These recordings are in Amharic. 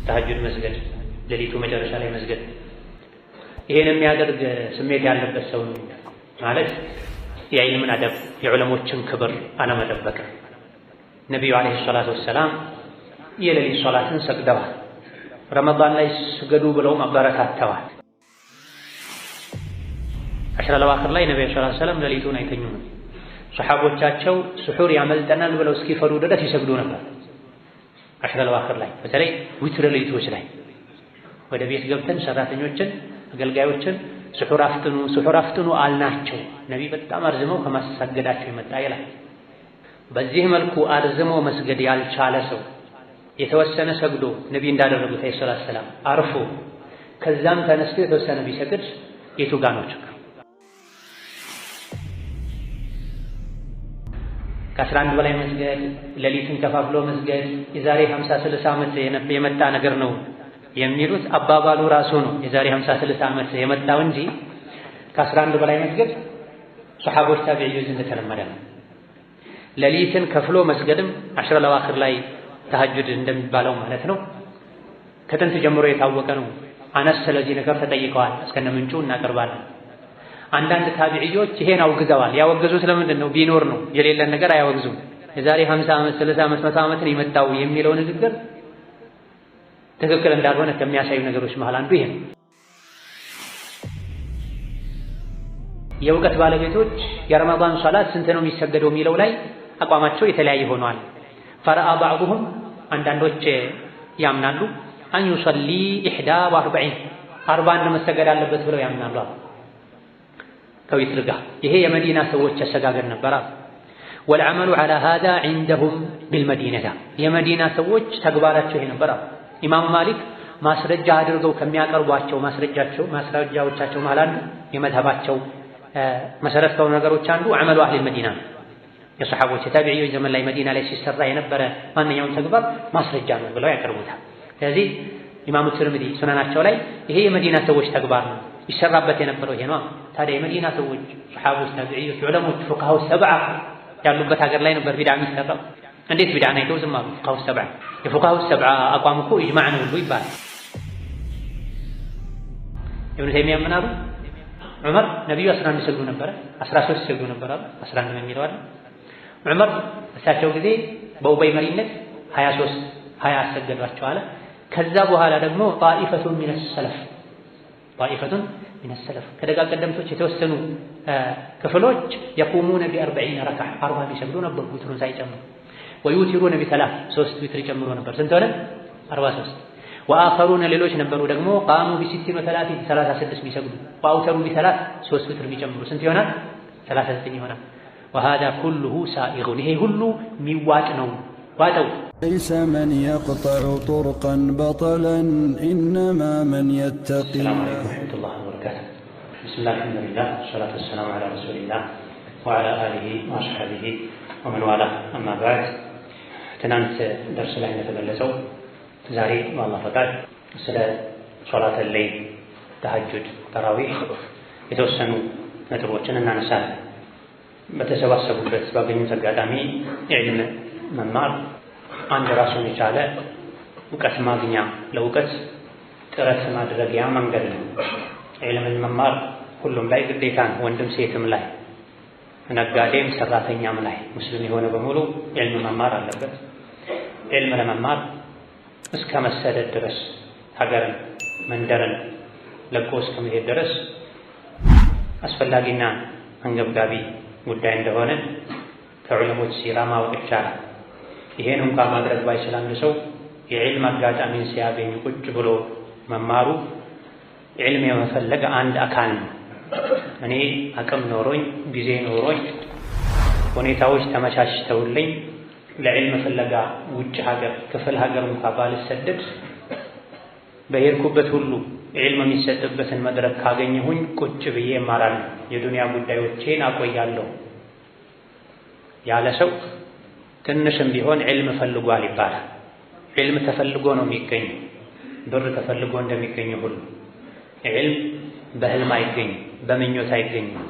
ተሐጁድ መስገድ፣ ሌሊቱ መጨረሻ ላይ መስገድ። ይሄን የሚያደርግ ስሜት ያለበት ሰው ማለት የዒልምን አደብ የዑለሞችን ክብር አለመጠበቅ። ነቢዩ ዓለይሂ ሰላቱ ወሰላም የሌሊት ሶላትን ሰግደዋል። ረመዳን ላይ ስገዱ ብለውም አበረታተዋል። አሽረል አዋኺር ላይ ነቢዩ ሰለላሁ ዐለይሂ ወሰለም ሌሊቱን አይተኙም። ሰሓቦቻቸው ስሑር ያመልጠናል ብለው እስኪፈሩ ድረስ ይሰግዱ ነበር። አሽረል አዋኺር ላይ በተለይ ዊትር ሌሊቶች ላይ ወደ ቤት ገብተን ሰራተኞችን አገልጋዮችን ስሑር አፍጥኑ አልናቸው። ነቢ በጣም አርዝመው ከማሰገዳቸው የመጣ ይላል። በዚህ መልኩ አርዝሞ መስገድ ያልቻለ ሰው የተወሰነ ሰግዶ ነቢ እንዳደረጉት አለይሂ ሰላቱ ወሰላም አርፎ ከዛም ተነስቶ የተወሰነ ቢሰግድ የቱ ጋር ነው ችግሩ? ከ11 በላይ መስገድ፣ ሌሊትን ከፋፍሎ መስገድ የዛሬ 50-60 ዓመት የመጣ ነገር ነው የሚሉት አባባሉ ራሱ ነው የዛሬ 50-60 ዓመት የመጣው እንጂ ከ11 በላይ መስገድ ሱሐቦች ታቢዒዎች እንደተለመደ ነው። ሌሊትን ከፍሎ መስገድም አሽረል አዋኺር ላይ ተሐጁድ እንደሚባለው ማለት ነው ከጥንት ጀምሮ የታወቀ ነው። አነስ ስለዚህ ነገር ተጠይቀዋል፣ እስከነ ምንጩ እናቀርባለን። አንዳንድ ታቢዒዎች ይሄን አውግዘዋል። ያወገዙት ለምንድን ነው? ቢኖር ነው፣ የሌለን ነገር አያወግዙም። የዛሬ 50 ዓመት 60 ዓመት 100 ዓመት ነው የመጣው የሚለው ንግግር ትክክል እንዳልሆነ ከሚያሳዩ ነገሮች መሃል አንዱ ይሄ ነው። የእውቀት ባለቤቶች የረመዳን ሶላት ስንት ነው የሚሰገደው የሚለው ላይ አቋማቸው የተለያየ ሆኗል። ፈረአ ባዕዱሁም አንዳንዶች ያምናሉ አን ዩሰሊ 41 መሰገድ አለበት ብለው ያምናሉ ከዊትር ጋር። ይሄ የመዲና ሰዎች አሰጋገድ ነበር። ወልዐመሉ ዐላ ሃዛ ዐንደሁም ቢልመዲነታ የመዲና ሰዎች ተግባራቸው ይሄ ነበር። ኢማም ማሊክ ማስረጃ አድርገው ከሚያቀርቧቸው ማስረጃዎቻቸው መሃል አንዱ የመዝሀባቸው መሰረት ከሆኑ ነገሮች አንዱ ዐመሉ አህሊል መዲና ነው። የሰሓቦች የታቢዒዎች ዘመን ላይ መዲና ላይ ሲሰራ የነበረ ማንኛውም ተግባር ማስረጃ ነው ብለው ያቀርቡታል። ስለዚህ ኢማሙ ትርሚዚ ሱነናቸው ላይ ይሄ የመዲና ሰዎች ተግባር ነው ይሰራበት የነበረው ይሄ ነው። ታዲያ የመዲና ሰዎች ሰሓቦች፣ ታቢዒዎች፣ ዑለሞች ፉቃሃው ሰብዓ ያሉበት ሀገር ላይ ነበር ቢድዓ የሚሰራው። እንዴት ቢድዓ ነው አይተው ዝም አሉ? ፉቃሃው ሰብዓ የፉቃሃው ሰብዓ አቋም እኮ ኢጅማዕ ነው ሁሉ ይባላል። ኢብኑ ተይሚያ ምን አሉ? ዑመር ነብዩ 11 ሰግዱ ነበረ 13 ሰግዱ ነበረ 11 ነው የሚለው አይደል? ዑመር እሳቸው ጊዜ በኡበይ መሪነት 20 አሰገዷቸው አለ። ከዛ በኋላ ደግሞ ጣኢፈቱን ሚነ ሰለፍ ከደጋ ቀደምቶች የተወሰኑ ክፍሎች የቁሙነ ቢ40 ረክዓ 40 ቢሰግዱ ነበር ዊትሩን ሳይጨምሩ። ወዩቲሩነ ቢ3 3 ዊትር ጨምሮ ነበር። ስንት ሆነ? 43። ወአኸሩነ ሌሎች ነበሩ ደግሞ ቃሙ ቢ60 ወ30 36 ቢሰግዱ ወአውተሩ ቢ3 3 ዊትር ቢጨምሩ ስንት ይሆናል? 39 ይሆናል። وهذا كله سائغ ይሄ ሁሉ የሚዋጥ ነው ዋጠው። ليس من يقطع طرقا بطلا إنما من يتقي. السلام عليكم ورحمة الله وبركاته. بسم الله الحمد لله والصلاة والسلام على رسول الله وعلى آله وأصحابه ومن والاه أما بعد ትናንት ደርስ ላይ እንደተገለጸው ዛሬ በአላህ ፈቃድ ስለ ሶላት አለይል ተሐጁድ ተራዊህ የተወሰኑ ነጥቦችን እናነሳለን። በተሰባሰቡበት ባገኙት አጋጣሚ የዕልም መማር አንድ ራሱን የቻለ እውቀት ማግኛ ለእውቀት ጥረት ማድረጊያ መንገድ ነው። ዕልምን መማር ሁሉም ላይ ግዴታ ነው፣ ወንድም ሴትም ላይ፣ ነጋዴም ሰራተኛም ላይ ሙስሊም የሆነ በሙሉ ዕልም መማር አለበት። ዕልም ለመማር እስከ መሰደድ ድረስ ሀገርን መንደርን ለቆ እስከ መሄድ ድረስ አስፈላጊና አንገብጋቢ ጉዳይ እንደሆነ ከዑለሞች ሲራ ማወቅ ይቻላል። ይሄን እንኳን ማድረግ ባይችል አንድ ሰው የዕልም አጋጣሚን ሲያገኝ ቁጭ ብሎ መማሩ ዕልም የመፈለግ አንድ አካል ነው። እኔ አቅም ኖሮኝ ጊዜ ኖሮኝ ሁኔታዎች ተመቻችተውልኝ ለዕልም ፍለጋ ውጭ ሀገር ክፍል ሀገር እንኳን ባልሰደድ በሄድኩበት ሁሉ ዕልም የሚሰጥበትን መድረክ ካገኘሁኝ ቁጭ ብዬ እማራለሁ፣ የዱንያ ጉዳዮቼን አቆያለሁ ያለ ሰው ትንሽም ቢሆን ዕልም ፈልጓል ይባላል። ዕልም ተፈልጎ ነው የሚገኘው። ብር ተፈልጎ እንደሚገኘው ሁሉ ዕልም በህልም አይገኝም፣ በምኞት አይገኝም።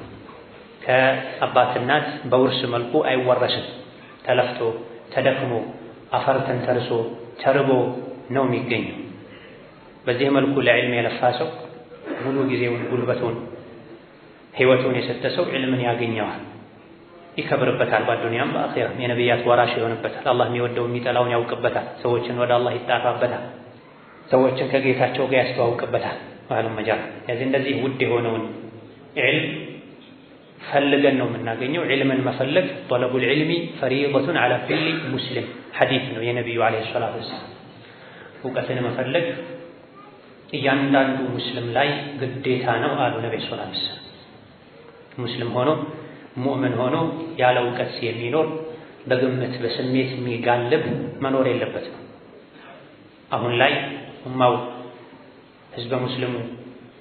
ከአባት እናት በውርስ መልኩ አይወረስም። ተለፍቶ ተደክሞ አፈር ተንተርሶ ተርቦ ነው የሚገኘው። በዚህ መልኩ ለዕልም የለፋ ሰው ሙሉ ጊዜውን ጉልበቱን ህይወቱን የሰጠ ሰው ዕልምን ያገኘዋል፣ ይከብርበታል፣ በዱንያም በአኺራም የነቢያት ወራሽ ይሆንበታል። አላህ የሚወደው የሚጠላውን ያውቅበታል። ሰዎችን ወደ አላህ ይጣራበታል። ሰዎችን ከጌታቸው ጋር ያስተዋውቅበታል። ወአለም መጃር ስለዚህ እንደዚህ ውድ የሆነውን ዕልም ፈልገን ነው የምናገኘው። ዕልምን መፈለግ ጠለቡል ዒልሚ ፈሪደቱን ዐላ ኩሊ ሙስሊም ሐዲስ ነው የነቢዩ ዓለይሂ ሰላቱ ወሰላም። እውቀትን መፈለግ እያንዳንዱ ሙስሊም ላይ ግዴታ ነው አሉ ነብዩ ሰለላሁ ዐለይሂ ወሰለም። ሙስሊም ሆኖ ሙእምን ሆኖ ያለ እውቀት የሚኖር በግምት በስሜት የሚጋልብ መኖር የለበትም። አሁን ላይ ኡማው ህዝበ ሙስሊሙ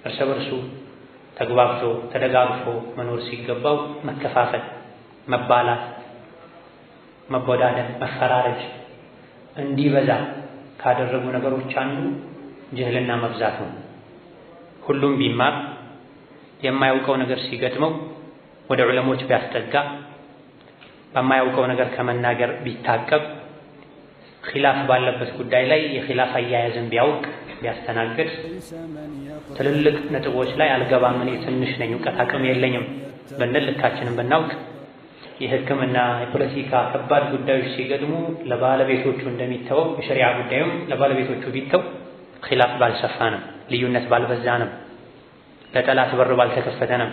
እርስ በርሱ ተግባብቶ ተደጋግፎ መኖር ሲገባው መከፋፈል፣ መባላት፣ መቦዳደን፣ መፈራረጅ እንዲበዛ ካደረጉ ነገሮች አንዱ ጅህልና መብዛት ነው። ሁሉም ቢማር የማያውቀው ነገር ሲገጥመው ወደ ዑለሞች ቢያስጠጋ በማያውቀው ነገር ከመናገር ቢታቀብ ኺላፍ ባለበት ጉዳይ ላይ የኺላፍ አያያዝን ቢያውቅ ቢያስተናግድ ትልልቅ ነጥቦች ላይ አልገባም እኔ ትንሽ ነኝ እውቀት አቅም የለኝም ብንል ልካችንን ብናውቅ የሕክምና የፖለቲካ ከባድ ጉዳዮች ሲገጥሙ ለባለቤቶቹ እንደሚተወው የሸሪዓ ጉዳዩም ለባለቤቶቹ ቢተው ኺላፍ ባልሰፋንም፣ ልዩነት ባልበዛንም፣ ለጠላት በር ባልተከፈተንም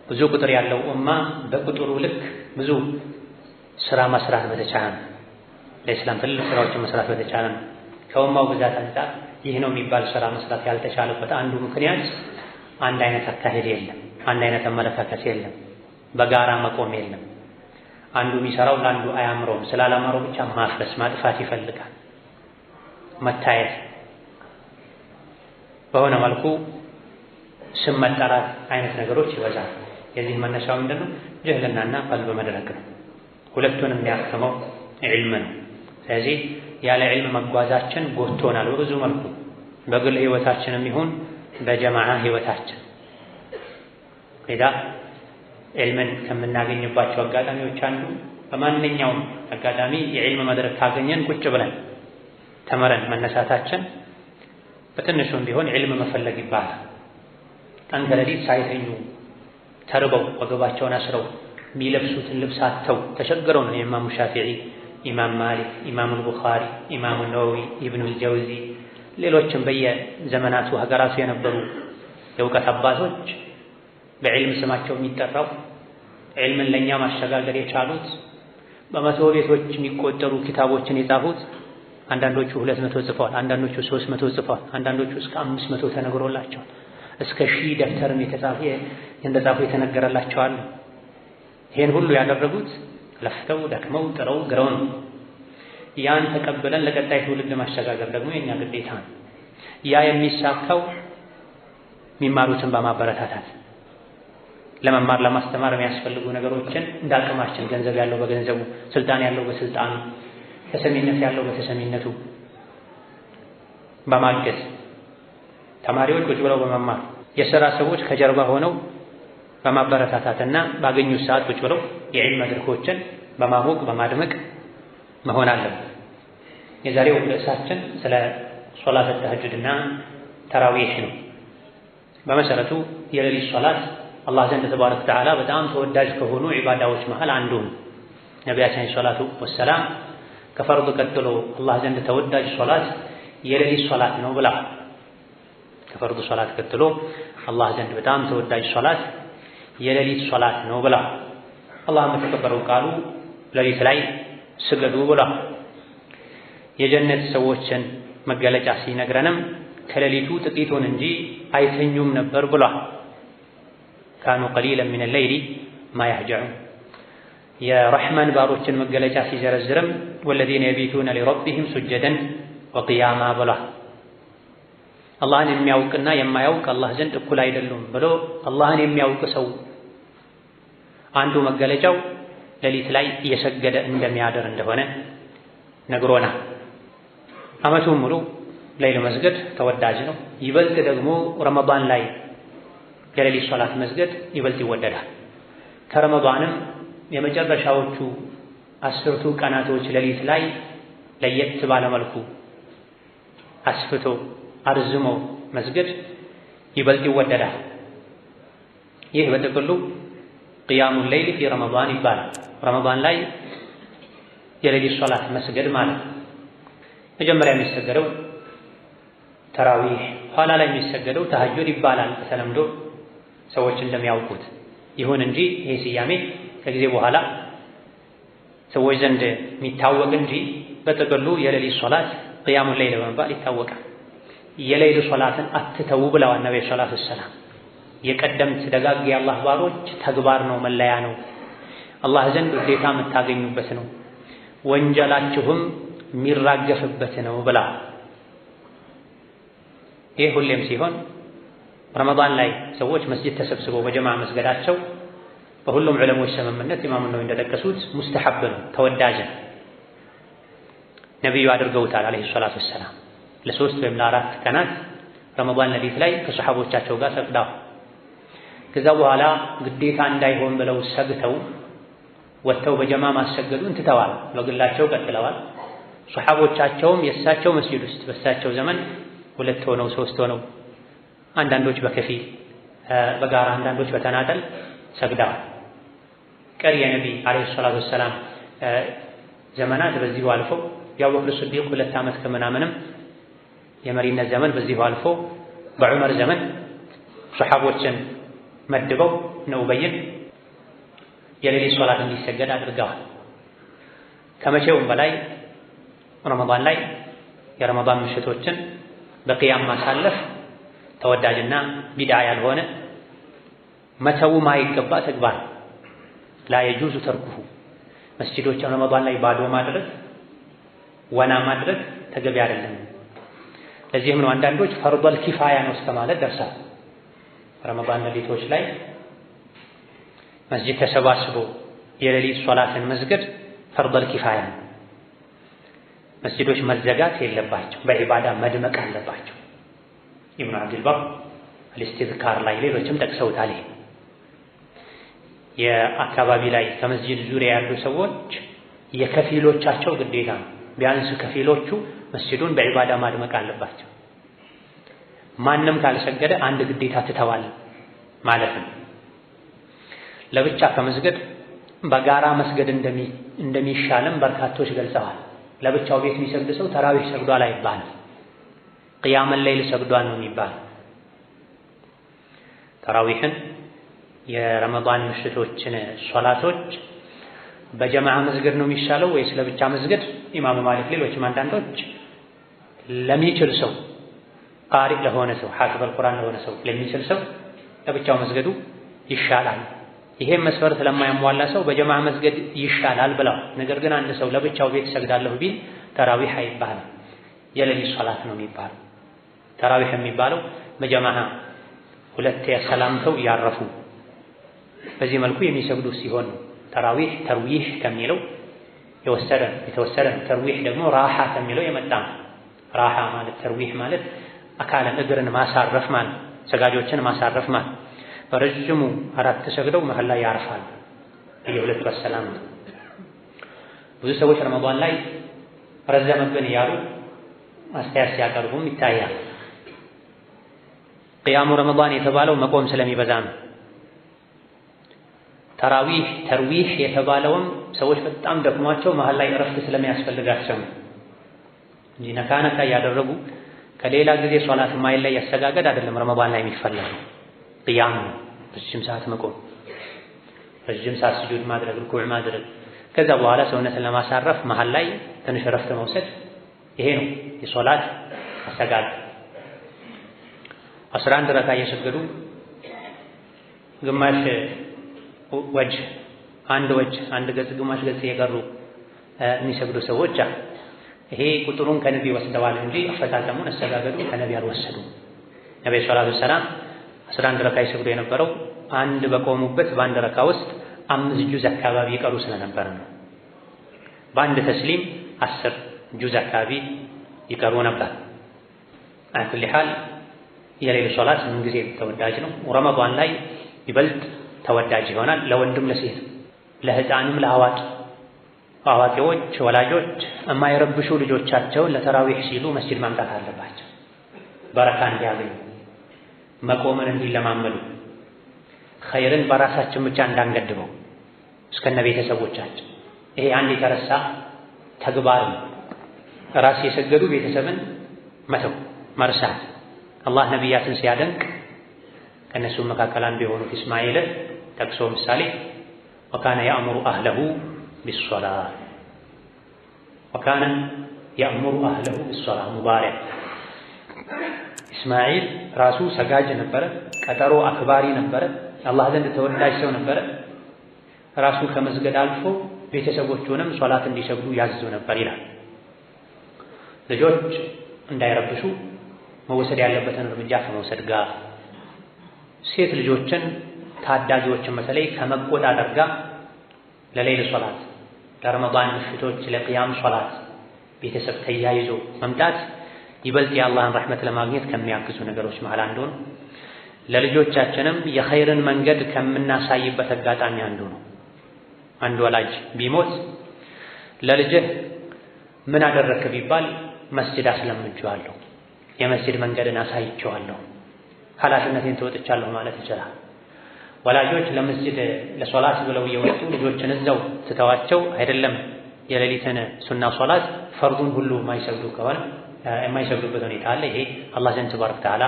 ብዙ ቁጥር ያለው ኡማ በቁጥሩ ልክ ብዙ ስራ መስራት በተቻለ ለኢስላም ትልቅ ስራዎችን መስራት በተቻለ ከኡማው ብዛት አንፃር ይህ ነው የሚባል ስራ መስራት ያልተቻለበት አንዱ ምክንያት አንድ አይነት አካሄድ የለም፣ አንድ አይነት አመለካከት የለም፣ በጋራ መቆም የለም። አንዱ የሚሰራው ለአንዱ አያምረውም፣ ስላላማረው ብቻ ማፍረስ ማጥፋት ይፈልጋል። መታየት በሆነ መልኩ ስም መጠራት አይነት ነገሮች ይበዛል። የዚህ መነሻው ምንድነው? ጅህልናና ቀልብ መድረክ ነው። ሁለቱንም የሚያክመው ዒልም ነው። ስለዚህ ያለ ዒልም መጓዛችን ጎትቶናል በብዙ መልኩ በግል ህይወታችንም ይሁን በጀማዓ ህይወታችን። ሌላ ዒልምን ከምናገኝባቸው አጋጣሚዎች አንዱ በማንኛውም አጋጣሚ የዒልም መድረክ ካገኘን ቁጭ ብለን ተመረን መነሳታችን በትንሹም ቢሆን ዒልም መፈለግ ይባላል። ቀን ከሌሊት ሳይተኙ ተርበው ወገባቸውን አስረው የሚለብሱትን ልብስ አጥተው ተቸግረው ነው የኢማሙ ሻፊዒ፣ ኢማም ማሊክ፣ ኢማም አልቡኻሪ፣ ኢማም ነወዊ፣ ኢብኑል ጀውዚ ሌሎችም በየዘመናቱ ሀገራቱ የነበሩ የእውቀት አባቶች በዕልም ስማቸው የሚጠራው ዕልምን ለእኛ ማሸጋገር የቻሉት በመቶ ቤቶች የሚቆጠሩ ኪታቦችን የጻፉት አንዳንዶቹ 200 ጽፈዋል፣ አንዳንዶቹ 300 ጽፈዋል፣ አንዳንዶቹ እስከ 500 ተነግሮላቸዋል፣ እስከ 1000 ደብተርም እንደጻፉ የተነገረላቸው አሉ። ይሄን ሁሉ ያደረጉት ለፍተው ደክመው ጥረው ግረው ነው። ያን ተቀብለን ለቀጣይ ትውልድ ማሸጋገር ደግሞ የኛ ግዴታ ነው። ያ የሚሳካው የሚማሩትን በማበረታታት ለመማር ለማስተማር የሚያስፈልጉ ነገሮችን እንዳቅማችን ገንዘብ ያለው በገንዘቡ፣ ስልጣን ያለው በስልጣኑ፣ ተሰሚነት ያለው በተሰሚነቱ በማገዝ ተማሪዎች ቁጭ ብለው በመማር የሥራ ሰዎች ከጀርባ ሆነው በማበረታታትና ባገኙት ሰዓት ቁጭ ብለው የዒልም መድረኮችን በማሞቅ በማድመቅ መሆን አለበት። የዛሬው ርዕሳችን ስለ ሶላት ተህጁድና ተራዊህ ነው። በመሰረቱ የሌሊት ሶላት አላህ ዘንድ ተባረከ ወተዓላ በጣም ተወዳጅ ከሆኑ ዒባዳዎች መሃል አንዱ ነው። ነቢያችን ሰለላሁ ዐለይሂ ወሰለም ከፈርድ ቀጥሎ አላህ ዘንድ ተወዳጅ ሶላት የሌሊት ሶላት ነው ብላ ከፈርድ ሶላት ቀጥሎ አላህ ዘንድ በጣም ተወዳጅ ሶላት የሌሊት ሶላት ነው ብላ አላህ በተከበረው ቃሉ ሌሊት ላይ ስገዱ ብላ የጀነት ሰዎችን መገለጫ ሲነግረንም ከሌሊቱ ጥቂቱን እንጂ አይተኙም ነበር ብላ ካኑ ቀሊለን ሚነ ሌይሊ ማ የህጀዑን የረሕማን ባሮችን መገለጫ ሲዘረዝርም ወለዚነ የቢቱነ ሊረቢሂም ሱጀደን ወቅያማ ብላ አላህን የሚያውቅና የማያውቅ አላህ ዘንድ እኩል አይደሉም ብሎ አላህን የሚያውቅ ሰው አንዱ መገለጫው ሌሊት ላይ እየሰገደ እንደሚያደር እንደሆነ ነግሮናል። ዓመቱን ሙሉ ሌሊት መስገድ ተወዳጅ ነው። ይበልጥ ደግሞ ረመዳን ላይ የሌሊት ሶላት መስገድ ይበልጥ ይወደዳል። ከረመዳንም የመጨረሻዎቹ 10ቱ ቀናቶች ሌሊት ላይ ለየት ባለ መልኩ አስፍቶ አርዝሞ መስገድ ይበልጥ ይወደዳል። ይህ በጥቅሉ ቂያሙል ለይል ፊ ረመዳን ይባላል። ረመዳን ላይ የሌሊት ሶላት መስገድ ማለት መጀመሪያ የሚሰገደው ተራዊህ፣ ኋላ ላይ የሚሰገደው ተሐጁድ ይባላል በተለምዶ ሰዎች እንደሚያውቁት። ይሁን እንጂ ይሄ ስያሜ ከጊዜ በኋላ ሰዎች ዘንድ የሚታወቅ እንጂ በጥቅሉ የሌሊት ሶላት ቂያሙል ለይል በመባል ይታወቃል። የሌሊት ሶላትን አትተው ብለዋል ነብዩ ሰለላሁ ዐለይሂ ወሰለም። የቀደምት ደጋግ የአላህ ባሮች ተግባር ነው፣ መለያ ነው፣ አላህ ዘንድ ውዴታ የምታገኙበት ነው፣ ወንጀላችሁም የሚራገፍበት ነው ብላ። ይህ ሁሌም ሲሆን ረመዳን ላይ ሰዎች መስጂድ ተሰብስበው በጀማዓ መስገዳቸው በሁሉም ዑለሞች ስምምነት ኢማሙ ነወዊ እንደጠቀሱት ሙስተሐብ ነው፣ ተወዳጅ ነው። ነቢዩ አድርገውታል አለይሂ ሰላቱ ወሰላም። ለ3 ወይም ለ4 ቀናት ረመዳን ሌሊት ላይ ከሰሐቦቻቸው ጋር ሰግደው ከዛ በኋላ ግዴታ እንዳይሆን ብለው ሰግተው ወጥተው በጀማዓ ማሰገዱን ትተዋል፣ በግላቸው ቀጥለዋል። ሰሐቦቻቸውም የእሳቸው መስጂድ ውስጥ በእሳቸው ዘመን 2 ሆነው 3 ሆነው አንዳንዶች በከፊል በጋራ አንዳንዶች በተናጠል ሰግደዋል። ቀሪ የነቢ አለይሂ ሰላቱ ወሰላም ዘመናት በዚሁ አልፈው የአቡበክር ሲዲቅ 2 ዓመት ከምናምንም የመሪነት ዘመን በዚሁ አልፎ በዑመር ዘመን ሰሐቦችን መድበው ነው ኡበይን የሌሊት ሶላት እንዲሰገድ አድርገዋል። ከመቼውም በላይ ረመዳን ላይ የረመዳን ምሽቶችን በቂያም ማሳለፍ ተወዳጅና ቢድዓ ያልሆነ መተው ማይገባ ተግባር ላ የጁዙ ተርኩሁ። መስጂዶችን ረመዳን ላይ ባዶ ማድረግ ወና ማድረግ ተገቢ አይደለም። ለዚህም ነው አንዳንዶች ፈርዷል ኪፋያ ነው እስከማለት ደርሰዋል። ረመዳን ሌሊቶች ላይ መስጂድ ተሰባስቦ የሌሊት ሶላትን መስገድ ፈርዷል ኪፋያ ነው። መስጂዶች መዘጋት የለባቸው፣ በዒባዳ መድመቅ አለባቸው። ኢብኑ አብዱልበር አልኢስቲዝካር ላይ ሌሎችም ጠቅሰውታል። የአካባቢ ላይ ከመስጂድ ዙሪያ ያሉ ሰዎች የከፊሎቻቸው ግዴታ ነው። ቢያንስ ከፊሎቹ መስጂዱን በዒባዳ ማድመቅ አለባቸው። ማንም ካልሰገደ አንድ ግዴታ ትተዋል ማለት ነው። ለብቻ ከመስገድ በጋራ መስገድ እንደሚሻልም በርካቶች ገልጸዋል። ለብቻው ቤት የሚሰግድ ሰው ተራዊህ ሰግዷል አይባልም፣ ቂያመል ለይል ሰግዷል ነው የሚባለው። ተራዊህን የረመዳን ምሽቶችን ሶላቶች በጀማዓ መስገድ ነው የሚሻለው ወይስ ለብቻ መስገድ? ኢማሙ ማሊክ ሌሎችም አንዳንዶች ለሚችል ሰው ቃሪእ ለሆነ ሰው ሐፊዘል ቁርአን ለሆነ ሰው ለሚችል ሰው ለብቻው መስገዱ ይሻላል። ይሄም መስፈርት ለማያሟላ ሰው በጀማዓ መስገድ ይሻላል ብለው። ነገር ግን አንድ ሰው ለብቻው ቤት ሰግዳለሁ ቢል ተራዊህ አይባልም፣ የሌሊት ሶላት ነው የሚባለው። ተራዊህ የሚባለው በጀማዓ 2 ሰላምተው ያረፉ በዚህ መልኩ የሚሰግዱ ሲሆን ተራዊህ ተርዊህ ከሚለው የተወሰደ ነው። ተርዊህ ደግሞ ራሓ ከሚለው የመጣ ነው። ራሓ ማለት ተርዊህ ማለት አካልን እግርን ማሳረፍ ማለት፣ ሰጋጆችን ማሳረፍ ማለት። በረጅሙ 4 ሰግደው መሃል ላይ ያርፋል የሁለት በሰላም። ብዙ ሰዎች ረመዳን ላይ ረዘመብን እያሉ አስተያየት ሲያቀርቡም ይታያል። ቂያሙ ረመዳን የተባለው መቆም ስለሚበዛ ነው። ተራዊህ ተርዊህ የተባለውም ሰዎች በጣም ደክሟቸው መሃል ላይ እረፍት ስለሚያስፈልጋቸው እንጂ ነካ ነካ እያደረጉ ከሌላ ጊዜ ሶላት ማይለይ አሰጋገድ አይደለም። ረመዳን ላይ የሚፈለገው ቂያም ነው። ረጅም ሰዓት መቆም፣ ረጅም ሰዓት ስጁድ ማድረግ፣ ሩኩዕ ማድረግ፣ ከዛ በኋላ ሰውነትን ለማሳረፍ መሃል ላይ ትንሽ እረፍት መውሰድ፣ ይሄ ነው የሶላት አሰጋገድ። 11 ረካ እየሰገዱ ግማሽ ወጅ አንድ ገጽ ግማሽ ገጽ የቀሩ የሚሰግዱ ሰዎች ይሄ ቁጥሩን ከነቢ ወስደዋል እንጂ አፈጣጠሙን አሰጋገዱን ከነቢ አልወሰዱም። ነብዩ ሰለላሁ ዐለይሂ ወሰለም 11 ረካ ይሰግዱ የነበረው አንድ በቆሙበት በአንድ ረካ ውስጥ 5 ጁዝ አካባቢ ይቀሩ ስለነበረ ነው። በአንድ ተስሊም 10 ጁዝ አካባቢ ይቀሩ ነበር። አኩል ሐል የሌሊት ሶላት ምን ጊዜ ተወዳጅ ነው። ረመዳን ላይ ይበልጥ ተወዳጅ ይሆናል። ለወንድም ለሴት፣ ለህፃንም ለአዋቂ። አዋቂዎች ወላጆች የማይረብሹ ልጆቻቸውን ለተራዊህ ሲሉ መስጂድ ማምጣት አለባቸው። በረካ እንዲያገኙ መቆምን እንዲለማመዱ ኸይርን በራሳችን ብቻ እንዳንገድበው እስከነ ቤተሰቦቻችን። ይሄ አንድ የተረሳ ተግባር ነው። ራስ የሰገዱ ቤተሰብን መተው መርሳት። አላህ ነቢያትን ሲያደንቅ ከእነሱ መካከል አንዱ የሆኑት እስማኤልን ጠቅሶ ምሳሌ ወካነ ያእሙሩ አህለሁ ቢሶላህ ወካነ ያእሙሩ አህለሁ ቢሶላህ ሙባረክ። እስማኤል ራሱ ሰጋጅ ነበረ፣ ቀጠሮ አክባሪ ነበረ፣ አላህ ዘንድ ተወዳጅ ሰው ነበረ። ራሱ ከመስገድ አልፎ ቤተሰቦቹንም ሶላት እንዲሰግዱ ያዝዙ ነበር ይላል። ልጆች እንዳይረብሹ መወሰድ ያለበትን እርምጃ ከመውሰድ ጋር ሴት ልጆችን ታዳጊዎችን በተለይ ከመቆጣጠር ጋር ለሌሊት ሶላት፣ ለረመዳን ምሽቶች ለቅያም ሶላት ቤተሰብ ተያይዞ መምጣት ይበልጥ የአላህን ረሕመት ለማግኘት ከሚያግዙ ነገሮች መሃል አንዱ ነው። ለልጆቻችንም የኸይርን መንገድ ከምናሳይበት አጋጣሚ አንዱ ነው። አንድ ወላጅ ቢሞት ለልጅህ ምን አደረክ ቢባል መስጂድ አስለምጄዋለሁ፣ የመስጂድ መንገድን አሳይቼዋለሁ፣ ኃላፊነቴን ተወጥቻለሁ ማለት ይችላል። ወላጆች ለመስጂድ ለሶላት ብለው እየወጡ ልጆችን እዛው ትተዋቸው አይደለም የሌሊትን ሱና ሶላት ፈርዱን ሁሉ የማይሰግዱ ከሆነ የማይሰግዱበት ሁኔታ አለ። ይሄ አላህ ዘንድ ተባረከ ወተዓላ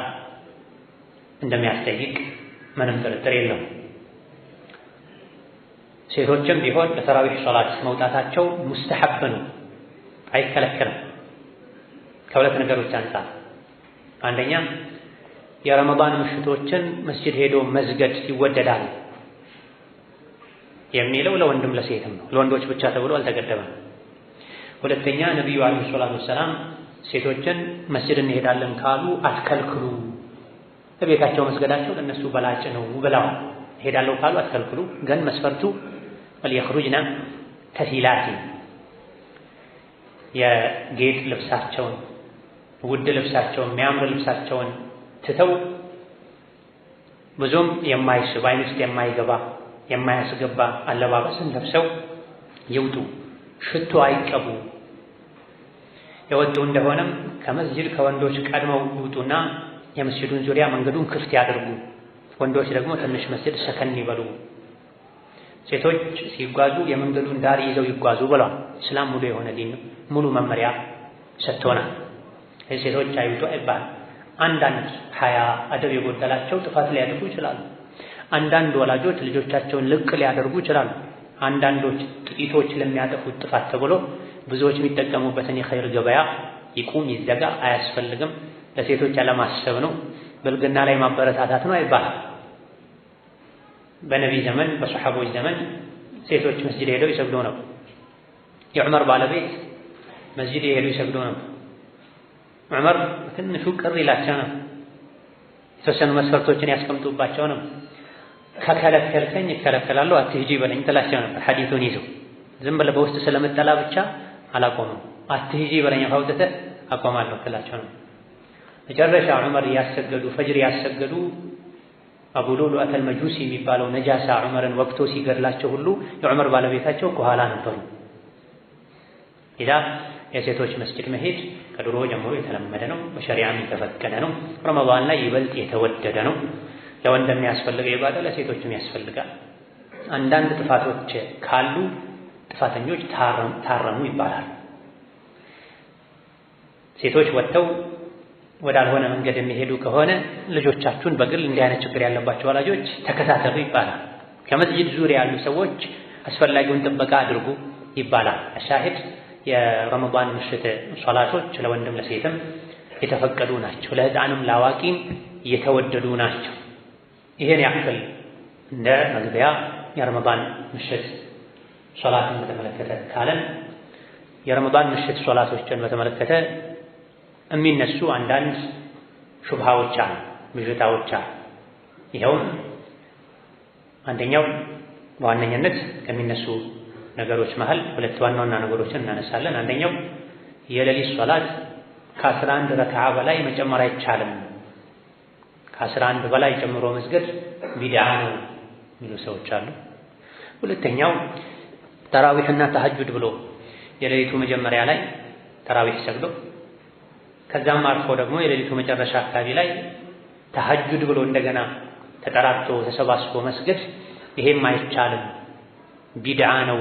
እንደሚያስጠይቅ ምንም ጥርጥር የለውም። ሴቶችም ቢሆን ለተራዊህ ሶላት መውጣታቸው ሙስተሐብ ነው፣ አይከለከልም። ከሁለት ነገሮች አንፃር፣ አንደኛ የረመዳን ምሽቶችን መስጂድ ሄዶ መስገድ ይወደዳል የሚለው ለወንድም ለሴትም ነው፣ ለወንዶች ብቻ ተብሎ አልተገደበም። ሁለተኛ ነቢዩ አለይሂ ሰላቱ ወሰላም ሴቶችን መስጂድ እንሄዳለን ካሉ አትከልክሉ፣ በቤታቸው መስገዳቸው ለነሱ በላጭ ነው ብለዋል። ሄዳለሁ ካሉ አትከልክሉ፣ ግን መስፈርቱ ወልየኽሩጅና ተሲላቲ የጌጥ ልብሳቸውን ውድ ልብሳቸውን የሚያምር ልብሳቸውን ትተው ብዙም የማይስብ አይን ውስጥ የማይገባ የማያስገባ አለባበስን ለብሰው ይውጡ። ሽቶ አይቀቡ። የወጡ እንደሆነም ከመስጂድ ከወንዶች ቀድመው ይውጡና የመስጂዱን ዙሪያ መንገዱን ክፍት ያድርጉ። ወንዶች ደግሞ ትንሽ መስጂድ ሰከን ይበሉ። ሴቶች ሲጓዙ የመንገዱን ዳር ይዘው ይጓዙ ብሏል። እስላም ሙሉ የሆነ ዲን ነው። ሙሉ መመሪያ ሰጥቶናል። ሴቶች አይውጡ አይባል። አንዳንድ ሀያ አደብ የጎደላቸው ጥፋት ሊያደርጉ ይችላሉ። አንዳንድ ወላጆች ልጆቻቸውን ልቅ ሊያደርጉ ይችላሉ። አንዳንዶች ጥቂቶች ለሚያጠፉት ጥፋት ተብሎ ብዙዎች የሚጠቀሙበትን የኸይር ገበያ ይቁም ይዘጋ፣ አያስፈልግም፣ ለሴቶች ያለማሰብ ነው፣ ብልግና ላይ ማበረታታት ነው አይባል። በነቢይ ዘመን በሰሐቦች ዘመን ሴቶች መስጂድ ሄደው ይሰግዱ ነበር። የዑመር ባለቤት መስጂድ ሄደው ይሰግዱ ነበር። ዑመር ትንሹ ቅር ይላቸው ነው። የተወሰኑ መስፈርቶችን ያስቀምጡባቸው ነው። ከከለከልከኝ እከለከላለሁ፣ አትሂጂ በለኝ ትላቸው ነበር። ሐዲቱን ይዘው ዝም ብለህ በውስጥ ስለምጠላ ብቻ አላቆመም፣ አትሂጂ በለኝ አውጥተህ አቆማለሁ ትላቸው ነው። መጨረሻ ዑመር ያሰገዱ ፈጅር ያሰገዱ አቡ ሉሉአት አልመጁሲ የሚባለው ነጃሳ ዑመርን ወቅቶ ሲገድላቸው ሁሉ የዑመር ባለቤታቸው ከኋላ ነበሩ። ኢዳ የሴቶች መስጂድ መሄድ ከድሮ ጀምሮ የተለመደ ነው፣ በሸሪዓም የተፈቀደ ነው። ረመዳን ላይ ይበልጥ የተወደደ ነው። ለወንድ የሚያስፈልገው ኢባዳ ለሴቶችም ያስፈልጋል። አንዳንድ ጥፋቶች ካሉ ጥፋተኞች ታረሙ ይባላል። ሴቶች ወጥተው ወዳልሆነ መንገድ የሚሄዱ ከሆነ ልጆቻችሁን በግል እንዲህ አይነት ችግር ያለባቸው ወላጆች ተከታተሉ ይባላል። ከመስጂድ ዙሪያ ያሉ ሰዎች አስፈላጊውን ጥበቃ አድርጉ ይባላል። ሻሂድ የረመዳን ምሽት ሶላቶች ለወንድም ለሴትም የተፈቀዱ ናቸው። ለሕፃንም ለአዋቂም የተወደዱ ናቸው። ይሄን ያክል እንደ መግቢያ የረመዳን ምሽት ሶላትን በተመለከተ ካለን የረመዳን ምሽት ሶላቶችን በተመለከተ የሚነሱ አንዳንድ ሹብሃዎች አሉ፣ ብዥታዎች አሉ። ይኸውም አንደኛው በዋነኝነት ከሚነሱ ነገሮች መሃል ሁለት ዋና ዋና ነገሮችን እናነሳለን። አንደኛው የሌሊት ሶላት ከ11 ረክዓ በላይ መጨመር አይቻልም፣ ከ11 በላይ ጨምሮ መስገድ ቢድዓ ነው የሚሉ ሰዎች አሉ። ሁለተኛው ተራዊህና ተሐጁድ ብሎ የሌሊቱ መጀመሪያ ላይ ተራዊህ ሰግዶ ከዛም አልፎ ደግሞ የሌሊቱ መጨረሻ አካባቢ ላይ ተሐጁድ ብሎ እንደገና ተጠራርቶ ተሰባስቦ መስገድ ይሄም አይቻልም፣ ቢድዓ ነው፣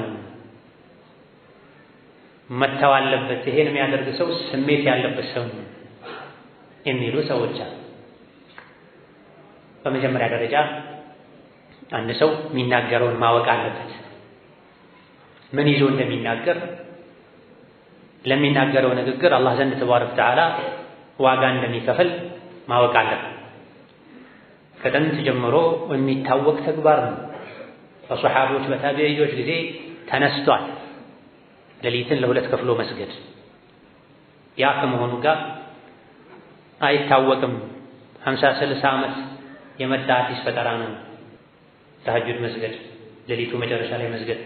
መተው አለበት፣ ይሄን የሚያደርግ ሰው ስሜት ያለበት ሰው ነው የሚሉ ሰዎች አሉ። በመጀመሪያ ደረጃ አንድ ሰው የሚናገረውን ማወቅ አለበት። ምን ይዞ እንደሚናገር ለሚናገረው ንግግር አላህ ዘንድ ተባረከ ወተዓላ ዋጋ እንደሚከፍል ማወቅ አለበት። ከጥንት ጀምሮ የሚታወቅ ተግባር ነው። በሰሓቦች በታቢዒዎች ጊዜ ተነስቷል። ሌሊትን ለሁለት ከፍሎ መስገድ ያ ከመሆኑ ጋር አይታወቅም። 50-60 ዓመት የመጣ አዲስ ፈጠራ ነው ተሐጁድ መስገድ፣ ሌሊቱ መጨረሻ ላይ መስገድ።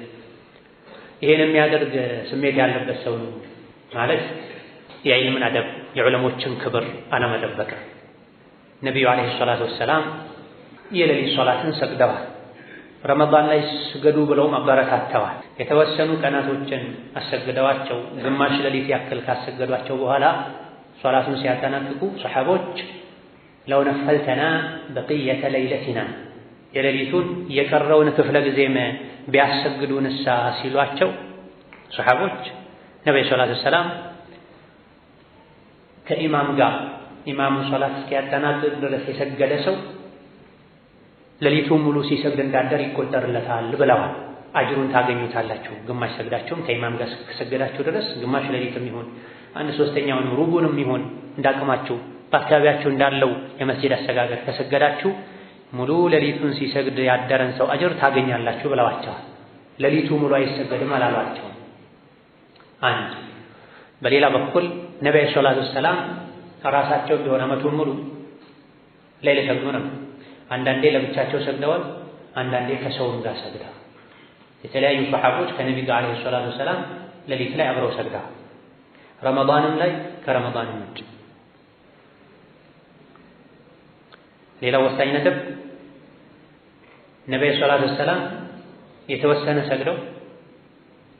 ይሄን የሚያደርግ ስሜት ያለበት ሰው ነው ማለት የዕልምን አደብ የዑለሞችን ክብር አለመጠበቅ። ነቢዩ ዓለይሂ ሰላቱ ወሰላም የሌሊት ሶላትን ሰግደዋል። ረመዳን ላይ ስገዱ ብለውም አበረታተዋል። የተወሰኑ ቀናቶችን አሰግደዋቸው ግማሽ ሌሊት ያክል ካሰገዷቸው በኋላ ሶላቱን ሲያጠናቅቁ ሰሐቦች ለው ነፈልተና በቅየተ ለይለቲና የሌሊቱን የቀረውን ክፍለ ጊዜም ቢያሰግዱንሳ ሲሏቸው ሰሐቦች ነብዩ ሰለላሁ ዐለይሂ ወሰለም ከኢማም ጋር ኢማሙ ሶላት እስኪያጠናቅቅ ድረስ የሰገደ ሰው ሌሊቱን ሙሉ ሲሰግድ እንዳደር ይቆጠርለታል ብለዋል። አጅሩን ታገኙታላችሁ። ግማሽ ሰግዳችሁም ከኢማም ጋር ከሰገዳችሁ ድረስ ግማሽ ሌሊትም ይሁን 1/3ኛውን ሩቡንም ይሁን እንዳቅማችሁ በአካባቢያችሁ እንዳለው የመስጂድ አሰጋገድ ከሰገዳችሁ ሙሉ ሌሊቱን ሲሰግድ ያደረን ሰው አጅር ታገኛላችሁ ብለዋቸዋል። ሌሊቱ ሙሉ አይሰገድም አላሏቸውም። አንድ በሌላ በኩል ነብዩ ሰለላሁ ዐለይሂ ወሰለም ራሳቸው ቢሆን ዓመቱን ሙሉ ሌሊት ሰግዱ ነው። አንዳንዴ ለብቻቸው ሰግደዋል፣ አንዳንዴ ከሰውም ጋር ሰግደዋል። የተለያዩ ሰሐቦች ከነብዩ ጋር አለይሂ ሰላቱ ወሰላም ሌሊት ላይ አብረው ሰግደዋል። ረመዳንም ላይ ከረመዳንም ውጭ። ሌላው ወሳኝ ነጥብ ነብዩ ሰለላሁ ዐለይሂ ወሰለም የተወሰነ ሰግደው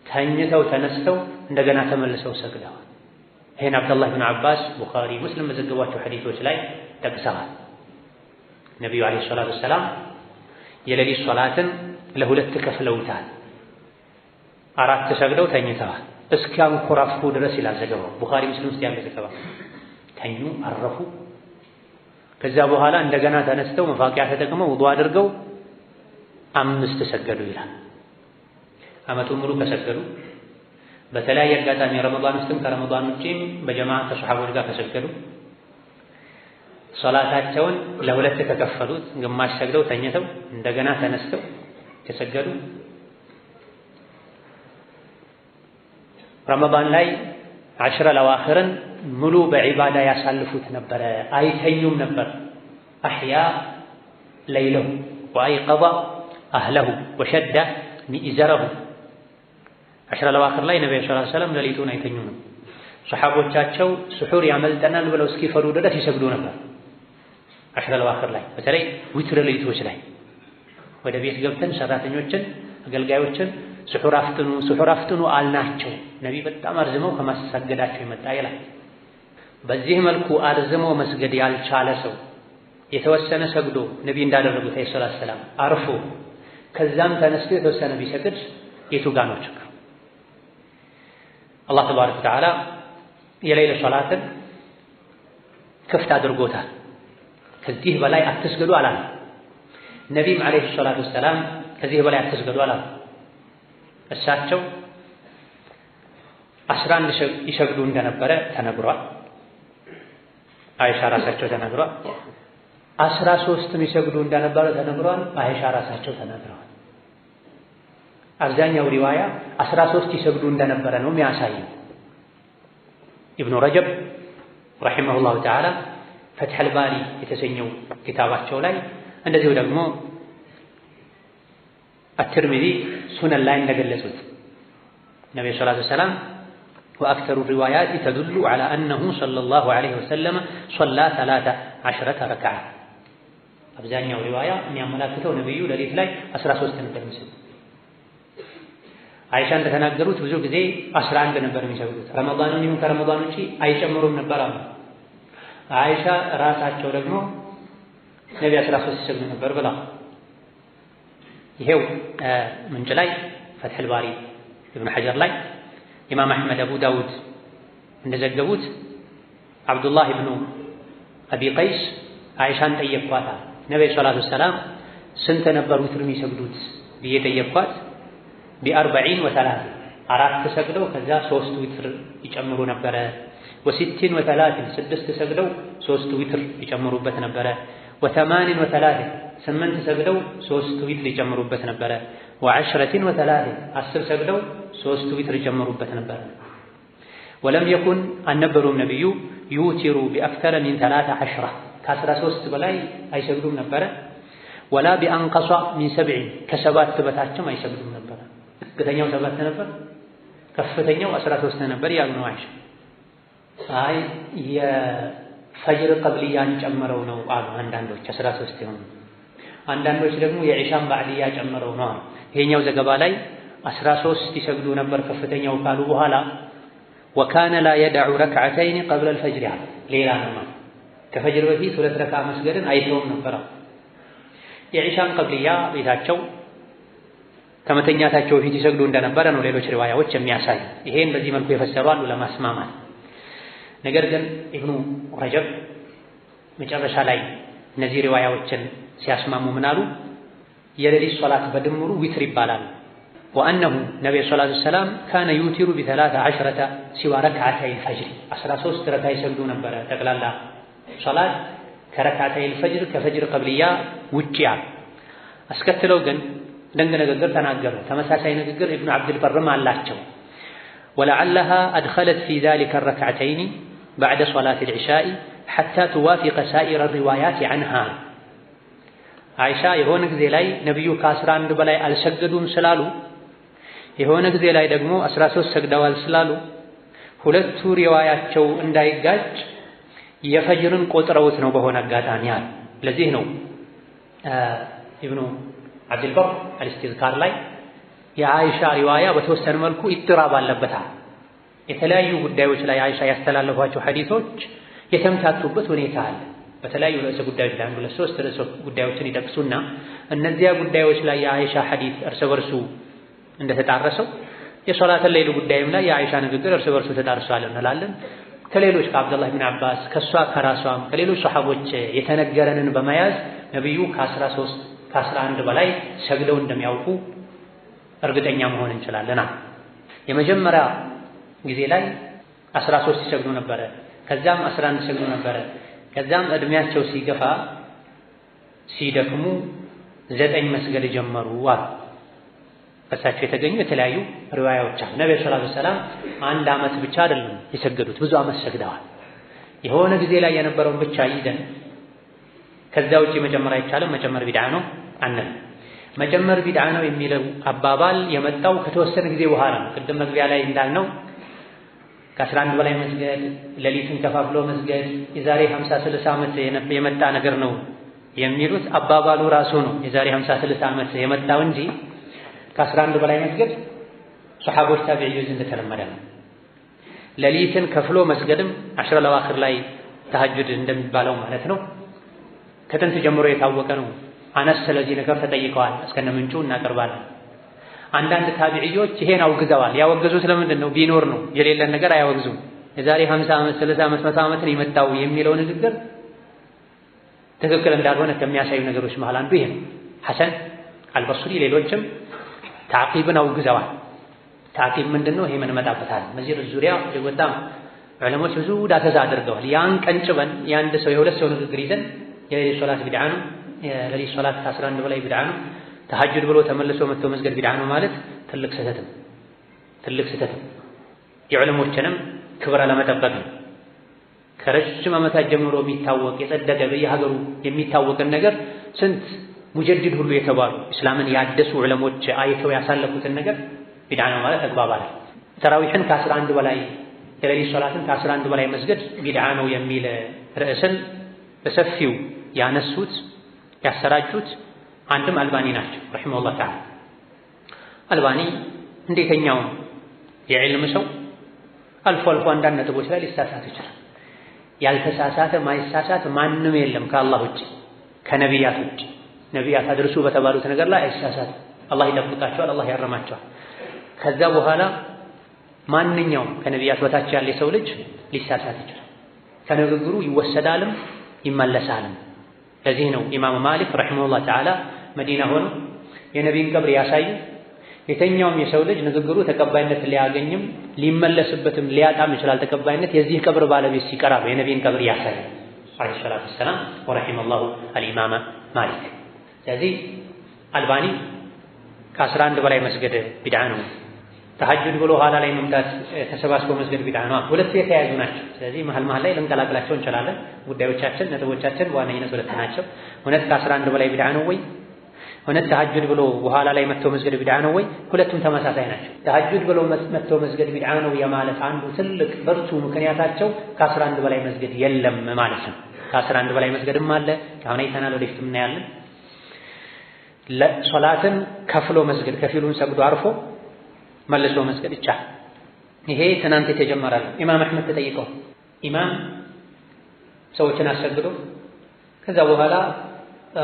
ተኝተው ተነስተው እንደገና ተመልሰው ሰግደዋል። ይሄን አብዱላህ ብን አባስ ቡኻሪ ሙስሊም በዘገቧቸው ሐዲሶች ላይ ጠቅሰዋል። ነብዩ አለይሂ ሰላቱ ወሰላም የሌሊት ሶላትን ለሁለት ከፍለውታል። 4 ሰግደው ተኝተዋል እስኪያንኮራፉ ድረስ ይላል ዘገባው። ቡኻሪ ሙስሊም ውስጥ ያለ ዘገባ። ተኙ፣ አረፉ። ከዛ በኋላ እንደገና ተነስተው መፋቂያ ተጠቅመው ውዱእ አድርገው 5 ሰገዱ ይላል። ዓመቱን ሙሉ ከሰገዱ በተለያየ አጋጣሚ ረመዳን ውስጥም ከረመዳን ውጪም በጀማዓ ከሰሐቦች ጋር ከሰገዱ ሶላታቸውን ለሁለት ከከፈሉት ግማሽ ሰግደው ተኝተው እንደገና ተነስተው ከሰገዱ ረመዳን ላይ 10 ለዋኺርን ሙሉ በዒባዳ ያሳልፉት ነበረ። አይተኙም ነበር። አሕያ ለይለሁ ወአይቀظ አህለሁ ወሸደ ሚእዘረሁ። 10 ለዋኺር ላይ ነብዩ ሰለላሁ ዐለይሂ ወሰለም ሌሊቱን አይተኙም ነበር። ሰሐቦቻቸው ስሑር ያመልጠናል ብለው እስኪፈሩ ድረስ ይሰግዱ ነበር። 10 ለዋኺር ላይ በተለይ ዊትር ሌሊቶች ላይ ወደ ቤት ገብተን ሰራተኞችን አገልጋዮችን ስሑር አፍጥኑ አልናቸው። ነብይ በጣም አርዝመው ከማሰገዳቸው የመጣ ይላል። በዚህ መልኩ አርዝመው መስገድ ያልቻለ ሰው የተወሰነ ሰግዶ ነብይ እንዳደረጉት ሰለላሁ ዐለይሂ ወሰለም አርፎ ከዛም ተነስቶ የተወሰነ ቢሰግድ የቱ ጋር ነው ችግሩ? አላህ ተባረከ ወተዓላ የሌሊት ሶላትን ክፍት አድርጎታል። ከዚህ በላይ አትስገዱ አላለም። ነቢይም ዓለይሂ ሰላቱ ወሰላም ከዚህ በላይ አትስገዱ አላለም። እሳቸው 11 ይሰግዱ እንደነበረ ተነግሯል። አይሻ ራሳቸው ተነግሯል። 13 ይሰግዱ እንደነበረ ተነግሯል። አይሻ ራሳቸው ተነግረዋል። አብዛኛው ሪዋያ 13 ይሰግዱ እንደነበረ ነው የሚያሳየው። ኢብኑ ረጀብ ረሒመሁላሁ ተዓላ ፈትሐል ባሪ የተሰኘው ኪታባቸው ላይ እንደዚሁ ደግሞ አትርሚዚ ሱነን ላይ እንደገለጹት ነብዩ ሰለላሁ ዐለይሂ ወሰለም ወአክተሩ ሪዋያት ተዱሉ ዐላ አነሁ ሰለላሁ ዐለይሂ ወሰለም ሶላ 13 ረክዓ። አብዛኛው ሪዋያ የሚያመላክተው ነብዩ ሌሊት ላይ 13 ነበር የሚሰግዱት። አይሻ እንደተናገሩት ብዙ ጊዜ 11 ነበር የሚሰግዱት። ረመዳንን ይሁን ከረመዳን ውጪ አይጨምሩም ነበር አሉ። አይሻ ራሳቸው ደግሞ ነቢ 13 ይሰግዱ ነበር ብላ ይሄው ምንጭ ላይ ፈትህ ባሪ ኢብኑ ሐጀር ላይ ኢማም አሕመድ አቡ ዳውድ እንደዘገቡት አብዱላህ ኢብኑ አቢ ቀይስ አይሻን ጠየቅኳት ነቢ ሰለላሁ ዐለይሂ ወሰለም ስንት ነበር ዊትር የሚሰግዱት ብዬ ጠየቅኳት ب40 و30 አራት ሰግደው ከዛ 3 ዊትር ይጨምሩ ነበረ و60 و30 6 ሰግደው 3 ዊትር ይጨምሩበት ነበረ و8 و30 8 ሰግደው 3 ዊትር ይጨምሩበት ነበረ و10 و30 10 ሰግደው 3 ዊትር ይጨምሩበት ነበረ ولم يكن النبي النبي يوتر بأكثر من 13 ከ13 በላይ አይሰግዱም ነበረ ولا بأنقص من 7 ከ7 በታችም አይሰግዱም ነበረ ከፍተኛው 7 ነበር ከፍተኛው 13 ነበር ያሉ ነው አይሻ አይ የፈጅር ቀብልያን ጨምረው ነው አሉ አንዳንዶች 13 ይሆኑ አንዳንዶች ደግሞ የኢሻን ባዕድያ ጨምረው ነው ይሄኛው ዘገባ ላይ 13 ይሰግዱ ነበር ከፍተኛው ካሉ በኋላ وكان لا يدع ركعتين قبل الفجر ሌላ ነው ከፈጅር በፊት 2 ረካ መስገድን አይተውም ነበር የኢሻን ቀብልያ ቤታቸው ከመተኛታቸው በፊት ይሰግዱ እንደነበረ ነው ሌሎች ሪዋያዎች የሚያሳይ ይሄን በዚህ መልኩ የፈሰሩ አሉ ለማስማማት ነገር ግን ኢብኑ ረጀብ መጨረሻ ላይ እነዚህ ሪዋያዎችን ሲያስማሙ ምን አሉ የሌሊት ሶላት በድምሩ ዊትር ይባላል وأنه نبي صلى الله عليه وسلم كان يوتر ب13 سوى ركعتي الفجر 13 ركعة يسجدوا نبر تقلالا صلاة كركعتي الفجر كفجر قبلية وجيا أسكتلو جن دنجنا جدر تناجروا تمساسين جدر ابن عبد البر مع الله ولعلها أدخلت في ذلك الركعتين بعد صلاة العشاء حتى توافق سائر الروايات عنها عائشة يهون ጊዜ ላይ ነብዩ ከ11 በላይ አልሰገዱም ስላሉ የሆነ ጊዜ ላይ ደግሞ 13 ሰግደዋል ስላሉ ሁለቱ ሪዋያቸው እንዳይጋጭ የፈጅርን ቆጥረውት ነው በሆነ አጋጣሚ አለ ለዚህ ነው ኢብኑ አብዱል በር አልኢስቲዝካር ላይ የአይሻ ሪዋያ በተወሰነ መልኩ ኢጥራብ አለበታል የተለያዩ ጉዳዮች ላይ አይሻ ያስተላለፏቸው ሐዲሶች የተምታቱበት ሁኔታ አለ በተለያዩ ርዕሰ ጉዳዮች ላይ አንዱ ለሶስት ርዕሰ ጉዳዮችን ይጠቅሱና እነዚያ ጉዳዮች ላይ የአይሻ ሐዲስ እርስ በርሱ እንደተጣረሰው የሶላት ሌሊት ጉዳይም ላይ የአይሻ ንግግር እርስ በርሱ ተጣርሷል እንላለን ከሌሎች ከአብዱላህ ኢብኑ አባስ ከሷ ከራሷም ከሌሎች ሱሐቦች የተነገረንን በመያዝ ነብዩ ከ13 ከ11 በላይ ሰግደው እንደሚያውቁ እርግጠኛ መሆን እንችላለን የመጀመሪያ ጊዜ ላይ 13 ሲሰግዱ ነበር ከዛም 11 ሲሰግዱ ነበር ከዛም እድሜያቸው ሲገፋ ሲደክሙ 9 መስገድ ጀመሩ አሉ ከሳቸው የተገኙ የተለያዩ ሪዋያዎች አሉ ነብዩ ሰለላሁ ዐለይሂ ወሰለም አንድ አመት ብቻ አይደለም የሰገዱት ብዙ አመት ሰግደዋል የሆነ ጊዜ ላይ የነበረውን ብቻ ይዘን ከዛ ውጪ መጨመር አይቻልም መጨመር ቢድዓ ነው አንል መጨመር ቢድዓ ነው የሚለው አባባል የመጣው ከተወሰነ ጊዜ በኋላ ነው ቅድም መግቢያ ላይ እንዳልነው ከ11 በላይ መስገድ ሌሊትን ከፋፍሎ መስገድ የዛሬ 50-60 ዓመት የመጣ ነገር ነው የሚሉት አባባሉ ራሱ ነው የዛሬ 50-60 ዓመት የመጣው እንጂ ከ11 በላይ መስገድ ሱሐቦች ታቢዒዎች እንደተለመደ ነው ሌሊትን ከፍሎ መስገድም 10 ለዋኺር ላይ ተሐጁድ እንደሚባለው ማለት ነው ከጥንት ጀምሮ የታወቀ ነው አነስ ስለዚህ ነገር ተጠይቀዋል እስከነ ምንጩ እናቀርባለን አንዳንድ ታቢዒዎች ይሄን አውግዘዋል ያወገዙት ለምንድን ነው ቢኖር ነው የሌለን ነገር አያወግዙም የዛሬ 50 ዓመት 30 ዓመት 100 ዓመት ነው የመጣው የሚለው ንግግር ትክክል እንዳልሆነ ከሚያሳዩ ነገሮች መሃል አንዱ ይሄ ነው ሐሰን አልበስሪ ሌሎችም ታቂብን አውግዘዋል ታቂብ ምንድነው ይሄ ምን መጣበታል በዚህ ዙሪያ በጣም ዑለሞች ብዙ ዳሰሳ አድርገዋል ያን ቀንጭበን የአንድ ሰው የሁለት ሰው ንግግር ይዘን የሌሊት ሶላት ቢድዓ ነው የሌሊት ሶላት ከ11 በላይ ቢድዓ ነው ተሐጁድ ብሎ ተመልሶ መጥቶ መስገድ ቢድዓ ነው ማለት ትልቅ ስህተት የዑለሞችንም ክብር ለመጠበቅ ነው ከረጅም ዓመታት ጀምሮ የሚታወቅ የጸደቀ በየሀገሩ የሚታወቅን ነገር ስንት ሙጀዲድ ሁሉ የተባሉ እስላምን ያደሱ ዑለሞች አይተው ያሳለፉትን ነገር ቢድዓ ነው ማለት ተግባባል ተራዊህን ከ11 በላይ የሌሊት ሶላትን ከ11 በላይ መስገድ ቢድዓ ነው የሚል ርዕስን በሰፊው ያነሱት ያሰራጩት አንድም አልባኒ ናቸው ረሂመሁላህ ተዓላ አልባኒ እንደተኛው የዕልም ሰው አልፎ አንዳንድ ነጥቦች ላይ ሊሳሳት ይችላል ያልተሳሳተ ማይሳሳት ማንም የለም ከአላህ ውጭ ከነቢያት ውጭ። ነቢያት አድርሱ በተባሉት ነገር ላይ አይሳሳት። አላህ ይጠብቃቸዋል፣ አላህ ያረማቸዋል። ከዛ በኋላ ማንኛውም ከነቢያት በታች ያለ የሰው ልጅ ሊሳሳት ይችላል። ከንግግሩ ይወሰዳልም ይመለሳልም። ለዚህ ነው ኢማም ማሊክ ረሒመሁላህ ተዓላ መዲና ሆኖ የነቢይን ቀብር ያሳዩ የተኛውም የሰው ልጅ ንግግሩ ተቀባይነት ሊያገኝም ሊመለስበትም ሊያጣም ይችላል ተቀባይነት የዚህ ቀብር ባለቤት ሲቀርብ የነቢይን ቀብር ያሳዩ አለይሂ ሰላቱ ወሰላም ወረሒመሁላሁ አልኢማም ማሊክ። ስለዚህ አልባኒ ከ11 በላይ መስገድ ቢድዓ ነው። ተሐጁድ ብሎ ኋላ ላይ መምጣት ተሰባስቦ መስገድ ቢድዓ ነው። ሁለቱ የተያያዙ ናቸው። ስለዚህ መሀል ላይ ልንቀላቅላቸው እንችላለን። ጉዳዮቻችን ነጥቦቻችን በዋነኝነት ሁለት ናቸው። እውነት ከ11 በላይ ቢድዓ ነው ወይ? እውነት ተሐጁድ ብሎ በኋላ ላይ መጥቶ መስገድ ቢድዓ ነው ወይ? ሁለቱም ተመሳሳይ ናቸው። ተሐጁድ ብሎ መጥቶ መስገድ ቢድዓ ነው የማለት አንዱ ትልቅ ብርቱ ምክንያታቸው ከ11 በላይ መስገድ የለም ማለት ነው። ከ11 በላይ መስገድም አለ። አሁን አይተናል፣ ወደፊትም እናያለን። ለሶላትን ከፍሎ መስገድ ከፊሉን ሰግዶ አርፎ መልሶ መስገድ ይቻላል። ይሄ ትናንት የተጀመረ ነው። ኢማም አሕመድ ተጠይቀው ኢማም ሰዎችን አሰግዶ ከዛ በኋላ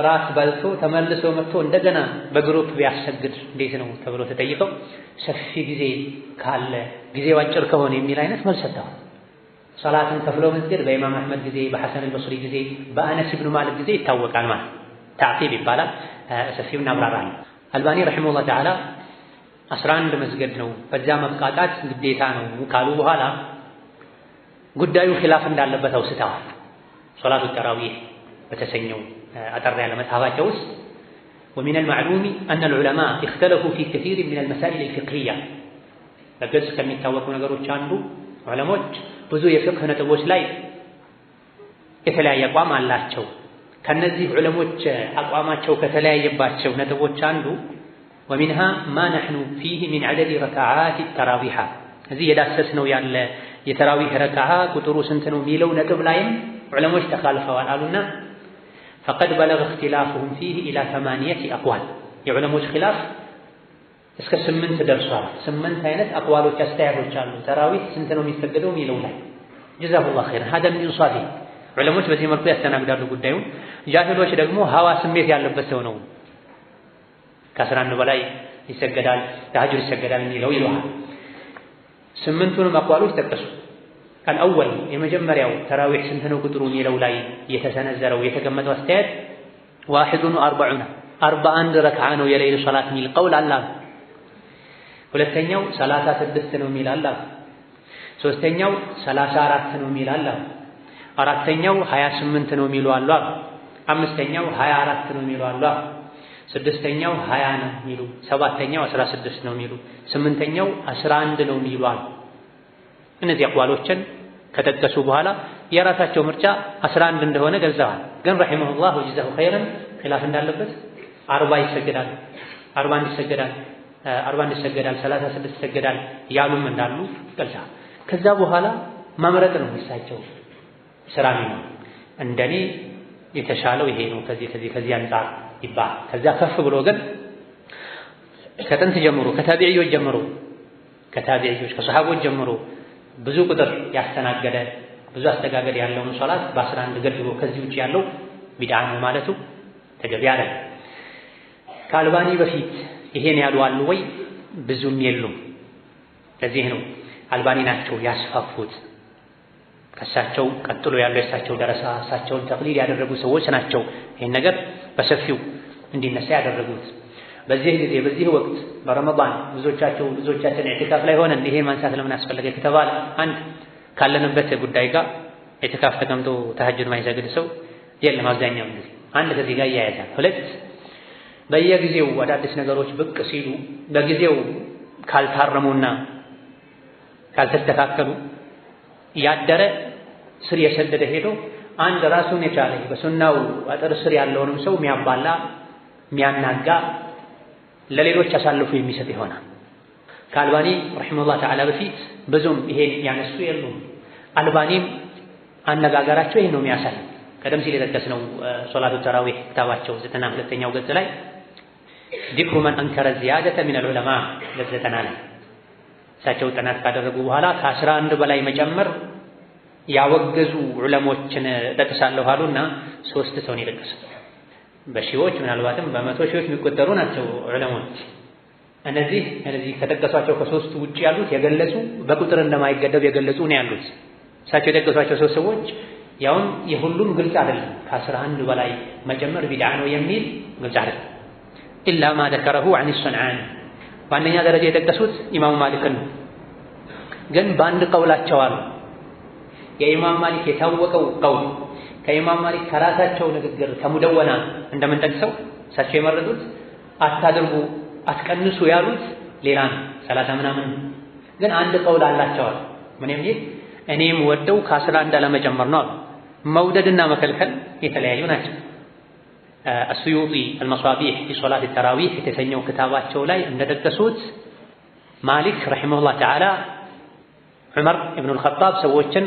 ራት በልቶ ተመልሶ መጥቶ እንደገና በግሩፕ ቢያሰግድ እንዴት ነው ተብሎ ተጠይቀው ሰፊ ጊዜ ካለ ጊዜው አጭር ከሆነ የሚል አይነት መልስ ሰጥተዋል። ሶላትን ከፍሎ መስገድ በኢማም አሕመድ ጊዜ፣ በሐሰን አልበስሪ ጊዜ፣ በአነስ ኢብኑ ማሊክ ጊዜ ይታወቃል ማለት ታዕቂብ ይባላል። ሰፊው እናብራራለን። አልባኒ ረሒመሁላህ ተዓላ 11 መስገድ ነው በዛ መብቃቃት ግዴታ ነው ካሉ በኋላ ጉዳዩ ኺላፍ እንዳለበት አውስተዋል። ሶላቱ ተራዊህ በተሰኘው አጠር ያለ መጽሐፋቸው ውስጥ ومن المعلوم أن العلماء اختلفوا في كثير من المسائل الفقهية በግልጽ ከሚታወቁ ነገሮች አንዱ ዑለሞች ብዙ የፍቅህ ነጥቦች ላይ የተለያየ አቋም አላቸው። ከነዚህ ዑለሞች አቋማቸው ከተለያየባቸው ነጥቦች አንዱ ومنها ما نحن فيه من عدد ركعات التراويح እዚህ የዳሰስነው ያለ የተራዊህ ረካዓ ቁጥሩ ስንት ነው የሚለው ነጥብ ላይም ዑለሞች ተካልፈዋል አሉና فقد بلغ اختلافهم فيه الى 8 اقوال የዑለሞች ኺላፍ እስከ 8 ደርሷል። 8 አይነት አቅዋሎች አስተያየቶች አሉ ተራዊህ ስንት ነው የሚሰገደው የሚለው ላይ ጀዛሁላህ ኸይር هذا من انصافه ዑለሞች በዚህ መልኩ ያስተናግዳሉ ጉዳዩን። ጃሂሎች ደግሞ ሀዋ ስሜት ያለበት ሰው ነው ከ11 በላይ ይሰገዳል ተሐጁድ ይሰገዳል የሚለው ይለዋል። 8ቱንም አቅዋሎች ጠቀሱ። አልአወል የመጀመሪያው ተራዊህ ስንት ነው ቁጥሩ የሚለው ላይ የተሰነዘረው የተቀመጠው አስተያየት 41 ረክዓ ነው የሌሊት ሶላት የሚል ቀውል አለ። ሁለተኛው 36 ነው የሚል አለ። ሶስተኛው 34 ነው የሚል አለ። አራተኛው 28 ነው የሚሉ አሉ። አምስተኛው 24 ነው የሚሉ አሉ። ስድስተኛው 20 ነው የሚሉ፣ ሰባተኛው 16 ነው የሚሉ፣ ስምንተኛው 11 ነው የሚሉ አሉ። እነዚህ አቅዋሎችን ከጠቀሱ በኋላ የራሳቸው ምርጫ 11 እንደሆነ ገልጸዋል። ግን ረሒመሁላህ ወጀዛሁ ኸይረን ኺላፍ እንዳለበት 40 ይሰገዳል፣ 41 ይሰገዳል፣ 41 ይሰገዳል፣ 36 ይሰገዳል ያሉም እንዳሉ ገልጸዋል። ከዛ በኋላ መምረጥ ነው እሳቸው ስራ ነው። እንደኔ የተሻለው ይሄ ነው ከዚህ አንፃር ይባል። ከዛ ከፍ ብሎ ግን ከጥንት ጀምሮ ከታቢዒዎች ጀምሮ ከሰሃቦች ጀምሮ ብዙ ቁጥር ያስተናገደ ብዙ አስተጋገድ ያለውን ሶላት በ11 ገድቦ ከዚህ ውጭ ያለው ቢድዓ ነው ማለቱ ተገቢ አይደለም። ከአልባኒ በፊት ይሄን ያሉ አሉ ወይ? ብዙም የሉም። ለዚህ ነው አልባኒ ናቸው ያስፋፉት። ከእሳቸው ቀጥሎ ያለው የእሳቸው ደረሳ እሳቸውን ተቅሊድ ያደረጉ ሰዎች ናቸው ይህን ነገር በሰፊው እንዲነሳ ያደረጉት። በዚህ ጊዜ በዚህ ወቅት በረመዳን ብዙዎቻችን ኢዕቲካፍ ላይ ሆነን ይሄን ማንሳት ለምን አስፈለገ ከተባለ አንድ ካለንበት ጉዳይ ጋር ኢዕቲካፍ ተቀምጦ ተሐጁድ ማይሰግድ ሰው የለም አብዛኛው ጊዜ። አንድ ከዚህ ጋር ያያዛል። ሁለት በየጊዜው አዳዲስ ነገሮች ብቅ ሲሉ በጊዜው ካልታረሙና ካልተስተካከሉ ያደረ ስር የሰደደ ሄዶ አንድ ራሱን የቻለ በሱናው አጥር ስር ያለውንም ሰው የሚያባላ የሚያናጋ ለሌሎች አሳልፎ የሚሰጥ ይሆናል። ከአልባኒ ረሒመሁላህ ተዓላ በፊት ብዙም ይሄን ያነሱ የሉም። አልባኒም አነጋገራቸው ይሄን ነው የሚያሳይ። ቀደም ሲል የጠቀስነው ሶላቱ ተራዊህ ክታባቸው 92ኛው ገጽ ላይ ዚክሩ መን አንከረ ዚያደተ ሚን አልዑለማ ገጽ 90 ላይ እሳቸው ጥናት ካደረጉ በኋላ ከ11 በላይ መጨመር ያወገዙ ዑለሞችን ጠቅሳለሁ አሉና 3 ሰውን የጠቀሱት በሺዎች ምናልባትም በመቶ ሺዎች የሚቆጠሩ ናቸው ዑለሞች። እነዚህ ከጠቀሷቸው ከ3ቱ ውጪ ያሉት የገለጹ በቁጥር እንደማይገደብ የገለጹ ነው ያሉት። እሳቸው የጠቀሷቸው 3 ሰዎች ያውም የሁሉም ግልጽ አይደለም። ከ11 በላይ መጨመር ቢድዓ ነው የሚል ግልጽ አይደለም። ኢላ ማ ذكره عن الصنعاني በአንደኛ ደረጃ የጠቀሱት ኢማሙ ማሊክን ነው። ግን በአንድ ቀውላቸው አሉ። የኢማም ማሊክ የታወቀው ቀውል ከኢማም ማሊክ ከራሳቸው ንግግር ከሙደወና እንደምንጠቅሰው እሳቸው የመረጡት አታድርጉ አትቀንሱ ያሉት ሌላ ነው 30 ምናምን። ግን አንድ ቀውል አላቸው አሉ። ምን የሚል እኔም ወደው ከ11 አለመጨመር ነው አሉ። መውደድና መከልከል የተለያዩ ናቸው። السيوطي المصابيح في صلاة التراويح የተሰኘው ክታባቸው ላይ እንደጠቀሱት ማሊክ ረሂመሁላህ ተዓላ ዑመር ኢብኑ አልኸጣብ ሰዎችን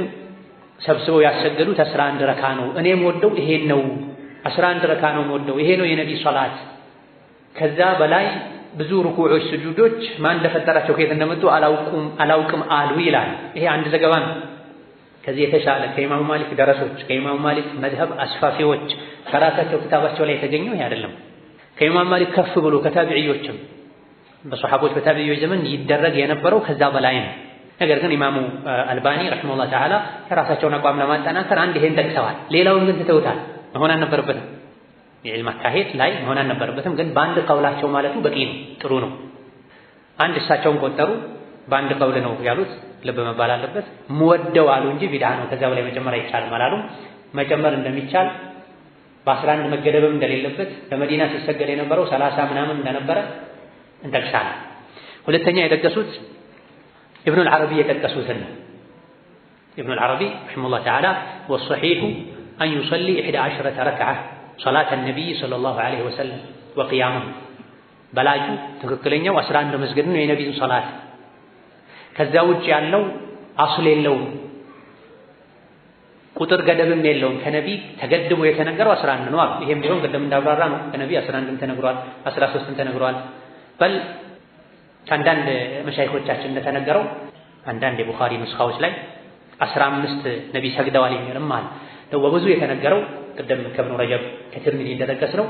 ሰብስበው ያሰገዱት 11 ረካ ነው። እኔም ወደው ይሄን ነው 11 ረካ ነው ወደው ይሄ ነው የነቢ ሶላት። ከዛ በላይ ብዙ ሩኩዖች ስጁዶች ማን እንደፈጠራቸው ከየት እንደመጡ አላውቅም አሉ ይላል። ይሄ አንድ ዘገባ ነው። ከዚህ የተሻለ ከኢማሙ ማሊክ ደረሶች ከኢማሙ ማሊክ መዝሀብ አስፋፊዎች ከራሳቸው ክታባቸው ላይ የተገኘው ይሄ አይደለም። ከኢማሙ ማሊክ ከፍ ብሎ ከታቢዒዎችም በሰሐቦች በታቢዒዎች ዘመን ይደረግ የነበረው ከዛ በላይ ነው። ነገር ግን ኢማሙ አልባኒ ረሂመሁላህ ተዓላ የራሳቸውን አቋም ለማጠናከር አንድ ይሄን ጠቅሰዋል። ሌላውን ግን ትተውታል። መሆን አልነበረበትም። የዕልም አካሄድ ላይ መሆን አልነበረበትም። ግን በአንድ ቀውላቸው ማለቱ በቂ ነው፣ ጥሩ ነው። አንድ እሳቸውን ቆጠሩ፣ በአንድ ቀውል ነው ያሉት። ልብ መባል አለበት። ምወደው አሉ እንጂ ቢድዓ ነው ከዛ በላይ መጨመር አይቻልም አላሉም። መጨመር እንደሚቻል በ11 መገደብም እንደሌለበት በመዲና ሲሰገድ የነበረው 30 ምናምን እንደነበረ እንጠቅሳለን። ሁለተኛ የጠቀሱት ኢብኑ አልዓረቢ የጠቀሱትን ነው። ኢብኑ አልዓረቢ ረሂመሁላህ ተዓላ ወሰሒሑ አን ዩሰሊ 11 ረክዓ ሶላተ ነቢይ ሰለላሁ ዐለይሂ ወሰለም ወቂያሙሁ በላጩ ትክክለኛው 11 መስገድ ነው የነቢዩን ሶላት። ከዛ ውጭ ያለው አስል የለውም፣ ቁጥር ገደብም የለውም። ከነቢ ተገድቦ የተነገረው 11 ነው አሉ። ይሄም ቢሆን ቅድም እንዳብራራ ነው ከነቢ 11ም ተነግሯል፣ 13ም ተነግሯል። በል ከአንዳንድ መሻይኾቻችን እንደተነገረው አንዳንድ የቡኻሪ ንስኻዎች ላይ 15 ነቢ ሰግደዋል የሚልም አለ። በብዙ የተነገረው ቅድም ከኢብኑ ረጀብ ከትርሚዚ እንደጠቀስነው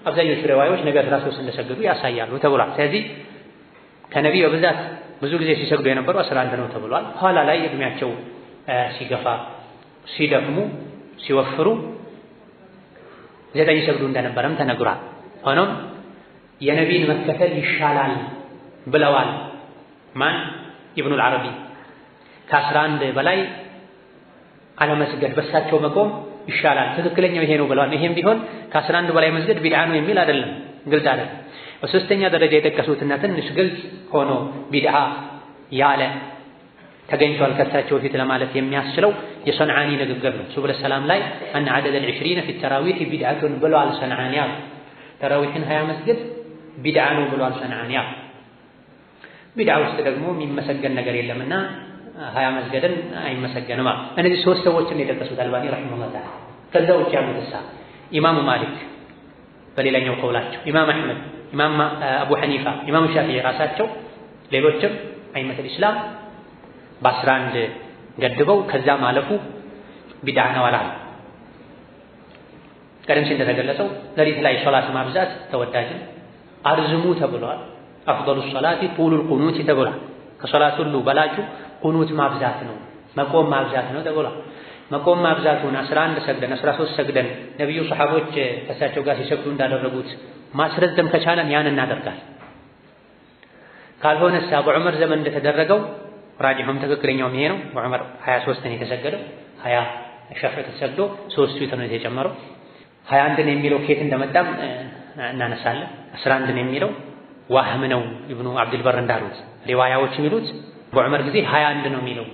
አብዛኞቹ ሪዋዮች ነቢ 13 እንደሰገዱ ያሳያሉ ተብሏል። ስለዚህ ከነቢ በብዛት ብዙ ጊዜ ሲሰግዱ የነበረው 11 ነው ተብሏል። ኋላ ላይ እድሜያቸው ሲገፋ ሲደክሙ ሲወፍሩ 9 ይሰግዱ እንደነበረም ተነግሯል። ሆኖም የነቢን መከተል ይሻላል ብለዋል። ማን? ኢብኑ አልዓረቢ ከ11 በላይ አለመስገድ በሳቸው መቆም ይሻላል፣ ትክክለኛው ይሄ ነው ብለዋል። ይሄም ቢሆን ከ11 በላይ መስገድ ቢድዓ ነው የሚል አይደለም፣ ግልጽ አይደለም። በሶስተኛ ደረጃ የጠቀሱትና ትንሽ ግልጽ ሆኖ ቢድዓ ያለ ተገኝቷል ከሳቸው በፊት ለማለት የሚያስችለው የሰንዓኒ ንግግር ነው። ሱብለ ሰላም ላይ አን ዐደደ al-20 ፊ ተራዊህ ቢድዓቱን ብለዋል ሰንዓኒ። ተራዊህን 20 መስገድ ቢድዓ ነው ብለዋል ሰንዓኒ። ቢድዓ ውስጥ ደግሞ የሚመሰገን ነገር የለምና 20 መስገድን አይመሰገንም። እነዚህ 3 ሰዎችን የጠቀሱት አልባኒ ረሂመሁላህ ተዓላ። ከዛ ውጭ ያሉት ኢማሙ ማሊክ በሌላኛው ቀውላቸው፣ ኢማም አሕመድ፣ ኢማም አቡ ሐኒፋ፣ ኢማም ሻፊዒ ራሳቸው ሌሎችም አይመተል ኢስላም በ11 ገድበው ከዛ ማለፉ ቢድዓ ነው አላሉ። ቀደም ሲል እንደተገለጸው ሌሊት ላይ ሶላት ማብዛት ተወዳጅ አርዝሙ ተብሏል። አፍደሉ ሶላቲ ጡሉል ቁኑት ተብሏል። ከሶላት ሁሉ በላጩ ቁኑት ማብዛት ነው፣ መቆም ማብዛት ነው ተብሏል። መቆም ማብዛቱን 11 ሰግደን 13 ሰግደን ነብዩ ሰሐቦች ከሳቸው ጋር ሲሰግዱ እንዳደረጉት ማስረዘም ከቻለን ያን እናደርጋለን። ካልሆነስ በዑመር ዘመን እንደተደረገው ራጂሁም ትክክለኛው ይሄ ነው። በዑመር 23 ነው የተሰገደው፣ 20 ሻፊዒ ተሰግዶ 3 ዊትር ነው የተጨመረው። 21 የሚለው ከየት እንደመጣም እናነሳለን። 11 የሚለው ዋህም ነው ኢብኑ አብዱል በር እንዳሉት ሪዋያዎች የሚሉት በዑመር ጊዜ 21 ነው የሚለው፣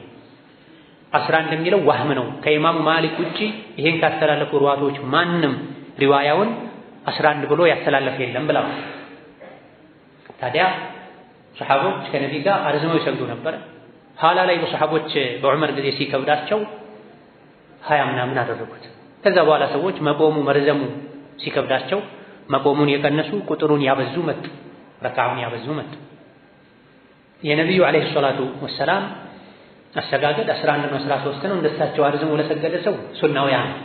11 የሚለው ዋህም ነው። ከኢማሙ ማሊክ ውጪ ይሄን ካስተላለፉ ሩዋቶች ማንም ሪዋያውን 11 ብሎ ያስተላለፈ የለም ብለው ታዲያ ሰሐቦች ከነቢ ጋር አርዝመው ይሰግዱ ነበር። ኋላ ላይ በሰሐቦች በዑመር ጊዜ ሲከብዳቸው 20 ምናምን አደረጉት። ከዛ በኋላ ሰዎች መቆሙ መርዘሙ ሲከብዳቸው መቆሙን የቀነሱ ቁጥሩን ያበዙ መጡ፣ ረካዑን ያበዙ መጡ። የነቢዩ ዓለይሂ ሰላቱ ወሰላም አሰጋገድ 11 ነው 13 ነው። እንደሳቸው አርዝሞ ለሰገደ ሰው ሱናው ያ ነው።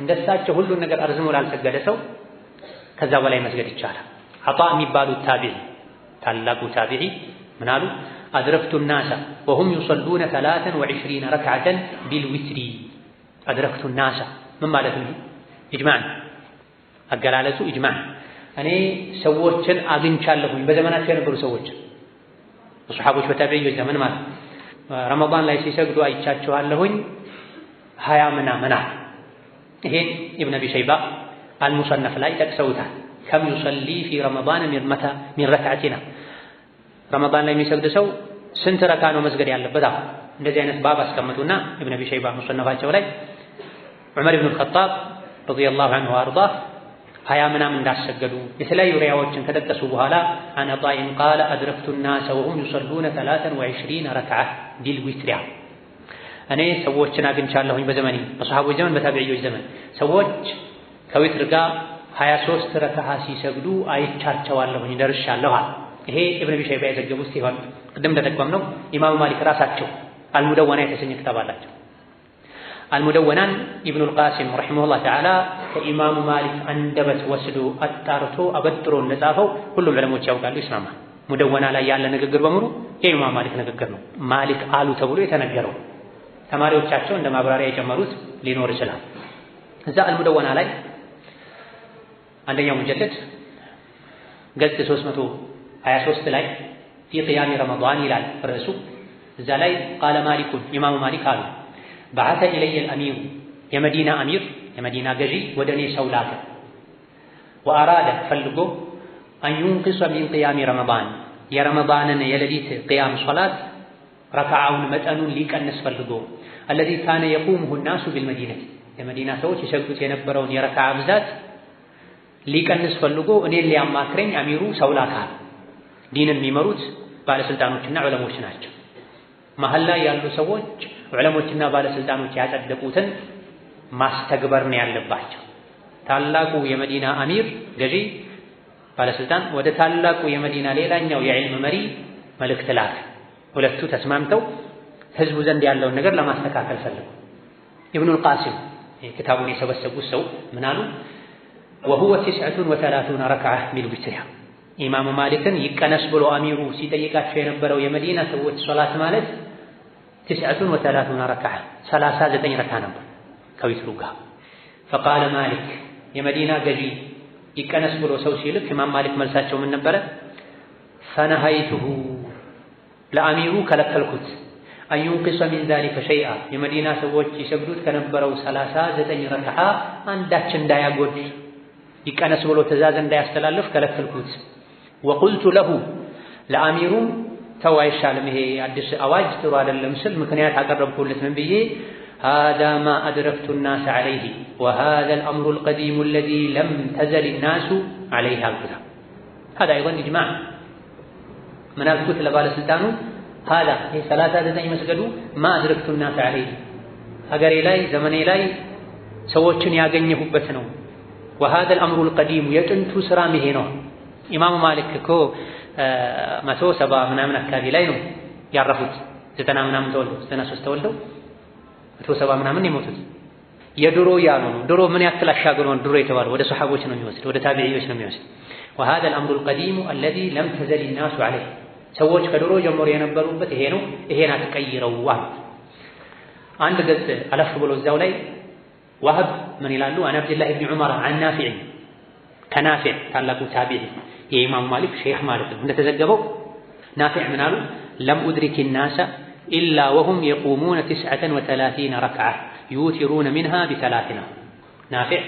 እንደሳቸው ሁሉን ነገር አርዝሞ ላልሰገደ ሰው ከዛ በላይ መስገድ ይቻላል። አጣ የሚባሉት ታቢዒ ታላቁ ታቢዒ ምን አሉ? አድረክቱ الناس وهم يصلون 23 ركعة بالوتر አድረክቱ الناس ምን ማለት ነው? ኢጅማዕ አገላለጹ ኢጅማዕ። እኔ ሰዎችን አግኝቻለሁኝ በዘመናቸው የነበሩ ሰዎች ሱሐቦች በታቢዒዎች ዘመን ማለት ረመዳን ላይ ሲሰግዱ አይቻቸዋለሁኝ 20 ምናምን። ይሄ ኢብኑ አቢ ሸይባ አልሙሰነፍ ላይ ጠቅሰውታል። ከም ዩሰሊ ፊ ረመዳን ሚን ረክዓቲና ረመዳን ላይ የሚሰግድ ሰው ስንት ረካ ነው መስገድ ያለበት? እንደዚህ አይነት ባብ አስቀምጡና ኢብኑ አቢ ሸይባ ሙሰነፋቸው ላይ ዑመር ኢብኑ አልኸጣብ ረዲየላሁ ዐንሁ ወአርዳህ 20 ምናምን እንዳሰገዱ የተለያዩ ሪያዎችን ከጠቀሱ በኋላ አን አጣኢን ቃለ አድረክቱ الناس وهم يصلون 23 ركعة بالوتر እኔ ሰዎችን አግኝቻለሁኝ በዘመኔ በሰሃቦች ዘመን በታቢዒዎች ዘመን ሰዎች ከዊትር ጋር 23 ረካዓ ሲሰግዱ አይቻቸዋለሁኝ ደርሻለሁ። ይሄ ኢብኑ አቢ ሸይባ የዘገቡት ሲሆን ቅድም እንደጠቀምነው ኢማሙ ማሊክ ራሳቸው አልሙደወና የተሰኘ ክታብ አላቸው። አልሙደወናን ኢብኑል ቃሲም ረሂመሁላህ ተዓላ ከኢማሙ ማሊክ አንደበት ወስዶ አጣርቶ አበጥሮ እንደጻፈው ሁሉም ዕለሞች ያውቃሉ፣ ይስማማል። ሙደወና ላይ ያለ ንግግር በሙሉ የኢማሙ ማሊክ ንግግር ነው። ማሊክ አሉ ተብሎ የተነገረው ተማሪዎቻቸው እንደ ማብራሪያ የጨመሩት ሊኖር ይችላል። እዛ አልሙደወና ላይ አንደኛው ሙጀለድ ገጽ 323 ላይ ፊ ቂያሚ ረመዳን ይላል ርዕሱ። እዛ ላይ ቃለ ማሊኩን ኢማሙ ማሊክ አሉ በዓተ ኢለየ አልአሚሩ የመዲና አሚር የመዲና ገዢ ወደ እኔ ሰው ላከ። ወአራደ ፈልጎ አን ዩንቅሰ ሚን ቂያሚ ረመዳን የረመዳንን የሌሊት ቂያም ሶላት ረክዓውን መጠኑን ሊቀንስ ፈልጎ አለዚ ካነ የቁሙሁ الناس بالمدينة የመዲና ሰዎች ይሰግዱት የነበረውን የረክዓ ብዛት ሊቀንስ ፈልጎ እኔን ሊያማክረኝ አሚሩ ሰው ላከ። ዲንን የሚመሩት ባለስልጣኖችና ዑለሞች ናቸው። መሀል ላይ ያሉ ሰዎች ዑለሞችና ባለስልጣኖች ያጸደቁትን ማስተግበር ነው ያለባቸው። ታላቁ የመዲና አሚር ገዢ ባለስልጣን ወደ ታላቁ የመዲና ሌላኛው የዕልም መሪ መልእክት ላከ። ሁለቱ ተስማምተው ህዝቡ ዘንድ ያለውን ነገር ለማስተካከል ፈለጉ። ኢብኑል ቃሲም ክታቡን የሰበሰቡት ሰው ምን አሉ? وهو 39 ركعة بالوتر ኢማሙ ማሊክን ይቀነስ ብሎ አሚሩ ሲጠይቃቸው የነበረው የመዲና ሰዎች ሶላት ማለት 39 ركعة 39 ረካ ነበር ከዊትሩ ጋር። فقال مالك የመዲና ገዢ ይቀነስ ብሎ ሰው ሲልክ ኢማም ማሊክ መልሳቸው ምን ነበረ? فنهيته ለአሚሩ ከለከልኩት أن ينقص من ذلك شيئا የመዲና ሰዎች ይሰግዱት ከነበረው 39 ረክዓ አንዳች እንዳያጎድ ይቀነስ ብሎ ትእዛዝ እንዳያስተላልፍ ከለከልኩት። وقلت له ለአሚሩም ተው አይሻልም ይሄ አዲስ አዋጅ ጥሩ አይደለም ስል ምክንያት አቀረብኩለት። ምን ብዬ هذا ما أدركت الناس عليه وهذا الأمر القديم الذي لم تزل الناس عليه الكتاب هذا أيضا إجماع من الكتب ለባለስልጣኑ هذا ይሄ 39 መስገዱ ما أدركت الناس عليه ሀገሬ ላይ ዘመኔ ላይ ሰዎችን ያገኘሁበት ነው። وهذا الأمر القديم የጥንቱ ስራ ይሄ ነው። ኢማሙ ማሊክ እኮ 170 ምናምን አካባቢ ላይ ነው ያረፉት። 90 ምናምን ተወልደው 93 ተወልደው 170 ምናምን የሞቱት የድሮ ያሉ ነው። ድሮ ምን ያክል አሻግሮ ነው ድሮ የተባለው? ወደ ሱሐቦች ነው የሚወስድ፣ ወደ ታቢዒዎች ነው የሚወስድ። وهذا الأمر القديم الذي لم تزل الناس عليه ሰዎች ከድሮ ጀምሮ የነበሩበት ይሄ ነው። ይሄን አትቀይረው። አንድ ገጽ አለፍ ብሎ እዛው ላይ ዋህብ ምን ይላሉ? አን አብዱላህ ኢብኑ ዑመር አን ናፊዕ ከናፊዕ ታላቁ ታቢዒ የኢማም ማሊክ ሼህ ማለት ነው። እንደተዘገበው ናፊዕ ምን አሉ? ለም ኡድሪክ الناس إلا وهم يقومون 39 ركعة يوترون منها ب3 ናፊዕ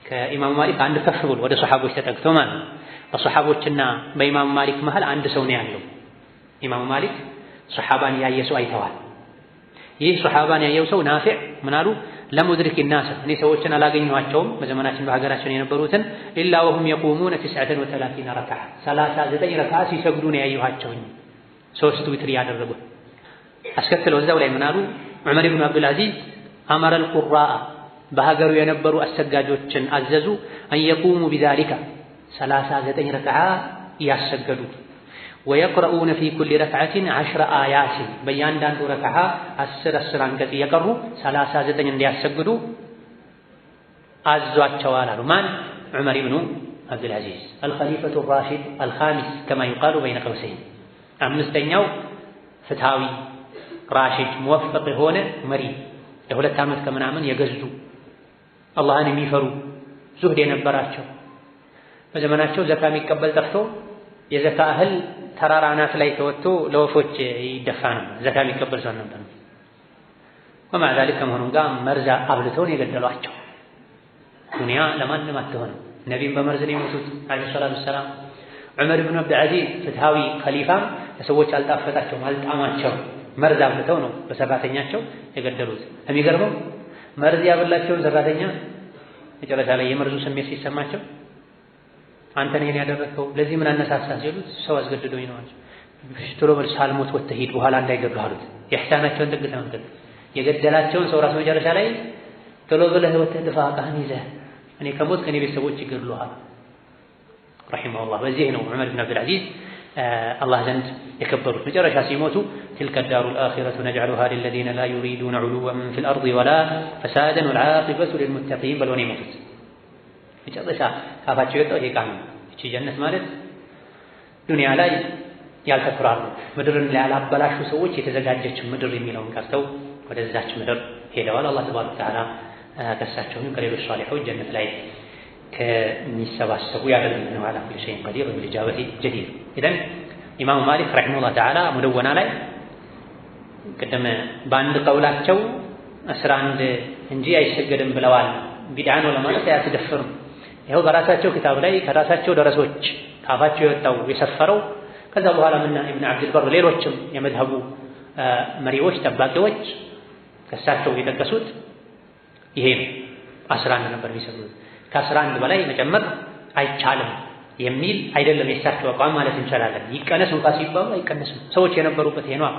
ከኢማም ማሊክ አንድ ከፍ ብሎ ወደ ሱሐቦች ተጠግቶ ማለት ነው። በሱሐቦችና በኢማም ማሊክ መሃል አንድ ሰው ነው ያለው። ኢማም ማሊክ ሱሐባን ያየ ሰው አይተዋል። ይህ ሱሐባን ያየው ሰው ናፊዕ ምን አሉ? ለም ኡድሪክ الناس እኔ ሰዎችን አላገኘኋቸውም በዘመናችን በሀገራችን የነበሩትን ኢላ ወሁም የቁሙነ 39 ረክዓ 39 ረክዓ ሲሰግዱ ነው ያየኋቸውኝ። ሶስት ዊትር ያደረጉ። አስከትለው እዛው ላይ ምን አሉ? ዑመር ኢብኑ አብዱል አዚዝ አመረ القراء በሀገሩ የነበሩ አሰጋጆችን አዘዙ አን የቁሙ بذلك 39 ረክዓ ያሰገዱ ويقرؤون في كل ركعة 10 آيات በእያንዳንዱ ረክዓ 10 አንቀጽ እየቀሩ 39 እንዲያሰግዱ አዟቸዋል አሉ። ማን? ዑመር ኢብኑ አብዱል አዚዝ الخليفة الراشد الخامس كما يقال بين قوسين አምስተኛው ፍትሃዊ ራሺድ ሙወፈቅ የሆነ መሪ ለሁለት ዓመት ከምናምን የገዙ አላህን የሚፈሩ ዙህድ የነበራቸው በዘመናቸው ዘካ የሚቀበል ጠፍቶ የዘካ እህል ተራራ አናት ላይ ተወጥቶ ለወፎች ይደፋ ነው። ዘካ የሚቀበል ሰው ነበር። ومع ذلك ከመሆኑም ጋር መርዝ አብልተውን የገደሏቸው። ዱንያ ለማንም አትሆንም። ነቢይም በመርዝ ነው የሞቱት አለይሂ ሰላቱ ወሰላም። ዑመር ኢብኑ አብዱል አዚዝ ፍትሃዊ ኸሊፋ ለሰዎች አልጣፈጣቸውም፣ አልጣማቸውም። መርዝ አብልተው ነው በሰራተኛቸው የገደሉት። የሚገርመው መርዝ ያበላቸውን ሰራተኛ መጨረሻ ላይ የመርዙ ስሜት ሲሰማቸው አንተ ነህ ያደረከው ለዚህ ምን አነሳሳህ ሲሉት ሰው አስገድዶኝ ነው አለ። ቶሎ በል ሳልሞት ወጥተህ ሂድ በኋላ እንዳይገድሉ አሉት። የኢህሳናቸውን ጥግ ተመልከት። የገደላቸውን ሰው ራሱ መጨረሻ ላይ ቶሎ ብለህ ወጥተህ ድፋ ቃህን ይዘህ እኔ ከሞት ከኔ ቤተሰቦች ይገድሉሃል ረሂመሁላህ። በዚህ ነው ዑመር ኢብኑ አብዱል አዚዝ አላህ ዘንድ የከበሩት። መጨረሻ ሲሞቱ تلك الدار الآخرة نجعلها للذين لا يريدون علوا في الأرض ولا فسادا والعاقبة للمتقين بل ونيمتت መጨረሻ ካፋቸው የወጣው ይሄ ቃል ነው። እቺ ጀነት ማለት ዱንያ ላይ ያልተፈራሩ ምድርን ያላበላሹ ሰዎች የተዘጋጀች ምድር የሚለውን ቀርተው ወደዛች ምድር ሄደዋል። አላህ ተባረከ ወተዓላ ከሳቸውም ከሌሎች ሷሊሖች ጀነት ላይ ከሚሰባሰቡ ያደርገን ወዓላ ኩሊ ሸይኢን ቀዲር ወቢልኢጃበቲ ጀዲር። ኢዘን ኢማሙ ማሊክ ረሒመሁላህ ተዓላ ሙደወና ላይ ቅድም በአንድ ቀውላቸው 11 እንጂ አይሰገድም ብለዋል። ቢድዓ ነው ለማለት አያስደፍርም። ይኸው በራሳቸው ክታብ ላይ ከራሳቸው ደረሶች ካፋቸው የወጣው የሰፈረው ከዛ በኋላ ምና ኢብኑ አብዱል በር ሌሎችም የመዝሀቡ መሪዎች ጠባቂዎች ከሳቸው የጠቀሱት ይሄ ነው። 11 ነበር የሚሰግዱት። ከ11 በላይ መጨመር አይቻልም የሚል አይደለም የሳቸው አቋም ማለት እንችላለን። ይቀነስ እንኳን ሲባሉ አይቀነስም። ሰዎች የነበሩበት ይሄ ነው።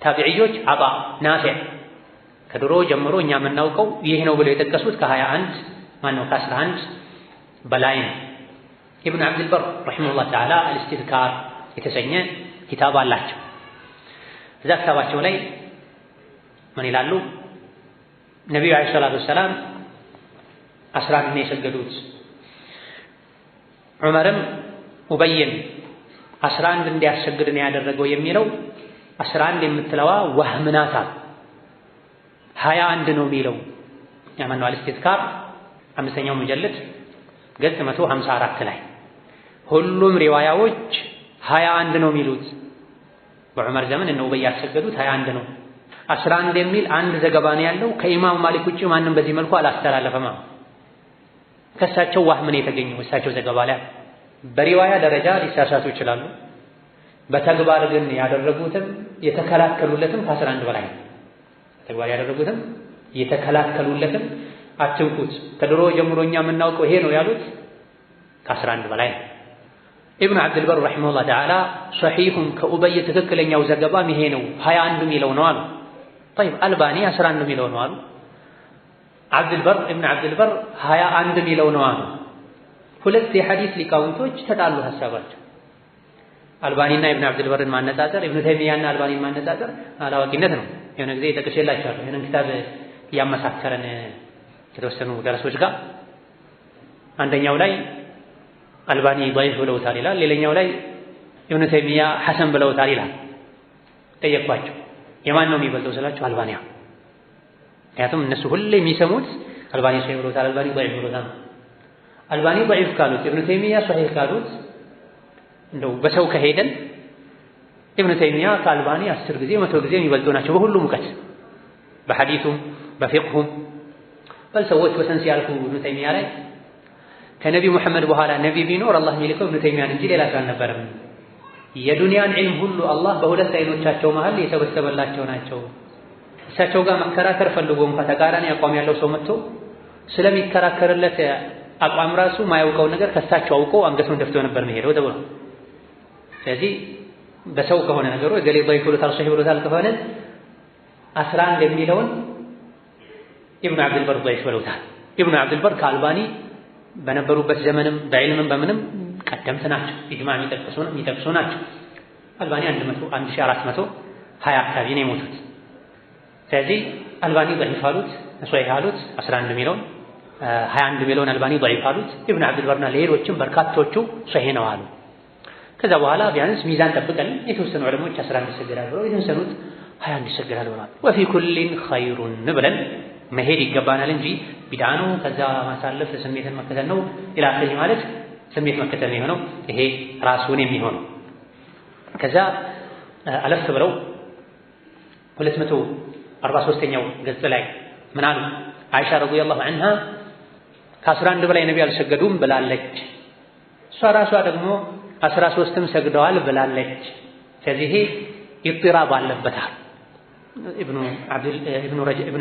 ታቢዒዎች አጣ ናፊዕ ከድሮ ጀምሮ እኛ የምናውቀው ይህ ነው ብለው የጠቀሱት ከ11 በላይ ነው። ኢብኑ አብዱል በር ረሒመሁላህ ተዓላ አልኢስቲዝካር የተሰኘ ኪታብ አላቸው። እዛ ኪታባቸው ላይ ምን ይላሉ? ነቢዩ ዓለይሂ ሰላቱ ወሰላም 11 ነው የሰገዱት። ዑመርም ኡበይን 11 እንዲያሰግድ ነው ያደረገው የሚለው 11 የምትለዋ ወህም ናት። 21 ነው የሚለው ያመነው አልኢስቲዝካር 5ኛው ሙጀልድ ገጽ 154 ላይ ሁሉም ሪዋያዎች 21 ነው የሚሉት። በዑመር ዘመን እነ ኡበይ ያሰገዱት 21 ነው። 11 የሚል አንድ ዘገባ ነው ያለው። ከኢማም ማሊክ ውጪ ማንም በዚህ መልኩ አላስተላለፈም። ከሳቸው ዋህም ነው የተገኘው እሳቸው ዘገባ ላይ። በሪዋያ ደረጃ ሊሳሳቱ ይችላሉ። በተግባር ግን ያደረጉትም የተከላከሉለትም ከ11 በላይ ነው። ተግባር ያደረጉትም የተከላከሉለትም አትንኩት ከድሮ ጀምሮ እኛ የምናውቀው ይሄ ነው ያሉት ከ11 በላይ ነው። ኢብኑ አብዱል በር ረሒመሁላህ ተዓላ ሶሒሁን ከኡበይ ትክክለኛው ዘገባም ይሄ ነው 21 የሚለው ነው አሉ። طيب አልባኒ 11 የሚለው ነው አሉ። ኢብኑ አብዱል በር 21 የሚለው ነው አሉ። ሁለት የሐዲስ ሊቃውንቶች ተጣሉ ሐሳባቸው። አልባኒና ኢብኑ አብዱል በርን ማነጻጸር ኢብኑ ተይሚያና አልባኒን ማነጻጸር አላዋቂነት ነው። የሆነ ጊዜ ጠቅሼላችኋለሁ። ይሄንን ኪታብ እያመሳከረን ከተወሰኑ ደረሶች ጋር አንደኛው ላይ አልባኒ ضعيف ብለውታል ይላል፣ ሌላኛው ላይ ኢብኑ ተይሚያ ሐሰን ብለውታል ይላል። ጠየቅኳቸው የማን ነው የሚበልጠው ስላቸው አልባኒያ። ምክንያቱም እነሱ ሁሌ የሚሰሙት አልባኒ ሰሂህ ብለውታል፣ አልባኒ ضعيف ብለውታል። አልባኒ ضعيف ካሉት ኢብኑ ተይሚያ ሶሒህ ካሉት እንደው በሰው ከሄደን ኢብኑ ተይሚያ ከአልባኒ 10 ጊዜ 100 ጊዜ የሚበልጡ ናቸው በሁሉም እውቀት፣ በሐዲሱም በፊቅሁም። ሰዎች ወሰን ሲያልፉ ኢብኑ ተይሚያ ላይ ከነቢ ሙሐመድ በኋላ ነቢ ቢኖር አላህ የሚልከው ኢብኑ ተይሚያን እንጂ ሌላ ሰው አልነበረም። የዱንያን ዒልም ሁሉ አላህ በሁለት አይኖቻቸው መሃል የሰበሰበላቸው ናቸው። እሳቸው ጋር መከራከር ፈልጎ እንኳን ተቃራኒ አቋም ያለው ሰው መጥቶ ስለሚከራከርለት አቋም ራሱ ማያውቀው ነገር ከሳቸው አውቆ አንገቱን ደፍቶ ነበር መሄደው ተብሎ። ስለዚህ በሰው ከሆነ ነገሩ እገሌ ضعيف ብሎታል ሶሒህ ብሎታል ከሆነ 11 የሚለውን ኢብኑ አብዱል በር ضعيف ብለውታል። ኢብኑ አብዱል በር ከአልባኒ በነበሩበት ዘመንም በዕልምም በምንም ቀደምት ናቸው። ኢጅማዕ የሚጠቅሱ ናቸው። አልባኒ 1420 አካባቢ ነው የሞቱት። ስለዚህ አልባኒ ضعيف አሉት፣ ሶሒህ አሉት 11 ሚሊዮን 21 ሚሊዮን አልባኒ ضعيف አሉት። ኢብኑ አብዱል በርና ሌሎችም በርካቶቹ ሶሒህ ነው አሉ። ከዛ በኋላ ቢያንስ ሚዛን ጠብቀን የተወሰኑ ዑለሞች 11 ይሰገዳል ብለው የተወሰኑት 21 ይሰገዳል ብለዋል። ወፊ ኩሊን ኸይሩን ብለን መሄድ ይገባናል እንጂ ቢድዓ ነው ከዛ ማሳለፍ ስሜትን መከተል ነው ኢላኺ ማለት ስሜት መከተል ነው የሆነው። ይሄ ራሱን የሚሆነው ከዛ አለፍ ብለው 243ኛው ገጽ ላይ ምን አሉ? አይሻ ረዲየላሁ ዐንሃ ከ11 በላይ ነቢ አልሰገዱም ብላለች። እሷ ራሷ ደግሞ 13ም ሰግደዋል ብላለች። ስለዚህ ኢጥራብ አለበታል። ኢብኑ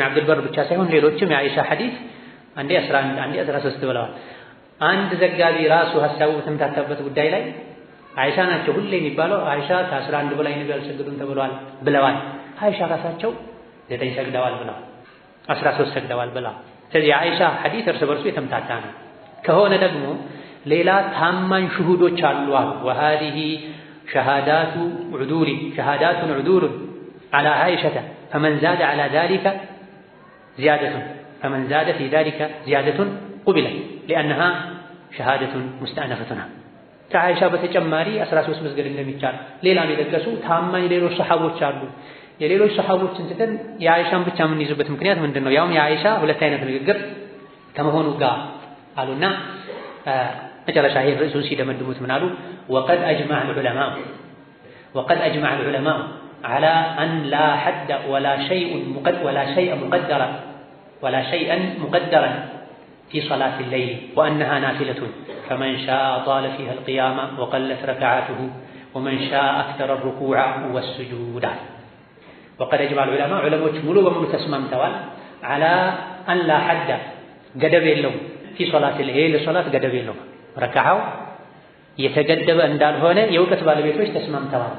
አብዱል በር ብቻ ሳይሆን ሌሎችም የአይሻ ሐዲስ አንዴ 11 አንዴ 13 ብለዋል። አንድ ዘጋቢ ራሱ ሐሳቡ በተምታታበት ጉዳይ ላይ አይሻ ናቸው ሁሌ የሚባለው አይሻ ከ11 በላይ ነቢ አልሰገዱም ተብለዋል ብለዋል። አይሻ ራሳቸው 9 ሰግደዋል ብለዋል፣ 13 ሰግደዋል ብለዋል። ስለዚህ የአይሻ ሐዲስ እርስ በርሱ የተምታታ ነው። ከሆነ ደግሞ ሌላ ታማኝ ሽሁዶች አሉ አሉ። ወሃዲሂ ሸሃዳቱን ዑዱሉን ዐላ አይሸተ ፈመን ዛደ ዐላ ዛሊከ ዚያደቱን ቁቢለ ሊአነሃ ሸሃደቱን ሙስተእነፈቱን። ከአይሻ በተጨማሪ 13 መስገድ እንደሚቻል ሌላም የጠቀሱ ታማኝ ሌሎች ሰሓቦች አሉ። የሌሎች ሰሓቦችን ትተን የአይሻን ብቻ የምንይዝበት ምክንያት ምንድን ነው? ያውም የአይሻ ሁለት አይነት ንግግር ከመሆኑ ጋር አሉና መጨረሻ ይሄ ርዕሱን ሲደመድሙት ምን አሉ? ወቀድ አጅመዐ الዑለማء على أن لا حد ولا شيء مقدرا في صلاة الليل وأنها نافلة فمن شاء طال فيها القيام وقلت ركعاته ومن شاء أكثر الركوع والسجود. وقد أجمع العلماء ሙሉ በሙሉ ተስማምተዋል على أن لا حد ገደብ የለውም في صلاة الليل ለሶላት ገደብ የለውም ረካዓው የተገደበ እንዳልሆነ የእውቀት ባለቤቶች ተስማምተዋል።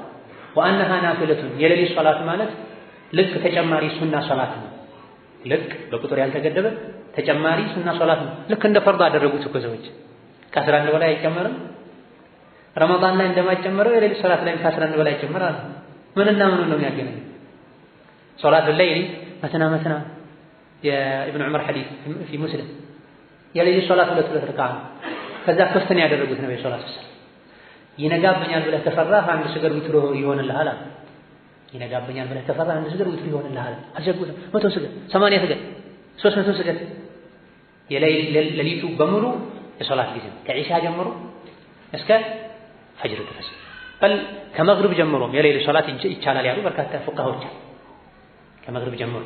ወአንሃ ናፊለቱን የሌሊት ሶላት ማለት ልክ ተጨማሪ ሱና ሶላት ነው። ልክ በቁጥር ያልተገደበ ተጨማሪ ሱና ሶላት ነው። ልክ እንደ ፈርድ አደረጉት እኮ ሰዎች ከ11 በላይ አይጨመርም። ረመዳን ላይ እንደማይጨመረው የሌሊት ሶላት ላይ ከ11 በላይ ይጨመራል። ምንና ምን ነው የሚያገናኘው? ሶላቱ ሌይሊ መትና የኢብኑ ዑመር ሐዲስ في ሙስሊም የሌሊት ሶላት 2 ረካዓ ከዛ ከፍተኛ ያደረጉት ነው የሶላት ይነጋብኛል ብለህ ከፈራህ አንድ ስገድ ዊትሮ ይሆንልሃል። ይነጋብኛል ብለህ ከፈራህ አንድ ስገድ ዊትሮ ይሆንልሃል። አልሸጉት 100 ስገድ 80 ስገድ 300 ስገድ የሌሊቱ በሙሉ የሶላት ጊዜ ከኢሻ ጀምሮ እስከ ፈጅር ድረስ በል ከመግሪብ ጀምሮም የሌሊት ሶላት ይቻላል ያሉ በርካታ ፉቃሃዎች ከመግሪብ ጀምሮ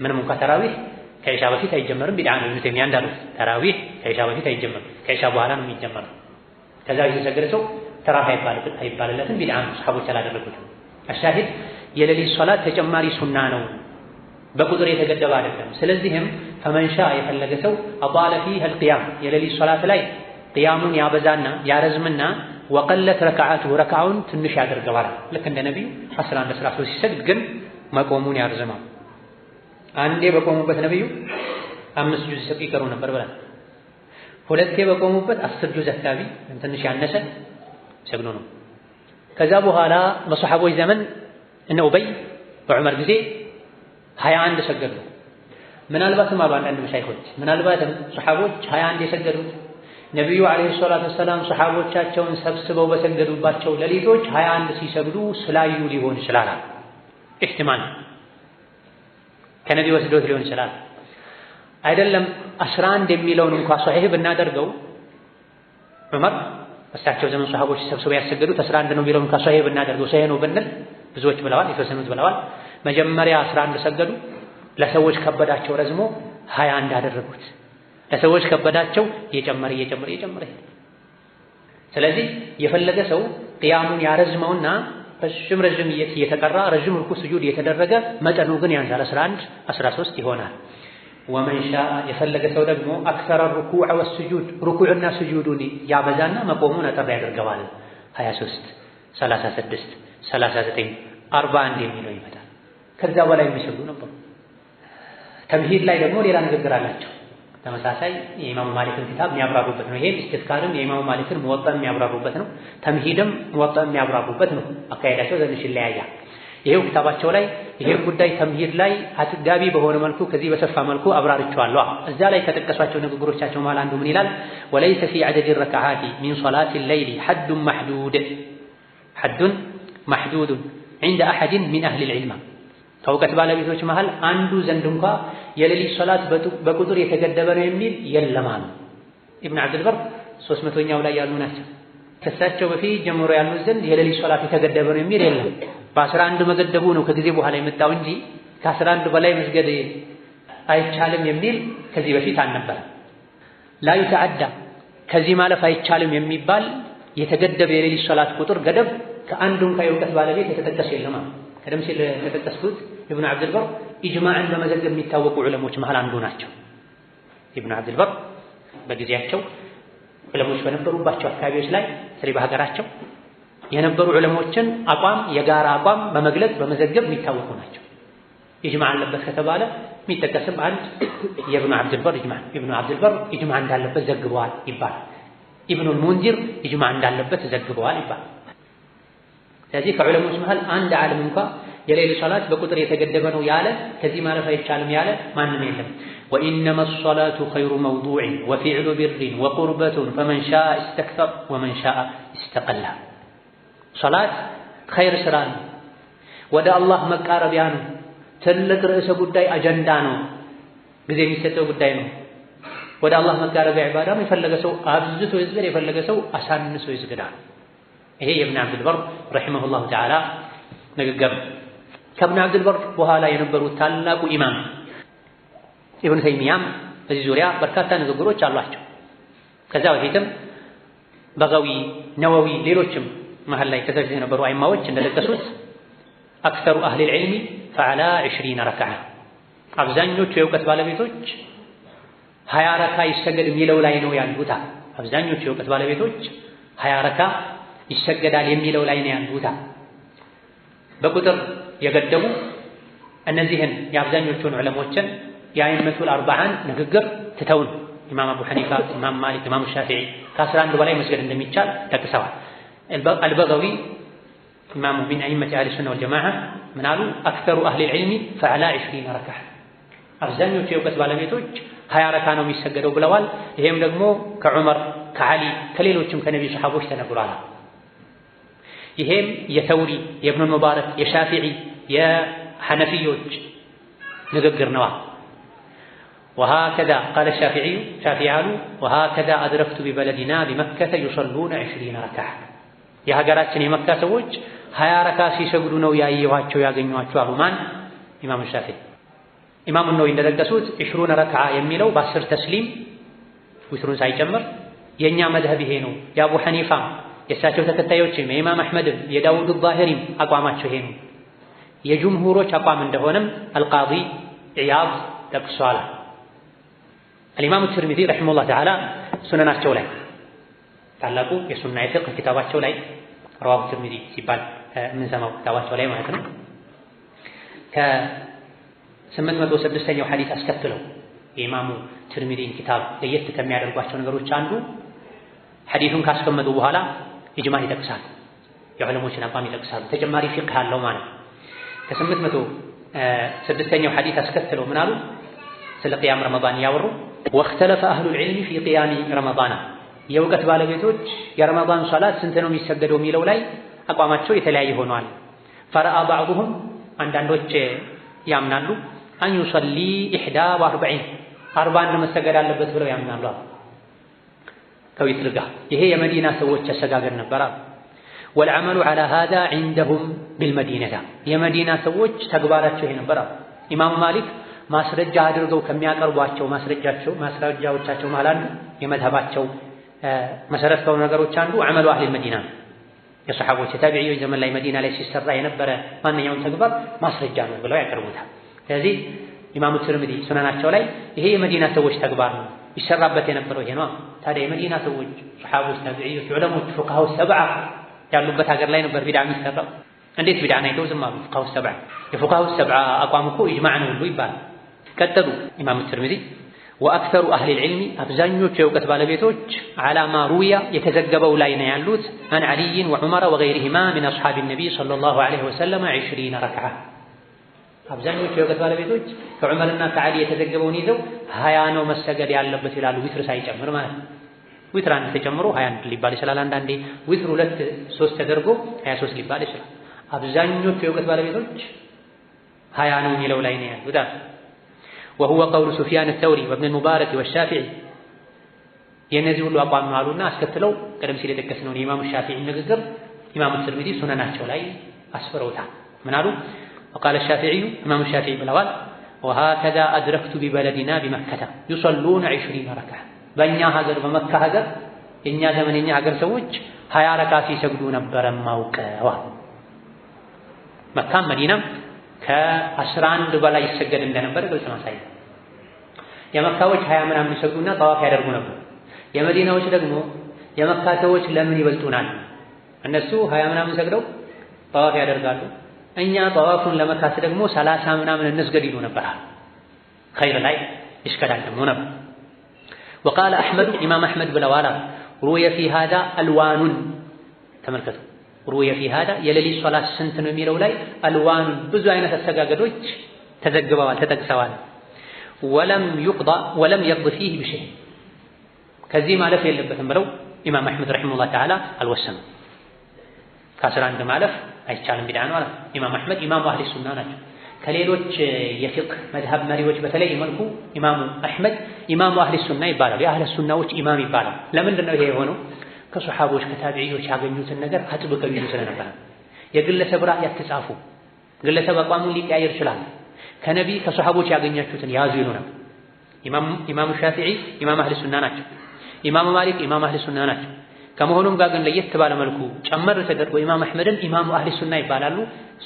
ምንም እንኳን ተራዊህ ከኢሻ በፊት አይጀመርም ቢድዓ ነው። እንትን ያንዳሉት ተራዊህ ከኢሻ በፊት አይጀመርም ከኢሻ በኋላ ነው የሚጀመረው። ከዛ የተሰገደ ሰው ተራዊህ አይባልለትም ቢድዓ ነው። ሰሃቦች አላደረጉትም። አሻሂድ የሌሊት ሶላት ተጨማሪ ሱና ነው፣ በቁጥር የተገደበ አይደለም። ስለዚህም ፈመንሻ የፈለገ ሰው አጣለ ፊህ አልቂያም የሌሊት ሶላት ላይ ቂያሙን ያበዛና ያረዝምና ወቀለት ረካዓቱ ረካዓውን ትንሽ ያደርገዋል። ልክ እንደ ነብዩ 11 13 ሲሰግድ ግን መቆሙን ያርዝማል። አንዴ በቆሙበት ነብዩ 5 ጁዝ ይቀሩ ነበር ብለን ሁለቴ በቆሙበት 10 ጁዝ አካባቢ ትንሽ ያነሰ ሰግዶ ነው። ከዛ በኋላ በሰሃቦች ዘመን እነ ኡበይ በዑመር ጊዜ 21 ሰገዱ። ምናልባትም አሉ አንዳንድ መሻይኾች ምናልባትም ሰሃቦች 21 የሰገዱት ነብዩ አለይሂ ሰላቱ ወሰላም ሰሃቦቻቸውን ሰብስበው በሰገዱባቸው ሌሊቶች 21 ሲሰግዱ ስላዩ ሊሆን ይችላል። ኢህቲማል ከነቢ ወስዶት ሊሆን ይችላል። አይደለም 11 የሚለውን እንኳን ሷሂህ ብናደርገው ዑመር በሳቸው ዘመን ሰሃቦች ሰብስበው ያሰገዱት 11 ነው የሚለውን እንኳን ሷሂህ ብናደርገው ሷሂህ ነው ብንል ብዙዎች ብለዋል፣ የተወሰኑት ብለዋል። መጀመሪያ 11 ሰገዱ፣ ለሰዎች ከበዳቸው ረዝሞ 21 አደረጉት። ለሰዎች ከበዳቸው እየጨመረ ስለዚህ የፈለገ ሰው ቂያሙን ያረዝመውና ረዥም እየተቀራ ረዥም ሩኩዕ ስጁድ እየተደረገ መጠኑ ግን ያንሳል 11 13 ይሆናል። ወመን ሻአ የፈለገ ሰው ደግሞ አክሰረ ሩኩዕ ወስጁድ ሩኩዕና ስጁዱን ያበዛና መቆሙን አጠር ያደርገዋል። 23 36 39 41 የሚለው ይመጣል። ከዛ በላይ የሚሰግዱ ነበሩ። ተምሂድ ላይ ደግሞ ሌላ ንግግር አላቸው። ተመሳሳይ የኢማሙ ማሊክን ኪታብ የሚያብራሩበት ነው። ይሄ ኢስቲዝካርም የኢማሙ ማሊክን ሙወጣ የሚያብራሩበት ነው። ተምሂድም ሙወጣ የሚያብራሩበት ነው። አካሄዳቸው ትንሽ ይለያያል። ይሄው ኪታባቸው ላይ ይሄን ጉዳይ ተምሂድ ላይ አጥጋቢ በሆነ መልኩ ከዚህ በሰፋ መልኩ አብራርቸዋለሁ። እዛ ላይ ከጠቀሷቸው ንግግሮቻቸው ማለት አንዱ ምን ይላል? ወለይሰ ፊ ዐደድ ረክዓቲ ሚን ሶላቲ ሌይሊ ሐዱን መሕዱድ ዐንደ አሐድን ሚን አህሊ ልዕልም ከእውቀት ባለቤቶች መሃል አንዱ ዘንድ እንኳ የሌሊት ሶላት በቁጥር የተገደበ ነው የሚል የለም አሉ። ኢብኑ ዐብድልበር 300ኛው ላይ ያሉ ናቸው። ከሳቸው በፊት ጀምሮ ያሉት ዘንድ የሌሊት ሶላት የተገደበ ነው የሚል የለም። በ11 መገደቡ ነው ከጊዜ በኋላ የመጣው እንጂ ከ11 በላይ መስገድ አይቻልም የሚል ከዚህ በፊት አልነበረም። ላ ዩተዓዳ ከዚህ ማለፍ አይቻልም የሚባል የተገደበ የሌሊት ሶላት ቁጥር ገደብ ከአንዱም ከእውቀት ባለቤት የተጠቀሰ የለም። ቀደም ሲል የተጠቀሱት ኢብኑ ዐብድልበር ኢጅማዕን በመዘገብ የሚታወቁ ዑለሞች መሃል አንዱ ናቸው። ኢብኑ ዐብድልበር በጊዜያቸው ዑለሞች በነበሩባቸው አካባቢዎች ላይ ስለዚህ በሀገራቸው የነበሩ ዑለሞችን አቋም የጋራ አቋም በመግለጽ በመዘገብ የሚታወቁ ናቸው። ኢጅማዕ አለበት ከተባለ የሚጠቀስም አንድ የኢብኑ ዐብድልበር ኢጅማዕ ኢብኑ ዐብድልበር ኢጅማዕ እንዳለበት ዘግበዋል ይባላል። ኢብኑል ሙንዚር ኢጅማዕ እንዳለበት ዘግበዋል ይባላል። ስለዚህ ከዑለሞች መሃል አንድ ዓለም እንኳን የሌሊት ሶላት በቁጥር የተገደበ ነው ያለ ከዚህ ማለፍ አይቻልም ያለ ማንም የለም። ወኢነማ ሶላቱ ኸይሩ መውዱዕን ወፊዕሉ ቢርን ወቁርበቱን ፈመን ሻአ ኢስተክተር ወመን ሻአ ኢስተቀላ። ሶላት ኸይር ስራ ነው፣ ወደ አላህ መቃረቢያ ነው፣ ትልቅ ርዕሰ ጉዳይ አጀንዳ ነው፣ ጊዜ የሚሰጠው ጉዳይ ነው። ወደ አላህ መቃረቢያ ዒባዳ የፈለገ ሰው አብዝቶ ይስገድ፣ የፈለገ ሰው አሳንሶ ይስገዳል። ይሄ የኢብኑ ዐብድልበር ረሒመሁላሁ ተዓላ ንግግር። ከኢብኑ ዐብድልበር በኋላ የነበሩት ታላቁ ኢማም ኢብኑ ተይሚያም በዚህ ዙሪያ በርካታ ንግግሮች አሏቸው። ከዛ በፊትም በገዊ፣ ነወዊ፣ ሌሎችም መሀል ላይ ከዚህ የነበሩ አይማዎች እንደጠቀሱት አክተሩ አህሊ ልዕልሚ ፈዐላ 20 ረክዓ አብዛኞቹ የእውቀት ባለቤቶች 20 ረካ ይሰገድ የሚለው ላይ ነው ያሉት። አብዛኞቹ የእውቀት ባለቤቶች 20 ረካ ይሰገዳል የሚለው ላይ ነው ያሉት። በቁጥር የገደቡ እነዚህን የአብዛኞቹን ዑለሞችን የአይመቱል አርባዓን ንግግር ትተውን ኢማም አቡ ሐኒፋ፣ ኢማም ማሊክ፣ ኢማም ሻፊዒ ከ11 በላይ መስገድ እንደሚቻል ጠቅሰዋል። አልበገዊ ኢማሙ ሚን አኢመቲ አህሊ ሱና ወልጀማዓ ምን አሉ? አክተሩ አህሊ ልዕልሚ ፈዐላ 20 ረክዓ አብዛኞቹ የእውቀት ባለቤቶች 20 ረካ ነው የሚሰገደው ብለዋል። ይሄም ደግሞ ከዑመር፣ ከዓሊ፣ ከሌሎችም ከነቢ ሰሓቦች ተነግሯል። ይሄም የተውሪ፣ የኢብኑ ሙባረክ፣ የሻፊዒ፣ የሐነፊዮች ንግግር ነዋ። ወሃከዛ ቃለ ሻፊዒዩ ሻፊዒ አሉ ወሃከዛ አድረክቱ ቢበለዲና ቢመከተ ዩሰሉነ 20 ረክዓ የሀገራችን የመካ ሰዎች 20 ረካ ሲሰግዱ ነው ያየኋቸው ያገኟቸው አሉ። ማን? ኢማሙ ሻፊዒ። ኢማሙ ነወዊ እንደጠቀሱት 20 ረክዓ የሚለው በ10 ተስሊም ዊትሩን ሳይጨምር የእኛ መዝሀብ ይሄ ነው። የአቡ ሐኒፋ የእሳቸው ተከታዮችም የኢማም አሕመድም የዳውድ ዛሂሪም አቋማቸው ይሄ ነው። የጅምሁሮች አቋም እንደሆነም አልቃዲ ኢያድ ጠቅሷል። አልኢማሙ ትርሚዚ ረሒመሁላህ ተዓላ ሱነናቸው ላይ ታላቁ የሱና የፊቅህ ኪታባቸው ላይ ረዋሁ ትርሚዚ ሲባል የምንሰማው ኪታባቸው ላይ ማለት ነው ከ806ኛው ሐዲስ አስከትለው የኢማሙ ትርሚዚን ኪታብ ለየት ከሚያደርጓቸው ነገሮች አንዱ ሐዲሱን ካስቀመጡ በኋላ ኢጅማዕ ይጠቅሳሉ፣ የዑለሞችን አቋም ይጠቅሳሉ። ተጨማሪ ፊቅህ አለው ማለት ነው። ከ806ኛው ሐዲስ አስከትለው ምን አሉ? ስለ ቅያም ረመዳን እያወሩ ወእኽተለፈ አህሉል ዒልሚ ፊ ቅያሚ ረመዳን የእውቀት ባለቤቶች የረመዳን ሶላት ስንት ነው የሚሰገደው የሚለው ላይ አቋማቸው የተለያየ ሆኗል። ፈረአ ባዕዱሁም አንዳንዶች ያምናሉ አን ዩሰሊ 41 መሰገድ አለበት ብለው ያምናሉ ከዊትር ጋር። ይሄ የመዲና ሰዎች አሰጋገድ ነበር። ወልዐመሉ ዐላ ሃዛ ዒንደሁም ቢልመዲነታ የመዲና ሰዎች ተግባራቸው ይሄ ነበር። ኢማሙ ማሊክ ማስረጃ አድርገው ከሚያቀርቧቸው ማስረጃዎቻቸው መሃል አንዱ የመዝሀባቸው መሰረት ከሆኑ ነገሮች አንዱ ዐመሉ አህሊል መዲና የሰሓቦች የታቢዒዎች ዘመን ላይ መዲና ላይ ሲሰራ የነበረ ማንኛውም ተግባር ማስረጃ ነው ብለው ያቀርቡታል። ስለዚህ ኢማሙ ትርሚዚ ሱነናቸው ላይ ይሄ የመዲና ሰዎች ተግባር ነው ይሰራበት የነበረው ይሄ ነው። ታዲያ የመዲና ሰዎች ሰሓቦች፣ ታቢዒዎች፣ ዑለሞች ፉቅሃው ሰብዓ ያሉበት ሀገር ላይ ነበር ቢድዓ የሚሰራው። እንዴት ቢድዓን አይተው ዝም አሉ? ፉቅሃው ሰብዓ የፉቅሃው ሰብዓ አቋም እኮ ኢጅማዕ ነው ሁሉ ይባላል። ቀጠሉ ኢማሙ ትርሚዚ ወአክተሩ አህሊ ልዕልሚ አብዛኞቹ የእውቀት ባለቤቶች ዓላማ ሩያ የተዘገበው ላይ ነው ያሉት አን ዓልይን ወዑመር ወገይሪሂማ ሚን አስሓቢ ነቢይ ሰለላሁ ዐለይሂ ወሰለም 20 ረክዓ አብዛኞቹ የእውቀት ባለቤቶች ከዑመርና ከዓሊ የተዘገበውን ይዘው 20 ነው መሰገድ ያለበት ይላሉ። ዊትር ሳይጨምር ማለት ነው። ዊትር አንድ ተጨምሮ 21 ሊባል ይችላል። አንዳንዴ ዊትር 2 3 ተደርጎ 23 ሊባል ይችላል። አብዛኞቹ የእውቀት ባለቤቶች 20 ነው የሚለው ላይ ነው ያሉት። وهو قول سفيان الثوري وابن المبارك والشافعي የነዚህ ሁሉ አቋም ነው አሉና አስከትለው ቀደም ሲል የተከሰነው የኢማሙ ሻፊዒ ንግግር ኢማሙ ትርሚዚ ሱነናቸው ላይ አስፈረውታል። ምን አሉ? وقال الشافعي ኢማሙ ሻፊዒ ብለዋል وهكذا أدركت ببلدنا بمكة يصلون 20 ركعة በእኛ ሀገር በመካ ሀገር የኛ ዘመን የኛ ሀገር ሰዎች 20 ረካ ሲሰግዱ ነበር ማውቀው። መካም መዲናም ከ11 በላይ ይሰገድ እንደነበር ግልጽ ማሳያ። የመካዎች 20 ምናምን ይሰግዱና ጠዋፍ ያደርጉ ነበር። የመዲናዎች ደግሞ የመካ ሰዎች ለምን ይበልጡናል? እነሱ 20 ምናምን ሰግደው ጠዋፍ ያደርጋሉ። እኛ ጠዋፉን ለመካት ደግሞ 30 ምናምን እንስገድ ይሉ ነበር። ኸይር ላይ ይሽከዳደሙ ነበር። وقال أحمد إمام أحمد ብለዋል روي في هذا ألوان ተመልከቱ روي في هذا የሌሊት ሶላት ስንት ነው የሚለው ላይ አልዋን ብዙ አይነት አሰጋገዶች ተዘግበዋል ተጠቅሰዋል። ولم يقض فيه بشيء ከዚህ ማለፍ የለበትም ብለው ኢማም አሕመድ ረሂመሁላህ ተዓላ አልወሰኑም። ከ11 ማለፍ አይቻልም ቢድዓ ነው አለ ኢማም አሕመድ። ኢማሙ አህሊ ሱና ናቸው። ከሌሎች የፊቅህ መዝሀብ መሪዎች በተለይ መልኩ ኢማሙ አሕመድ ኢማሙ አህሊ ሱና ይባላሉ። የአህለ ሱናዎች ኢማም ይባላሉ። ለምንድን ነው ይሄ የሆነው? ከሱሐቦች ከታቢዒዎች ያገኙትን ነገር አጥብቀው ይዙ ስለነበረ። የግለሰብ ራእይ አትጻፉ። ግለሰብ አቋሙን ሊቀያየር ይችላል። ከነቢ ከሱሐቦች ያገኛችሁትን ያዙ ይሉ ነበር። ኢማሙ ሻፊዒ ኢማም አህሊ ሱና ናቸው። ኢማሙ ማሊክ ኢማም አህሊ ሱና ናቸው። ከመሆኑም ጋር ግን ለየት ባለ መልኩ ጨመር ተደርጎ ኢማም አሕመድን ኢማሙ አህሊ ሱና ይባላሉ።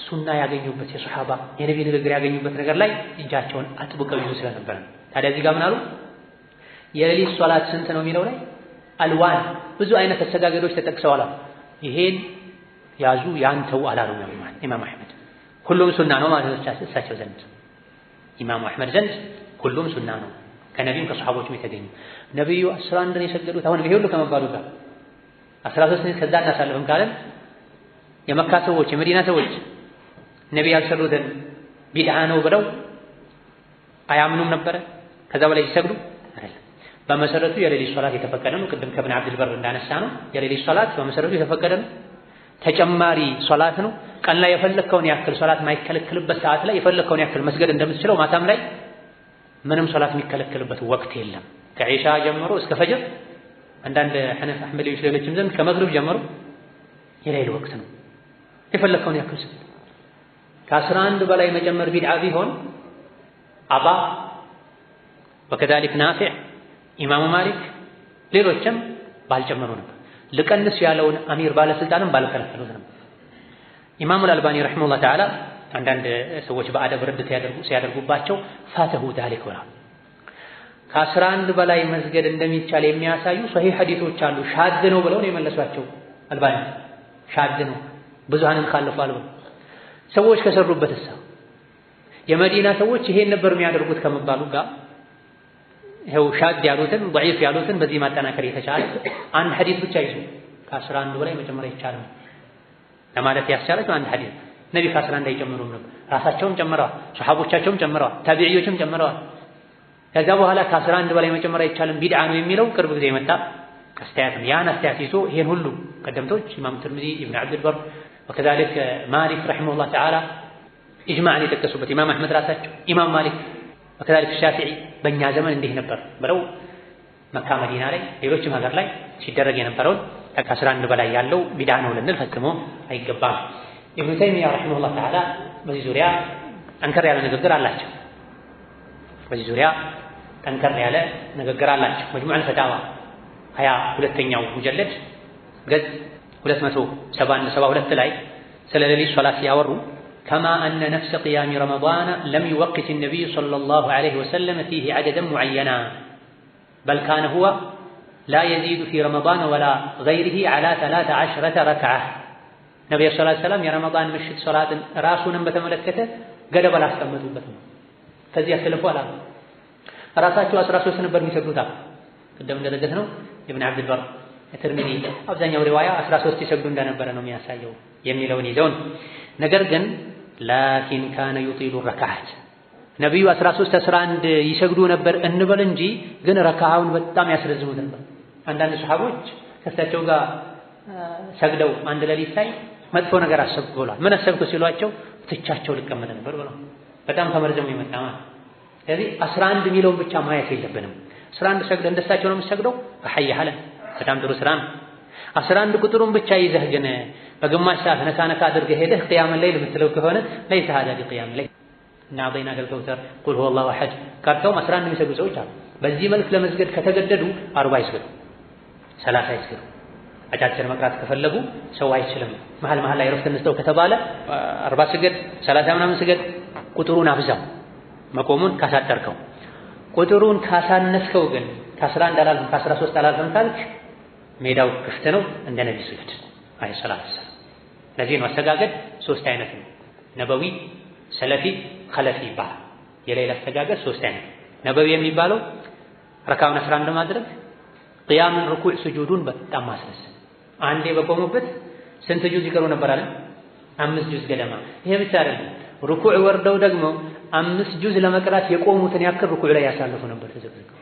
ሱና ያገኙበት የሱሐባ የነቢ ንግግር ያገኙበት ነገር ላይ እጃቸውን አጥብቀው ይዙ ስለነበረ። ታዲያ እዚህ ጋር ምን አሉ? የሌሊት ሶላት ስንት ነው የሚለው ላይ አልዋን ብዙ አይነት አሰጋገዶች ተጠቅሰዋል። ይሄን ያዙ ያንተው አላሉ ኢማም አሕመድ። ሁሉም ሱና ነው ማለት ነው እሳቸው ዘንድ። ኢማሙ አሕመድ ዘንድ ሁሉም ሱና ነው ከነቢም ከሱሐቦችም የተገኙ። ነብዩ 11 ነው የሰገዱት። አሁን ይሄ ሁሉ ከመባሉ ጋር 13 ከዛ እናሳልፍም ካለን የመካ ሰዎች የመዲና ሰዎች ነቢ ያልሰሩትን ቢድዓ ነው ብለው አያምኑም ነበረ ከዛ በላይ ሲሰግዱ አይደለም። በመሰረቱ የሌሊት ሶላት የተፈቀደ ነው። ቅድም ከብን አብዱል በር እንዳነሳ ነው የሌሊት ሶላት በመሰረቱ የተፈቀደ ነው። ተጨማሪ ሶላት ነው። ቀን ላይ የፈለከውን ያክል ሶላት ማይከለክልበት ሰዓት ላይ የፈለከውን ያክል መስገድ እንደምትችለው ማታም ላይ ምንም ሶላት የሚከለክልበት ወቅት የለም። ከኢሻ ጀምሮ እስከ ፈጅር አንዳንድ ሐነፍ አህመዲዎች ሌሎችም ዘንድ ከመግሪብ ጀምሮ የሌሊት ወቅት ነው። የፈለከውን ያክል ስገድ። ከ11 በላይ መጨመር ቢድዓ ቢሆን አባ ወከዛሊክ ናፊዕ ኢማሙ ማሊክ ሌሎችም ባልጨመሩ ነበር። ልቀንስ ያለውን አሚር ባለስልጣንም ባልከለከሉት ነበር። ኢማሙ አልባኒ ረሂመሁላህ ተዓላ አንዳንድ ሰዎች በአደብ ረድ ሲያደርጉባቸው ፋተሁ ዛሊክ ወራ ከ11 በላይ መስገድ እንደሚቻል የሚያሳዩ ሶሒህ ሐዲሶች አሉ። ሻድ ነው ብለው ነው የመለሷቸው አልባኒ። ሻድ ነው ብዙሃንን ካለፋሉ ሰዎች ከሰሩበት የመዲና ሰዎች ይሄን ነበር የሚያደርጉት ከመባሉ ጋር ይሄው ሻድ ያሉትን ضعيف ያሉትን በዚህ ማጠናከር የተቻለ አንድ ሐዲስ ብቻ ይዞ ከ11 በላይ መጨመር ይቻላል ለማለት ያስቻለው አንድ ሐዲስ። ነቢ ከ11 አይጨምሩም ነበር። ራሳቸውም ጨምረዋል፣ ሱሐቦቻቸውም ጨምረዋል፣ ታቢዒዎችም ጨምረዋል። ከዛ በኋላ ከ11 በላይ መጨመር አይቻልም ቢድዓ ነው የሚለው ቅርብ ጊዜ የመጣ አስተያየት ነው። ያን አስተያየት ይዞ ይሄን ሁሉ ቀደምቶች ኢማም ትርሚዚ፣ ኢብኑ አብዱል በር ወከዛሊክ ማሊክ ረሂመሁላህ ተዓላ ኢጅማዕን የጠቀሱበት ኢማም አሕመድ ራሳቸው ኢማም ማሊክ ወከዛሊክ ሻፊዒ በእኛ ዘመን እንዲህ ነበር ብለው መካ መዲና ላይ ሌሎችም ሀገር ላይ ሲደረግ የነበረውን ከ11 በላይ ያለው ቢድዓ ነው ልንል ፈጽሞ አይገባም። ኢብኑ ተይሚያ ረሂመሁላህ ተዓላ በዚህ ዙሪያ ጠንከር ያለ ንግግር አላቸው። መጅሙዕ አልፈታዋ 22ኛው ሙጀለድ ገጽ 272 ላይ ስለ ሌሊት ሶላት ሲያወሩ كما أن نفس قيام رمضان لم يوقت النبي صلى الله عليه وسلم فيه عددا معينا بل كان هو لا يزيد في رمضان ولا غيره على 13 ركعة نبي صلى الله عليه وسلم يا رمضان مشت صلاة راسونا بتملكته قد بلا استمتوا بتم فزي أسلفوا لا ራሳቸው 13 ነበር የሚሰግዱት። ቅድም እንደጠቀስነው ኢብኑ አብዱል በር ትርሚዚ አብዛኛው ሪዋያ 13 ይሰግዱ እንደነበረ ነው የሚያሳየው የሚለውን ይዘውን። ነገር ግን ላኪን ካነ ዩጢሉ ረካዓት ነብዩ 13 11 ይሰግዱ ነበር እንበል እንጂ ግን ረካዓውን በጣም ያስረዝሙት ነበር። አንዳንድ ሰሃቦች ከእሳቸው ጋር ሰግደው አንድ ሌሊት ላይ መጥፎ ነገር አሰብኩ ብሏል። ምን አሰብኩ ሲሏቸው ትቻቸው ልቀመጥ ነበር ብለው በጣም ተመርዘሙ ይመጣ ማለት። ስለዚህ 11 የሚለውን ብቻ ማየት የለብንም። 11 ሰግደህ እንደሳቸው ነው የምትሰግደው በሐይ ሐለ በጣም ጥሩ ስራ ነው። 11 ቁጥሩን ብቻ ይዘህ ግን በግማሽ ሰዓት ነካ ነካ አድርገህ ሄደህ ቂያም ለይል የምትለው ከሆነ ለይስ هذا بقيام الليل እና አበይናከ አልከውተር ቁል ሁወ አላሁ አሐድ ካርተውም 11 የሚሰግዱ ሰዎች አሉ። በዚህ መልክ ለመስገድ ከተገደዱ 40 ይስገዱ፣ 30 ይስገዱ። አጫጭር መቅራት ከፈለጉ ሰው አይችልም መሃል መሃል ላይ ረፍት እንስተው ከተባለ 40 ስገድ 30 ምናምን ስገድ። ቁጥሩን አብዛው መቆሙን ካሳጠርከው። ቁጥሩን ካሳነስከው ግን ከ11 አላልኩም ከ13 አላልኩም ካልክ ሜዳው ክፍት ነው፣ እንደ ነብዩ ስገድ አለይሂ ሰላቱ ወሰላም። ለዚህ ነው አስተጋገድ 3 አይነት ነው። ነበዊ፣ ሰለፊ፣ ኸለፊ ይባላል። የሌላ አስተጋገድ 3 አይነት። ነበዊ የሚባለው ረካውን 11 ማድረግ፣ ቂያምን፣ ሩኩዕ፣ ስጁዱን በጣም ማስረስ። አንዴ በቆሙበት ስንት ጁዝ ይቀሩ ነበር አለ? 5 ጁዝ ገደማ። ይሄ ብቻ አይደለም፣ ሩኩዕ ወርደው ደግሞ 5 ጁዝ ለመቅራት የቆሙትን ያክል ሩኩዕ ላይ ያሳልፉ ነበር ተዘግዝገው።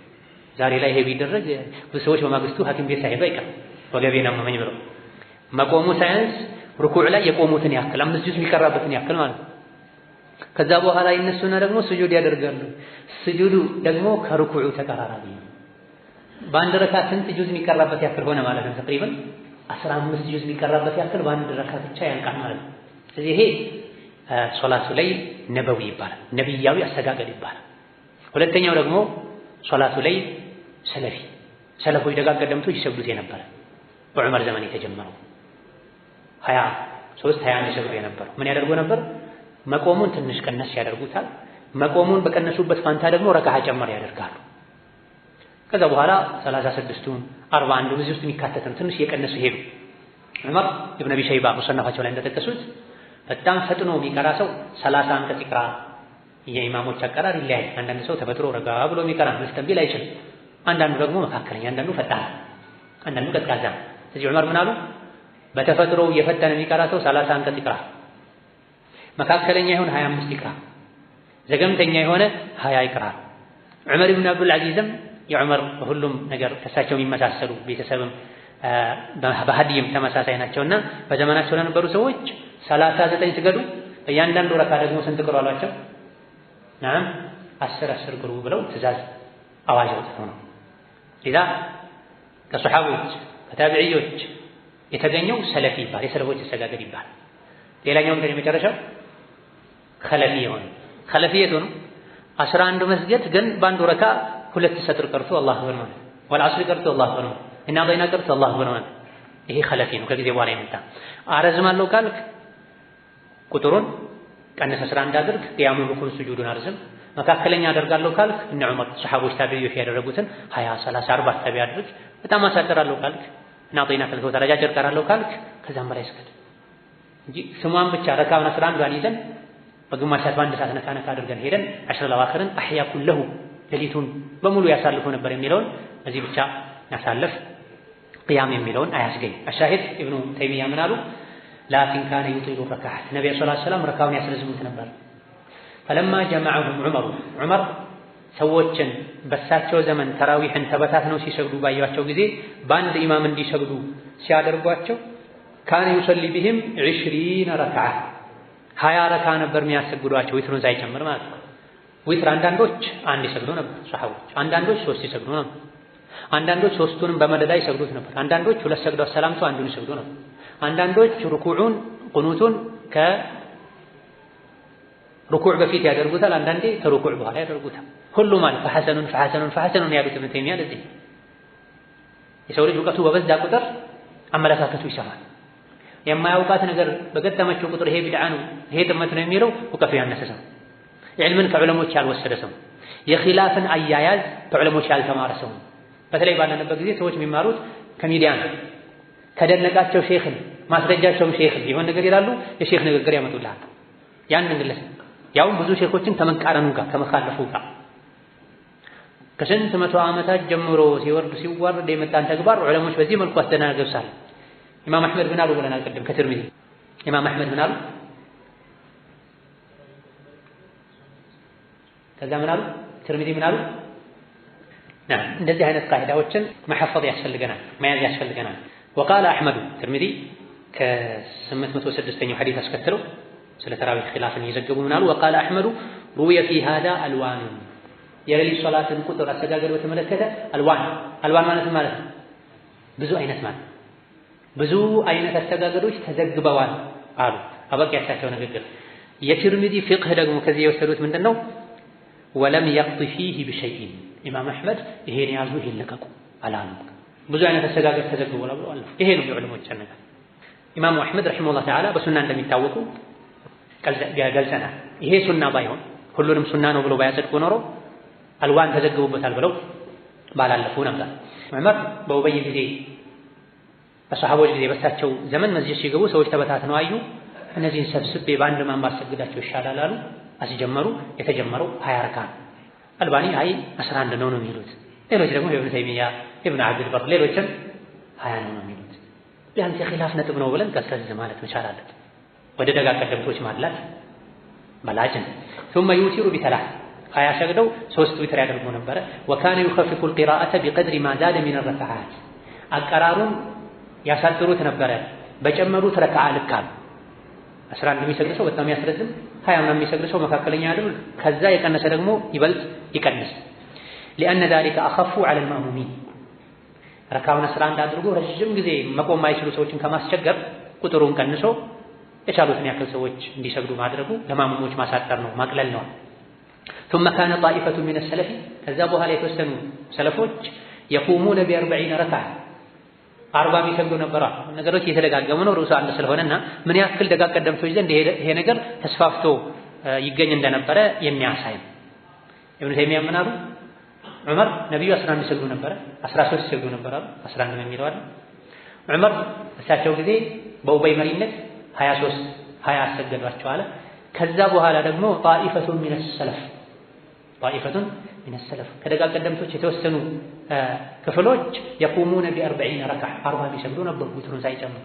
ዛሬ ላይ ይሄ ቢደረግ ብዙ ሰዎች በማግስቱ ሐኪም ቤት ሳይሄዱ አይቀር ወገቤን አመመኝ ብለው መቆሙ ሳይንስ ሩኩዕ ላይ የቆሙትን ያክል 5 ጁዝ የሚቀራበትን ያክል ማለት ነው። ከዛ በኋላ ይነሱና ደግሞ ስጁድ ያደርጋሉ። ስጁዱ ደግሞ ከሩኩዑ ተቀራራቢ ነው። በአንድ ረካ ስንት ጁዝ የሚቀራበት ያክል ሆነ ማለት ነው? ተቅሪበን 15 ጁዝ የሚቀራበት ያክል በአንድ ረካ ብቻ ያልቃል ማለት ነው። ስለዚህ ይሄ ሶላቱ ላይ ነበዊ ይባላል፣ ነብያዊ አስተጋገድ ይባላል። ሁለተኛው ደግሞ ሶላቱ ላይ ሰለፊ፣ ሰለፎች ደጋግ ቀደምቶች ይሰግዱት የነበረ በዑመር ዘመን የተጀመረው 23 21 ይሰግዱ የነበረው ምን ያደርጉ ነበር? መቆሙን ትንሽ ቀነስ ያደርጉታል። መቆሙን በቀነሱበት ፋንታ ደግሞ ረካዓ ጨመር ያደርጋሉ። ከዛ በኋላ 36ቱን 41ዱን እዚህ ውስጥ የሚካተተን ትንሽ እየቀነሱ ሄዱ። ዑመር ኢብኑ አቢ ሸይባ ሙሰነፋቸው ላይ እንደተጠቀሱት በጣም ፈጥኖ የሚቀራ ሰው 30 አንቀጽ ይቅራ። የኢማሞች አቀራር ይለያይ። አንዳንድ ሰው ተፈጥሮ ረጋ ብሎ የሚቀራ መስጠት ቢል አይችልም። አንዳንዱ ደግሞ መካከለኛ፣ አንዳንዱ ፈጣን፣ አንዳንዱ ቀዝቃዛ። ስለዚህ ዑመር ምን አሉ? በተፈጥሮ የፈጠነ የሚቀራ ሰው 30 አንቀጽ ይቅራ፣ መካከለኛ ይሁን 25 ይቅራ፣ ዘገምተኛ የሆነ 20 ይቅራ። ዑመር ኢብኑ አብዱል አዚዝም የዑመር በሁሉም ነገር ከሳቸው የሚመሳሰሉ ቤተሰብም በሀዲይም ተመሳሳይ ናቸውና በዘመናቸው ለነበሩ ሰዎች 39 ስገዱ፣ በእያንዳንዱ ረካ ደግሞ ስንት ቅሩ አሏቸው? ናም 10 ቅሩ ብለው ትእዛዝ አዋጅ አውጥተው ነው። ሌላ ከሰሓቦች ከታቢዒዎች የተገኘው ሰለፊ ይባል፣ የሰለፎች አስተጋገድ ይባል። ሌላኛው እንግዲህ መጨረሻው ኸለፊ የሆነ ኸለፊየቱ ነው። 11 መስገድ ግን በአንዱ ረካ 2 ሰጥር ቀርቶ አላሁ አክበር ማለት፣ ወልዐስር ቀርቶ አላሁ አክበር ማለት፣ እና በይና ቀርቶ አላሁ አክበር ማለት። ይሄ ኸለፊ ነው፣ ከጊዜ በኋላ የመጣ። አረዝማለሁ ካልክ ቁጥሩን ቀነስ 11 አድርግ፣ ቂያሙን፣ ሩኩዕ፣ ስጁዱን አርዝም። መካከለኛ አደርጋለሁ ካልክ እነ ዑመር ሰሓቦች ታቢዒዎች ያደረጉትን 20 30 40 ታቢ አድርግ። በጣም አሳጥራለሁ ካልክ እና በይና ከልከው ደረጃ ጨርቃለሁ ካልክ ከዛም በላይ ስገድ እንጂ ስሟን ብቻ ረካውን 11 ይዘን በግማሽ ሰዓት በአንድ ሰዓት ነካ ነካ አድርገን ሄደን 10 ለዋክርን አህያ ኩለሁ ሌሊቱን በሙሉ ያሳልፉ ነበር የሚለውን እዚህ ብቻ ያሳልፍ ቂያም የሚለውን አያስገኝ። አሻሂድ ኢብኑ ተይሚያ ምን አሉ? ላኪን ካነ ዩጢሉ ረካዓት ነብዩ ሰለላሁ ዐለይሂ ወሰለም ረካውን ያስረዝሙት ነበር። ፈለማ ጀመዐሁም ዑመር ሰዎችን በሳቸው ዘመን ተራዊሕን ተበታትነው ሲሰግዱ ባያቸው ጊዜ በአንድ ኢማም እንዲሰግዱ ሲያደርጓቸው ካነ ዩሰሊ ቢሂም 20 ረካዓ 20 ረካ ነበር የሚያሰግዷቸው ዊትሩን ሳይጨምር ማለት ነው። ዊትር አንዳንዶች አንድ ይሰግዱ ነበር ሰሃቦች፣ አንዳንዶች 3 ይሰግዱ ነበር፣ አንዳንዶች 3ቱንም በመደዳ ይሰግዱት ነበር፣ አንዳንዶች 2 ሰግደው ሰላምተው አንዱን ይሰግዱ ነበር፣ አንዳንዶች ሩኩዑን ቁኑቱን ከሩኩዕ በፊት ያደርጉታል፣ አንዳንዴ ከሩኩዕ በኋላ ያደርጉታል። ሁሉ ማለት ፈሐሰኑን ያሉት ኢብኑ ተይሚያ ለዚህ የሰው ልጅ እውቀቱ በበዛ ቁጥር አመለካከቱ ይሰፋል። የማያውቃት ነገር በገጠመችው ቁጥር ይሄ ቢድዓ ነው ይሄ ጥመት ነው የሚለው እውቀቱ ያነሰ ሰው፣ ዒልምን ከዑለሞች ያልወሰደ ሰው፣ የኺላፍን አያያዝ ከዑለሞች ያልተማረ ሰው። በተለይ ባለንበት ጊዜ ሰዎች የሚማሩት ከሚዲያ ነው። ከደነቃቸው ሼኽን ማስረጃቸውም ሼኽን ይሆን ነገር ይላሉ፣ የሼኽ ንግግር ያመጡልሃል። ያን ግለሰብ ያውም ብዙ ሼኾችን ከመቃረኑ ጋር ከመኻለፉ ጋር ከስንት መቶ ዓመታት ጀምሮ ሲወርድ ሲዋረድ የመጣን ተግባር ዑለሞች በዚህ መልኩ አስተናግደውታል። ኢማም አሕመድ ምን አሉ ብለናል ቅድም ከትርሚዚ ኢማም አሕመድ ምን አሉ? ከዛ ምን አሉ? ትርሚዚ ምን አሉ? እንደዚህ አይነት ቃዒዳዎችን መሐፈዝ ያስፈልገናል፣ መያዝ ያስፈልገናል። ወቃለ አሕመዱ ትርሚዚ ከ806ኛው ሐዲስ አስከትለው ስለ ተራዊህ ኺላፍን እየዘገቡ ምን አሉ? ወቃለ አሕመዱ ሩየ ፊ ሃዛ አልዋን የሌሊት ሶላትን ቁጥር አሰጋገድ በተመለከተ አልዋን ማለት ነው ብዙ አይነት ማለት ብዙ አይነት አሰጋገዶች ተዘግበዋል አሉ። አበቂያቸው ንግግር። የትርሚዚ ፊቅህ ደግሞ ከዚህ የወሰዱት ምንድነው? ወለም የቅጥ ፊህ ብሸይን ኢማም አሕመድ ይሄን ያዙ ይሄን ለቀቁ አላሉ። ብዙ አይነት አሰጋገድ ተዘግበዋል ብለዋል። ይሄ ነው የዑለሞች ነገር። ኢማሙ አሕመድ ረሒመሁላህ ተዓላ በሱና እንደሚታወቁ ገልጸናል። ይሄ ሱና ባይሆን ሁሉንም ሱና ነው ብለው ባያጸድቁ ኖሮ አልዋን ተዘግቡበታል ብለው ባላለፉ ነበር። ዑመር በኡበይ ጊዜ በሰሐቦች ጊዜ በሳቸው ዘመን መስጂድ ሲገቡ ሰዎች ተበታትነው አዩ። እነዚህን ሰብስቤ በአንድ ማን ባሰግዳቸው ይሻላል አሉ። አስጀመሩ። የተጀመረው 20 ረካ አልባኒ 11 ነው የሚሉት። ሌሎች ደግሞ ኢብኑ ተይሚያ፣ ኢብኑ አብዱል በር ሌሎችም 20 ነው የሚሉት። ቢያንስ የኺላፍ ነጥብ ነው ብለን ቀዝቀዝ ማለት መቻል አለብን። ወደ ደጋ ቀደምቶች ማድላት በላጭን ثم يوتر بثلاث 20 ሰግደው 3 ዊትር ያደርጉ ነበረ። وكان يخفف القراءة بقدر ما زاد من الركعات አቀራሩን ያሳጥሩት ነበረ በጨመሩት ረካዓ ልክ። 11 የሚሰግድ ሰው በጣም ያስረዝም፣ 20 የሚሰግድ ሰው መካከለኛ ያድርግ፣ ከዛ የቀነሰ ደግሞ ይበልጥ ይቀንስ። لأن ذلك أخف على المأمومين ረካውን 11 አድርጎ ረጅም ጊዜ መቆም ማይችሉ ሰዎችን ከማስቸገር ቁጥሩን ቀንሶ የቻሉትን ያክል ሰዎች እንዲሰግዱ ማድረጉ ለማሙሞች ማሳጠር ነው፣ ማቅለል ነው። ثم كان طائفة من السلف ከዛ በኋላ የተወሰኑ ሰለፎች يقومون ب40 ركعة 40 የሚሰግዱ ነበር። ነገሮች እየተደጋገሙ ነው ርዕሱ አንድ ስለሆነና ምን ያክል ደጋ ቀደምቶች ዘንድ ይሄ ነገር ተስፋፍቶ ይገኝ እንደነበረ የሚያሳይ ነው። ኢብኑ ተይሚያ ምን አሉ? ዑመር ነብዩ 11 ይሰግዱ ነበር፣ 13 ይሰግዱ ነበር አሉ። 11 ነው የሚለው አይደል? ዑመር እሳቸው ጊዜ በኡበይ መሪነት 20 አሰገዷቸው አለ። ከዛ በኋላ ደግሞ ጣኢፈቱን ሚነ ሰለፍ ከደጋ ቀደምቶች የተወሰኑ ክፍሎች የቁሙነ ቢ40 ረክዓ 40 የሚሰግዱ ነበሩ ዊትሩን ሳይጨምሩ።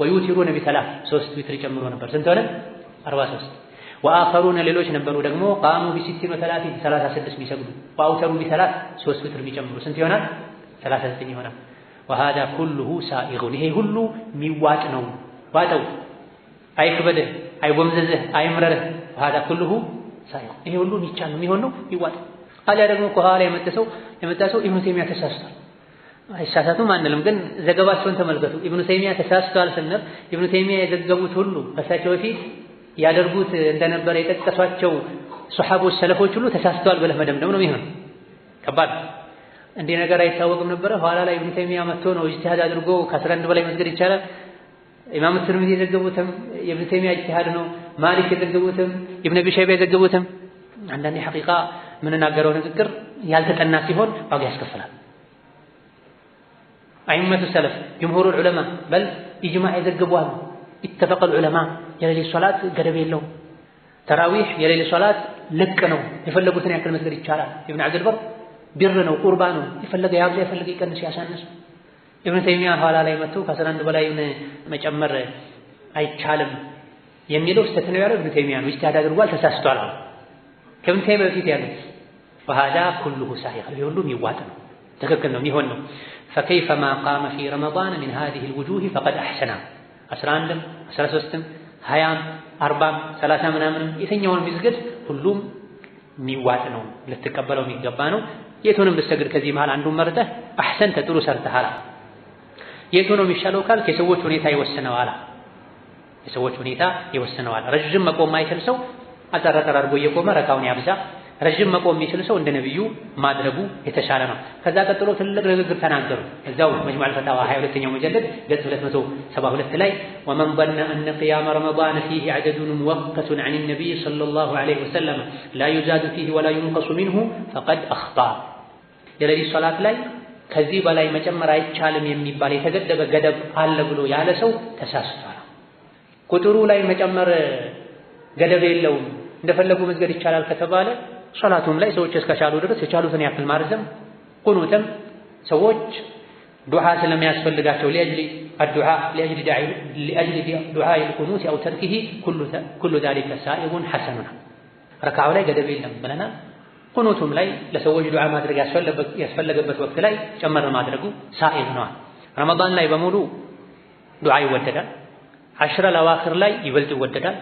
ወዩቲሩነ ቢ3 3 ዊትር ይጨምሩ ነበር። ስንት ሆነ? 43። ወአኸሩነ ሌሎች ነበሩ ደግሞ ቃሙ ቢ60 ወ30 36 የሚሰግዱ ወአውተሩ ቢ3 3 ዊትር የሚጨምሩ ስንት ይሆናል? 39 ይሆናል። وهذا كله سائغ ይሄ ሁሉ የሚዋጥ ነው። ዋጠው አይክበድህ፣ አይጎምዘዝህ፣ አይምረርህ። وهذا كله سائغ ይሄ ሁሉ የሚቻል ነው የሚሆን ነው ይዋጥ። አሊያ ደግሞ ከኋላ የመጣ ሰው ኢብኑ ተይሚያ ተሳስቷል። አይሳሳቱም አንልም፣ ግን ዘገባቸውን ተመልከቱ። ኢብኑ ተይሚያ ተሳስቷል ስንል ኢብኑ ተይሚያ የዘገቡት ሁሉ ከሳቸው በፊት ያደርጉት እንደነበረ የጠቀሷቸው ሱሐቦች ሰለፎች ሁሉ ተሳስተዋል ብለህ መደምደም ነው የሚሆነው። ከባድ እንዲህ ነገር አይታወቅም ነበረ። ኋላ ላይ ኢብኑ ተይሚያ መጥቶ ነው ኢጅቲሃድ አድርጎ ከ11 በላይ መስገድ ይቻላል። ኢማም ትርሚዚ የዘገቡትም የኢብኑ ተይሚያ ኢጅቲሃድ ነው። ማሊክ የዘገቡትም ኢብኑ አቢ ሸይባ የዘገቡትም። አንዳንዴ ሐቂቃ የምንናገረው ንግግር ያልተጠና ሲሆን ዋጋ ያስከፍላል። አኢመቱ ሰለፍ ጅምሁሩ ዑለማ በል ኢጅማዕ የዘገቡዋል። ኢተፈቀል ዑለማ የሌሊት ሶላት ገደብ የለውም። ተራዊህ የሌሊት ሶላት ልቅ ነው፣ የፈለጉትን ያክል መስገድ ይቻላል። ኢብኑ አብዱል በር ቢር ነው፣ ቁርባ ነው፣ የፈለገ ያብዛ የፈለገ ይቀንስ ያሳንስ። ኢብኑ ተይሚያ ኋላ ላይ መጥቶ ከ11 በላይ መጨመር አይቻልም የሚለው ስህተት ነው ያለው ኢብኑ ተይሚያ ነው። ኢጅቲሃድ አድርጓል፣ ተሳስቷል። ከኢብኑ ተይሚያ በፊት ያሉት وهذا كله سائغ يقولون يواتن تككل ነው የሚሆን ነው። فكيف ما قام في رمضان من هذه الوجوه فقد احسن 11 13 20 40 30 ምናምን የትኛውን ሚስገድ ሁሉም የሚዋጥ ነው፣ ልትቀበለው የሚገባ ነው። የቱንም ብትሰግድ ከዚህ መሃል አንዱን መርጠህ አህሰንተ ጥሩ ሰርተሃል። የቱ ነው የሚሻለው ካልክ የሰዎች ሁኔታ ይወስነዋል። የሰዎች ሁኔታ ይወስነዋል። ረጅም መቆም ማይችል ሰው አጠራጠር አድርጎ እየቆመ ረካውን ያብዛ። ረጅም መቆም የሚችል ሰው እንደ ነብዩ ማድረጉ የተሻለ ነው። ከዛ ቀጥሎ ትልቅ ንግግር ተናገሩ። እዛው መጅሙዕ አልፈታዋ 22ኛው መጀለድ ገጽ 272 ላይ ومن ظن ان قيام رمضان فيه عدد مؤقت عن النبي صلى الله عليه وسلم لا يزاد فيه ولا ينقص منه فقد اخطا የሌሊት ሶላት ላይ ከዚህ በላይ መጨመር አይቻልም የሚባል የተገደበ ገደብ አለ ብሎ ያለ ሰው ተሳስቷል። ቁጥሩ ላይ መጨመር ገደብ የለውም እንደፈለጉ መስገድ ይቻላል ከተባለ ሶላቱም ላይ ሰዎች እስከቻሉ ድረስ የቻሉትን ያክል ማርዘም ቁኑትም ሰዎች ዱዓ ስለሚያስፈልጋቸው لأجل دعاء القنوت أو تركه كل ذلك سائغ حسن ረካዓው ላይ ገደብ የለም ብለናል። ቁኑቱም ላይ ለሰዎች ዱዓ ማድረግ ያስፈልገበት ወቅት ላይ ጨመር ማድረጉ ሳኢግ ነው። ረመዳን ላይ በሙሉ ዱዓ ይወደዳል። አሽረ ለዋኺር ላይ ይበልጥ ይወደዳል።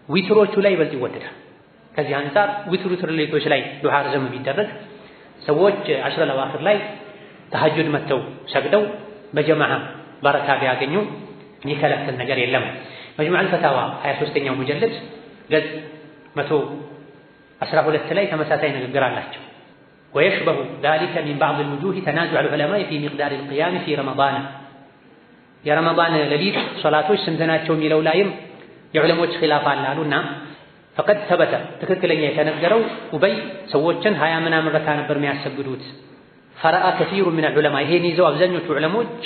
ዊትሮቹ ላይ ይበልጥ ይወደዳል። ከዚህ አንፃር ዊትር ሌሊቶች ላይ ዱዓ ረዘም ቢደረግ ሰዎች አሽረ ለዋኺር ላይ ተሐጁድ መተው ሰግደው በጀማዓ በረካ ቢያገኙ የሚከለክል ነገር የለም። መጅሙዕ አልፈታዋ 23ኛው ሙጀለድ ገጽ 112 ላይ ተመሳሳይ ንግግር አላቸው። ويشبه ذلك من بعض الوجوه تنازع العلماء في مقدار القيام في رمضان يا رمضان ሌሊት ሶላቶች ስንት ናቸው የሚለው ላይም የዑለሞች ኺላፍ አሉና فقد ثبت ትክክለኛ የተነገረው ኡበይ ሰዎችን 20 ምናምን ረካ ነበር የሚያሰግዱት فرأى كثير من العلماء ይሄን ይዘው አብዛኞቹ ዑለሞች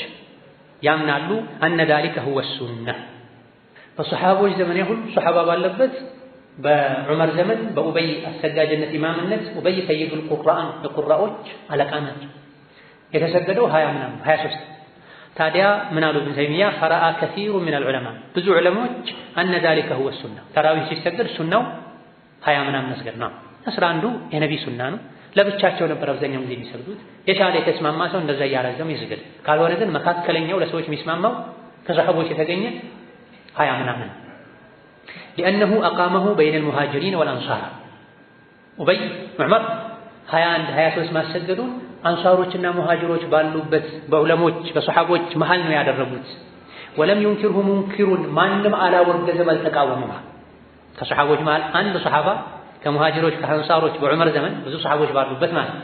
ያምናሉ أن ذلك هو السنة በሱሐቦች ዘመን ሁሉ ሱሐባ ባለበት በዑመር ዘመን በኡበይ አሰጋጅነት ኢማምነት ኡበይ ሰይዱል ቁርአን ለቁርአዎች አለቃ ናቸው። የተሰገደው 20 ምናምን 23 ታዲያ ምን አሉ ኢብኑ ተይሚያ ፈራአ ከሲሩ ሚን العلماء ብዙ ዑለሞች أن ذلك هو السنة ተራዊህ ሲሰገድ ሱናው 20 ምናምን መስገድ ነው። 11ዱ የነቢ ሱና ነው። ለብቻቸው ነበር አብዛኛው ጊዜ የሚሰግዱት። የቻለ የተስማማ ሰው እንደዛ እያረዘመ ይስገድ። ካልሆነ ግን መካከለኛው ለሰዎች የሚስማማው ከሰሐቦች የተገኘ 20 ምናምን لأنه أقامه بين المهاجرين والأنصار ኡበይ ዑመር 21 23 ማሰገዱን አንሳሮችና ሙሃጅሮች ባሉበት በዑለሞች በሱሐቦች መሃል ነው ያደረጉት። ወለም ينكره منكر ማንም አላወገዘም አልተቃወመም። ከሱሐቦች መሃል አንድ ሱሐባ ከሙሃጅሮች ከአንሳሮች በዑመር ዘመን ብዙ ሱሐቦች ባሉበት ማለት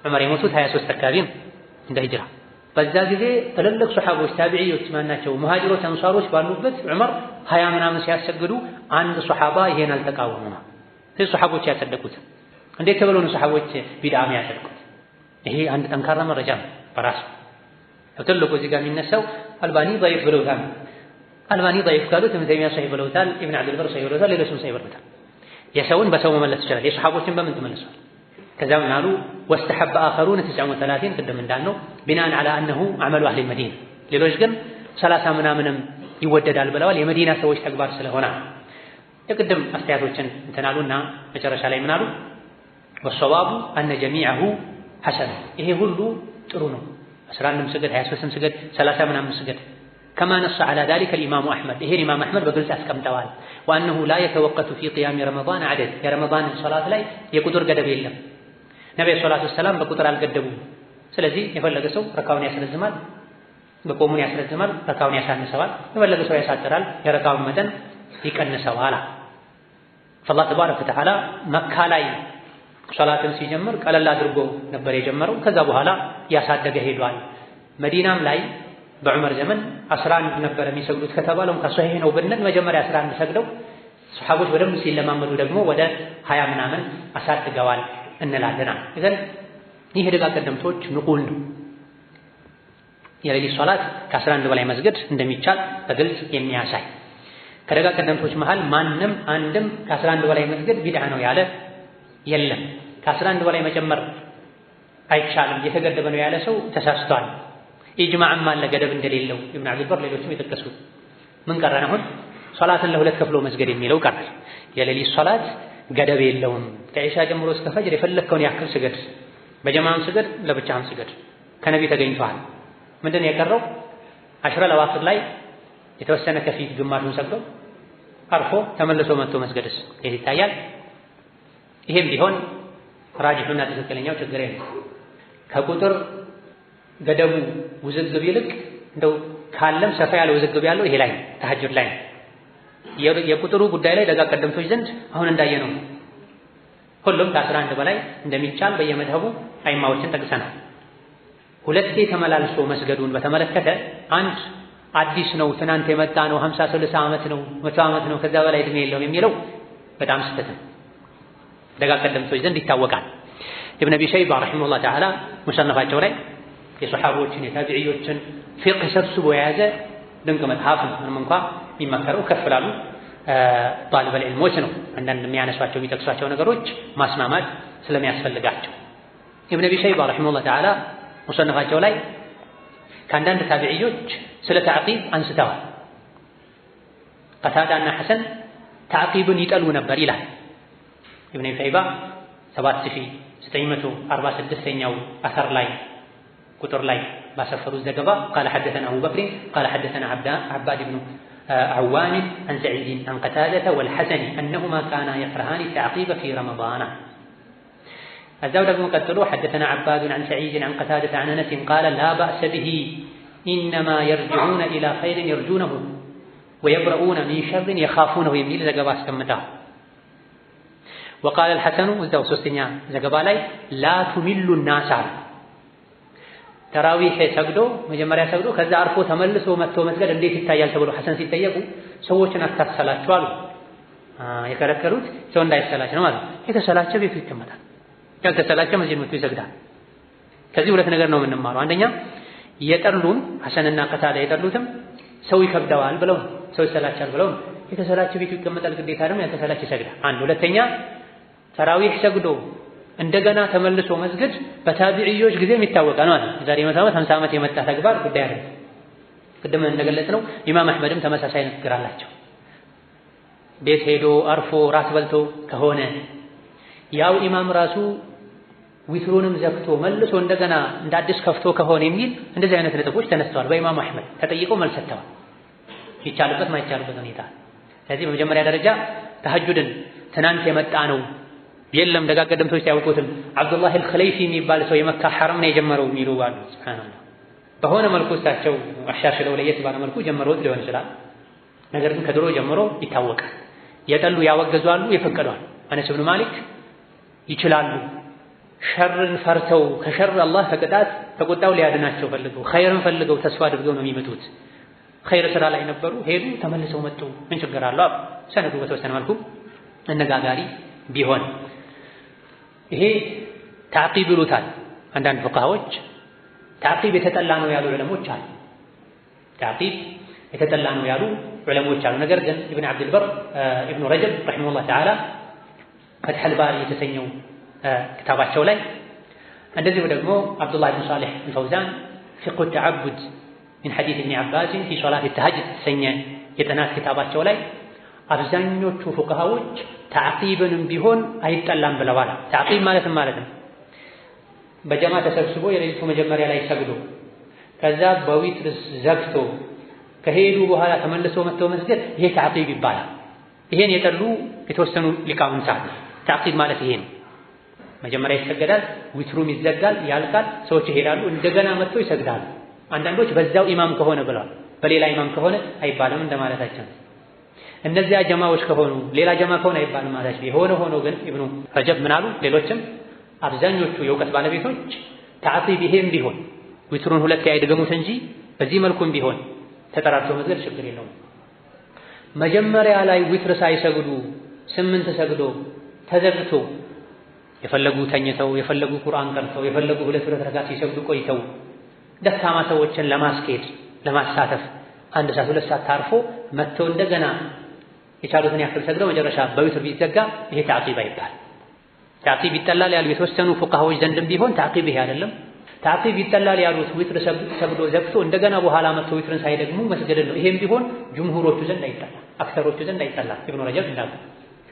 ዑመር የሞቱት 23 አካባቢ እንደ ሂጅራ በዛ ጊዜ ትልልቅ ሱሐቦች ታቢዒዎች ማናቸው ሙሃጅሮች አንሳሮች ባሉበት ዑመር 20 ምናምን ሲያሰግዱ አንድ ሱሐባ ይሄን አልተቃወመም። ስለዚህ ሱሐቦች ያጸደቁት እንዴት ተብለው ነው ሱሐቦች ቢድዓ ያጸደቁት? ይሄ አንድ ጠንካራ መረጃ ነው በራሱ። ትልቁ እዚህ ጋር የሚነሳው አልባኒ ضعيف ብለውታል። አልባኒ ضعيف ካሉት ኢብኑ ተይሚያ ሰሂህ ብለውታል፣ ኢብኑ አብዱል በር ሰሂህ ብለውታል፣ ሌሎችም ሰሂህ ብለውታል። የሰውን በሰው መመለስ ይችላል። የሱሐቦችን በምን ተመለሷል? ከዛ ምን አሉ? واستحب آخرون 39 ቅድም እንዳልነው ቢናን على انه عمل اهل المدينه ሌሎች ግን 30 ምናምንም ይወደዳል ብለዋል። የመዲና ሰዎች ተግባር ስለሆነ የቅድም አስተያየቶችን እንተናሉና መጨረሻ ላይ ምን አሉ? والصواب ان جميعه حسن ይሄ ሁሉ ጥሩ ነው። 11 ስገድ 23 ስገድ 30 ምናምን ስገድ كما نص على ذلك الامام احمد ይሄ ኢማም አህመድ በግልጽ አስቀምጠዋል። وانه لا يتوقف في قيام رمضان عدد የረመዳን ሶላት ላይ የቁጥር ገደብ የለም። ነብዩ ሰለላሁ ዐለይሂ ወሰለም በቁጥር አልገደቡም። ስለዚህ የፈለገ ሰው ረካውን ያስረዝማል፣ በቆሙን ያስረዝማል፣ ረካውን ያሳንሰዋል፣ የፈለገ ሰው ያሳጥራል፣ የረካውን መጠን ይቀንሰዋል። فالله تبارك وتعالى መካ ላይ ሶላትን ሲጀምር ቀለል አድርጎ ነበር የጀመረው። ከዛ በኋላ ያሳደገ ሄዷል። መዲናም ላይ በዑመር ዘመን 11 ነበር የሚሰግዱት ከተባለው ከሶሂህ ነው ብንል መጀመሪያ 11 ሰግደው ሱሐቦች በደንብ ሲለማመዱ ደግሞ ወደ 20 ምናምን አሳድገዋል እንላለና እዘን ይህ ደጋ ቀደምቶች ንቁል ነው። የሌሊት ሶላት ከ11 በላይ መስገድ እንደሚቻል በግልጽ የሚያሳይ ከደጋ ቀደምቶች መሃል ማንም አንድም ከ11 በላይ መስገድ ቢድዓ ነው ያለ የለም። ከ11 በላይ መጨመር አይቻልም የተገደበ ነው ያለ ሰው ተሳስቷል። ኢጅማዕም አለ ገደብ እንደሌለው ኢብኑ አብዱል በር ሌሎችም የተከሰሱ ምን ቀረን? አሁን ሶላትን ለሁለት ከፍሎ መስገድ የሚለው ቀረ። የሌሊት ሶላት ገደብ የለውም። ከኢሻ ጀምሮ እስከ ፈጅር የፈለከውን ያክል ስገድ፣ በጀማዓም ስገድ፣ ለብቻህም ስገድ። ከነቢ ተገኝቷል። ምንድን ነው የቀረው? አሽረ ለዋኺር ላይ የተወሰነ ከፊት ግማሹን ሰግዶ አርፎ ተመልሶ መጥቶ መስገድስ ይሄ ይታያል። ይሄም ቢሆን ራጂሑና ትክክለኛው ችግር የለም። ከቁጥር ገደቡ ውዝግብ ይልቅ እንደው ካለም ሰፋ ያለ ውዝግብ ያለው ይሄ ላይ ተሐጁድ ላይ የቁጥሩ ጉዳይ ላይ ደጋ ቀደምቶች ዘንድ አሁን እንዳየነው ሁሉም ከ11 በላይ እንደሚቻል በየመድሀቡ አይማዎችን ጠቅሰናል። ሁለቴ ተመላልሶ መስገዱን በተመለከተ አንድ አዲስ ነው ትናንት የመጣ ነው 50 60 ዓመት ነው 100 ዓመት ነው ከዛ በላይ እድሜ የለውም የሚለው በጣም ስህተት ነው። ደጋ ቀደምቶች ዘንድ ይታወቃል። ኢብኑ አቢ ሸይባ ረሂመሁላህ ተዓላ ሙሰነፋቸው ላይ የሱሐቦችን የታቢዒዎችን ፊቅህ ሰብስቦ የያዘ ድንቅ መጽሐፍ ነው። ምንም እንኳን የሚመከረው ከፍ ላሉ ጣሊበል ዒልሞች ነው አንዳንድ የሚያነሷቸው የሚጠቅሷቸው ነገሮች ማስማማት ስለሚያስፈልጋቸው። ኢብኑ አቢ ሸይባ ረሒመሁላህ ተዓላ ሙሰነፋቸው ላይ ከአንዳንድ ታቢዕዮች ስለ ተዕቂብ አንስተዋል። ቀታዳና ሐሰን ተዕቂብን ይጠሉ ነበር ይላል ኢብኑ አቢ ሸይባ 7946ኛው አሰር ላይ ቁጥር ላይ ባሰፈሩት ዘገባ ቃለ ሐደሰና አቡ በክር ቃለ ሐደሰና ዓባድ ብኑ عوان عن سعيد عن قتادة والحسن أنهما كانا يكرهان التعقيب في رمضان. الزوج مقتلو حدثنا عباد عن سعيد عن قتادة عن أنس قال لا بأس به إنما يرجعون إلى خير يرجونه ويبرؤون من شر يخافونه يميل زقبا سكمتها. وقال الحسن وزدو سوستنيا زقبا لي لا تمل الناس ተራዊህ ሰግዶ መጀመሪያ ሰግዶ ከዛ አርፎ ተመልሶ መጥቶ መስገድ እንዴት ይታያል ተብሎ ሐሰን ሲጠየቁ ሰዎችን አታሰላችሁ አሉ። የከለከሉት ሰው እንዳይሰላች ነው ማለት። የተሰላቸ ቤቱ ይቀመጣል፣ ያልተሰላቸ መስጂድ መጥቶ ይሰግዳል። ከዚህ ሁለት ነገር ነው የምንማረው። አንደኛ የጠሉም ሐሰንና ቀታዳ የጠሉትም ሰው ይከብደዋል ብለው ሰው ይሰላቻል ብለው የተሰላቸ ቤቱ ይቀመጣል ግዴታ ደግሞ ያልተሰላቸ ይሰግዳል። አንድ ሁለተኛ ተራዊህ ሰግዶ እንደገና ተመልሶ መስገድ በታቢዒዮች ጊዜ የሚታወቅ ነው ማለት ነው። ዛሬ 100 ዓመት 50 ዓመት የመጣ ተግባር ጉዳይ አይደለም። ቅድም እንደገለጽነው ኢማም አህመድም ተመሳሳይ ንግግር አላቸው። ቤት ሄዶ አርፎ ራት በልቶ ከሆነ ያው ኢማም ራሱ ዊትሩንም ዘግቶ መልሶ እንደገና እንደ አዲስ ከፍቶ ከሆነ የሚል እንደዚህ አይነት ነጥቦች ተነስተዋል። በኢማም አህመድ ተጠይቀው መልስ ሰጥተዋል። ይቻልበት ማይቻልበት ሁኔታ። ስለዚህ በመጀመሪያ ደረጃ ተሐጁድን ትናንት የመጣ ነው የለም ደጋግ ቀደምቶች ያውቁትም አብዱላህ አልኸለይፊ የሚባል ሰው የመካ ሐረም ነው የጀመረው የሚሉ አሉ። ሱብሃንአላህ በሆነ መልኩ እሳቸው አሻሽለው ለየት ባለ መልኩ ጀመሩት ሊሆን ይችላል። ነገር ግን ከድሮ ጀምሮ ይታወቃል። የጠሉ ያወገዟሉ፣ የፈቀዷል። አነስ ብኑ ማሊክ ይችላሉ። ሸርን ፈርተው ከሸር አላህ ከቅጣት ከቁጣው ሊያድናቸው ፈልገው ኸይርን ፈልገው ተስፋ አድርገው ነው የሚመጡት። ኸይር ስራ ላይ ነበሩ፣ ሄዱ፣ ተመልሰው መጡ። ምን ችግር አለው? ሰነዱ በተወሰነ መልኩ አነጋጋሪ ቢሆን ይሄ ተዕቂብ ይሉታል አንዳንድ ፉቃሃዎች። ተዕቂብ የተጠላ ነው ያሉ ዑለሞች አሉ። ተዕቂብ የተጠላ ነው ያሉ ዑለሞች አሉ። ነገር ግን ኢብኑ አብዱል በር ኢብኑ ረጀብ ረሒመሁላህ ተዓላ ፈትሐል ባሪ የተሰኘው ክታባቸው ላይ እንደዚሁ ደግሞ አብዱላህ ብን ሷሊህ አልፈውዛን ፊቅሁ ተዓቡድ ሚን ሐዲስ ኢብኒ አባስ ፊ ሶላት ተሐጁድ የተሰኘ የጥናት ክታባቸው ላይ አብዛኞቹ ፉቃሃዎች ተዕቂብንም ቢሆን አይጠላም ብለዋል። ተዕቂብ ማለትም ማለት ነው በጀማ ተሰብስቦ የሌሊቱ መጀመሪያ ላይ ሰግዶ ከዛ በዊትር ዘግቶ ከሄዱ በኋላ ተመልሶ መጥቶ መስገድ ይሄ ተዕቂብ ይባላል። ይሄን የጠሉ የተወሰኑ ሊቃውንት አሉ። ተዕቂብ ማለት ይሄ ነው። መጀመሪያ ይሰገዳል፣ ዊትሩም ይዘጋል፣ ያልቃል፣ ሰዎች ይሄዳሉ፣ እንደገና መጥተው ይሰግዳሉ። አንዳንዶች በዛው ኢማም ከሆነ ብለዋል። በሌላ ኢማም ከሆነ አይባልም እንደማለታቸው። እነዚያ ጀማዎች ከሆኑ ሌላ ጀማ ከሆነ አይባልም ማለታቸው። የሆነ ሆኖ ግን ኢብኑ ረጀብ ምን አሉ? ሌሎችም አብዛኞቹ የእውቀት ባለቤቶች ተዕቂብ ይሄም ቢሆን ዊትሩን ሁለቴ አይደገሙት እንጂ በዚህ መልኩም ቢሆን ተጠራርቶ መስገድ ችግር የለውም። መጀመሪያ ላይ ዊትር ሳይሰግዱ 8 ሰግዶ ተዘግቶ የፈለጉ ተኝተው የፈለጉ ቁርአን ቀርተው የፈለጉ 2 ረካዓት ሲሰግዱ ቆይተው ደካማ ሰዎችን ለማስኬድ ለማሳተፍ 1 ሰዓት 2 ሰዓት ታርፎ መጥተው እንደገና የቻሉትን ያክል ሰግደው መጨረሻ በዊትር ቢዘጋ ይሄ ተዕቂብ አይባል። ተዕቂብ ይጠላል ያሉ የተወሰኑ ፉቃሃዎች ዘንድም ቢሆን ተዕቂብ ይሄ አይደለም። ተዕቂብ ይጠላል ያሉት ዊትር ሰግዶ ዘግቶ እንደገና በኋላ መጥተው ዊትርን ሳይደግሙ መስገድ ነው። ይሄም ቢሆን ጅምሁሮቹ ዘንድ አይጠላም፣ አክሰሮቹ ዘንድ አይጠላም። ኢብኑ ረጀብ እንዳሉ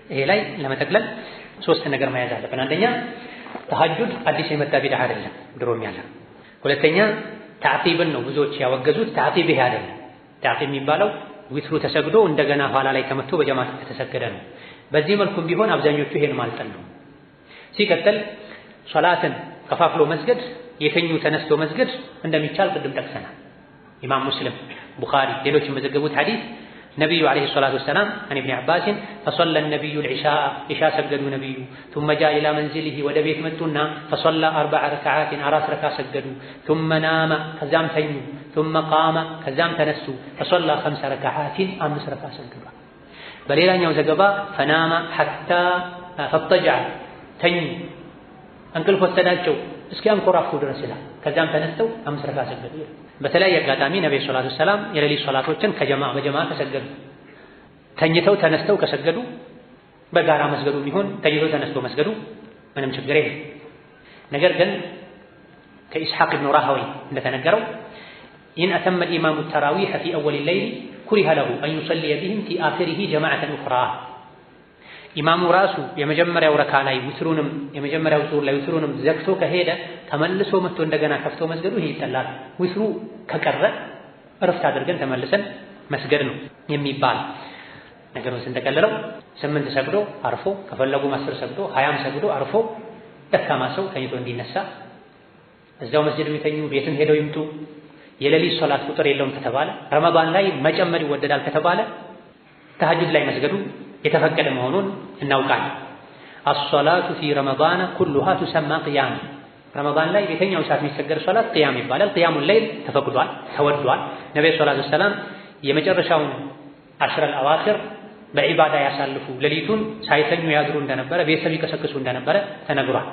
ይሄ ላይ ለመጠቅለል 3 ነገር መያዝ አለብን። አንደኛ ተሐጁድ አዲስ የመጣ ቢድዓ አይደለም፣ ድሮም ያለ። ሁለተኛ ተዕቂብን ነው ብዙዎች ያወገዙት። ተዕቂብ ይሄ አይደለም። ተዕቂብ የሚባለው ዊትሩ ተሰግዶ እንደገና ኋላ ላይ ተመቶ በጀማዓ ከተሰገደ ነው። በዚህ መልኩም ቢሆን አብዛኞቹ ይሄን ማልጠን ነው። ሲቀጥል ሶላትን ከፋፍሎ መስገድ የተኙ ተነስቶ መስገድ እንደሚቻል ቅድም ጠቅሰናል። ኢማም ሙስሊም፣ ቡኻሪ፣ ሌሎችም በዘገቡት ሐዲስ ነብዩ አለይሂ ሰላቱ ወሰላም አን ኢብኑ አባስ فصلى النبي العشاء عشاء ሰገዱ ነብዩ ثم جاء الى منزله ወደ ቤት መጡና فصلى 4 ركعات 4 ረካ ሰገዱ ثم نام ከዛም ተኙ ثم قام ከዛም ተነሱ فصلى 5 ركعات 5 ረካ ሰገዱ። በሌላኛው ዘገባ فنام حتى فاضطجع ተኙ እንቅልፍ ወሰዳቸው እስኪያንኮራፉ ድረስ ይላል። ከዛም ተነስተው 5 ረካ ሰገዱ። በተለያየ አጋጣሚ ነብዩ ሰለላሁ ዐለይሂ ወሰለም የሌሊት ሶላቶችን በጀማዓ ተሰገዱ። ተኝተው ተነስተው ከሰገዱ በጋራ መስገዱ ቢሆን ተኝተው ተነስተው መስገዱ ምንም ችግር የለም። ነገር ግን ከኢስሐቅ ኢብኑ ራህዊ እንደተነገረው إن أتم الإمام التراويح في أول الليل كره له أن يصلي بهم في آخره جماعة أخرى ኢማሙ ራሱ የመጀመሪያው ረካ ላይ ውትሩንም የመጀመሪያው ዙር ላይ ውትሩንም ዘግቶ ከሄደ ተመልሶ መጥቶ እንደገና ከፍቶ መስገዱ ይሄ ይጠላል። ውትሩ ከቀረ እረፍት አድርገን ተመልሰን መስገድ ነው የሚባል። ነገሩን ስንተቀለለው 8 ሰግዶ አርፎ ከፈለጉ 10 ሰግዶ 20 ሰግዶ አርፎ ደካማ ሰው ተኝቶ እንዲነሳ እዛው መስጊድ የሚተኙ ቤትም ሄደው ይምጡ የሌሊት ሶላት ቁጥር የለውም ከተባለ ረመዳን ላይ መጨመር ይወደዳል ከተባለ ተሐጁድ ላይ መስገዱ የተፈቀደ መሆኑን እናውቃለን። الصلاة في رمضان كلها تسمى قيام ረመዳን ላይ በየትኛው ሰዓት የሚሰገድ ሶላት ቅያም ይባላል። ቅያሙል ለይል ተፈቅዷል ተወዷል። ነብዩ ሰለላሁ ዐለይሂ ወሰለም የመጨረሻውን 10 الأواخر በዒባዳ ያሳልፉ ሌሊቱን ሳይተኙ ያድሩ እንደነበረ ቤተሰብ ይቀሰቅሱ እንደነበረ ተነግሯል።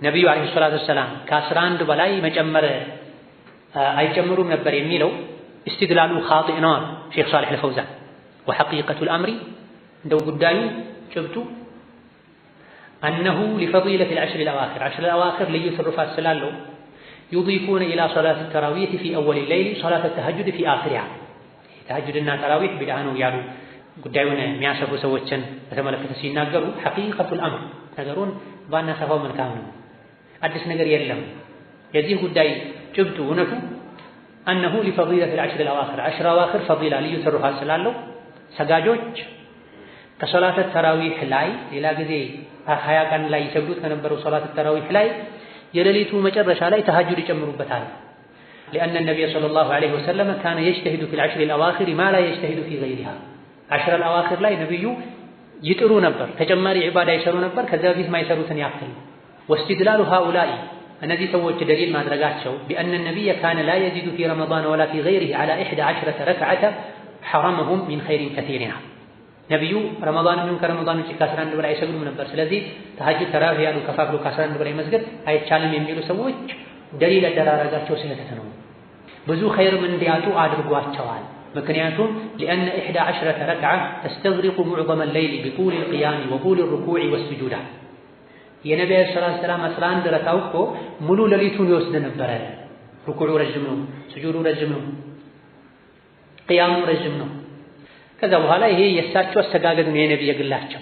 ነብዩ አለይሂ ሰላቱ ወሰላም ከ11 በላይ መጨመር አይጨምሩም ነበር የሚለው استدلال خاطئ ነው ሼክ ሷሊህ አልፈውዛን وحقيقة الأمر እንደው ጉዳዩ ጭብጡ أنه لفضيلة العشر الأواخر 10 الأواخر ልዩ ትሩፋት ስላለው يضيفون إلى صلاة التراويح في أول الليل صلاة التهجد في آخرها ተሐጁድና ተራዊህ ቢድዓ ነው ያሉ ጉዳዩን የሚያሰፉ ሰዎችን በተመለከተ ሲናገሩ حقيقة الأمر ነገሩን ባናሰፋው መልካም ነው። አዲስ ነገር የለም። የዚህ ጉዳይ ጭብጡ እውነቱ أنه لفضيلة العشر الأواخر 10 الأواخر فضيلة ልዩ ትሩፋት ስላለው ሰጋጆች ከሶላተ ተራዊህ ላይ ሌላ ጊዜ 20 ቀን ላይ ይሰግዱት ከነበረው ሶላተ ተራዊህ ላይ የሌሊቱ መጨረሻ ላይ ተሐጁድ ይጨምሩበታል። لأن النبي صلى الله عليه وسلم كان يجتهد في العشر الأواخر ما لا يجتهد في غيرها 10 الأواخر ላይ ነብዩ ይጥሩ ነበር ተጨማሪ ዒባዳ ይሰሩ ነበር ከዛ በፊት ማይሰሩትን ያክል واستدلال هؤلاء እነዚህ ሰዎች ደሊል ማድረጋቸው بأن النبي كان لا يزيد في رمضان ولا في غيره على 11 ركعة حرمهم من خير كثيرها ነብዩ ረመዳን ምን ከረመዳን ውጪ ከ11 በላይ አይሰግዱም ነበር። ስለዚህ ተሐጁድ ተራዊህ ያሉ ከፋፍሎ ከ11 በላይ መስገድ አይቻልም የሚሉ ሰዎች ደሊል አደራረጋቸው ስህተት ነው። ብዙ ኸይርም እንዲያጡ አድርጓቸዋል። ምክንያቱም لأن 11 ركعة تستغرق معظم الليل بطول القيام وطول الركوع والسجود የነብዩ ሰለላሁ ዐለይሂ ወሰለም 11 ረካው እኮ ሙሉ ሌሊቱን ይወስድ ነበር። ሩኩዑ ረጅም ነው፣ ስጁዱ ረጅም ነው፣ ቅያሙ ረጅም ነው። ከዛ በኋላ ይሄ የእሳቸው አስተጋገድ ነው የነብዩ ግላቸው።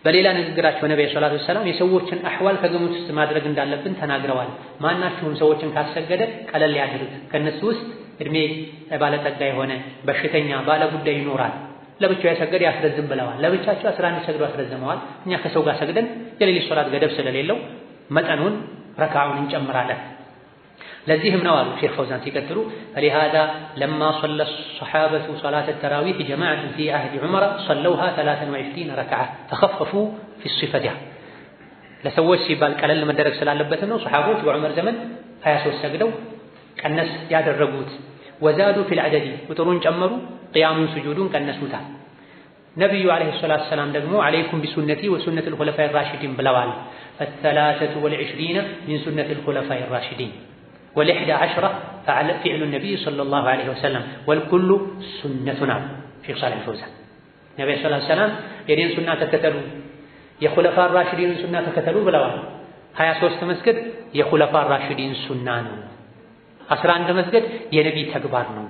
በሌላ ንግግራቸው ነብዩ ሰለላሁ ዐለይሂ ወሰለም የሰዎችን አህዋል ከግምት ውስጥ ማድረግ እንዳለብን ተናግረዋል። ማናችሁም ሰዎችን ካሰገደ ቀለል ያድርግ። ከነሱ ውስጥ እድሜ ባለጠጋ የሆነ በሽተኛ ባለ ጉዳይ ይኖራል፣ ለብቻው ያሰገደ ያስረዝም ብለዋል። ለብቻቸው 11 ሰግዶ አስረዝመዋል። እኛ ከሰው ጋር ሰግደን የሌሊት ሶላት ገደብ ስለሌለው መጠኑን ረካውን እንጨምራለን። ለዚህም ነው አሉ ሼክ ፈውዛን ሲቀጥሉ فلهذا لما صلى الصحابة صلاة التراويح جماعة في عهد عمر صلوها 23 ركعة فخففوا في الصفة ለሰዎች ሲባል ቀለል መደረግ ስላለበት ነው ሱሐቦች በዑመር ዘመን 23 ሰግደው ቀነስ ያደረጉት። وزادوا في العدد ቁጥሩን ጨመሩ፣ ቅያሙን ስጁዱን ቀነሱታል። ነብዩ አለይሂ ሰላቱ ወሰላም ደግሞ عليكم بسنتي وسنة الخلفاء الراشدين ብለዋል። فالثلاثة والعشرين من سنة الخلفاء الراشدين وال11 فعل فعل النبي صلى الله عليه وسلم والكل سنتنا شيخ صالح الفوزان ነብዩ ሰለላሁ ዐለይሂ ወሰለም የኔን ሱና ተከተሉ የኹለፋ ራሺዲን ሱና ተከተሉ ብለዋል። 23 መስገድ የኹለፋ ራሺዲን ሱና ነው። 11 መስገድ የነብይ ተግባር ነው።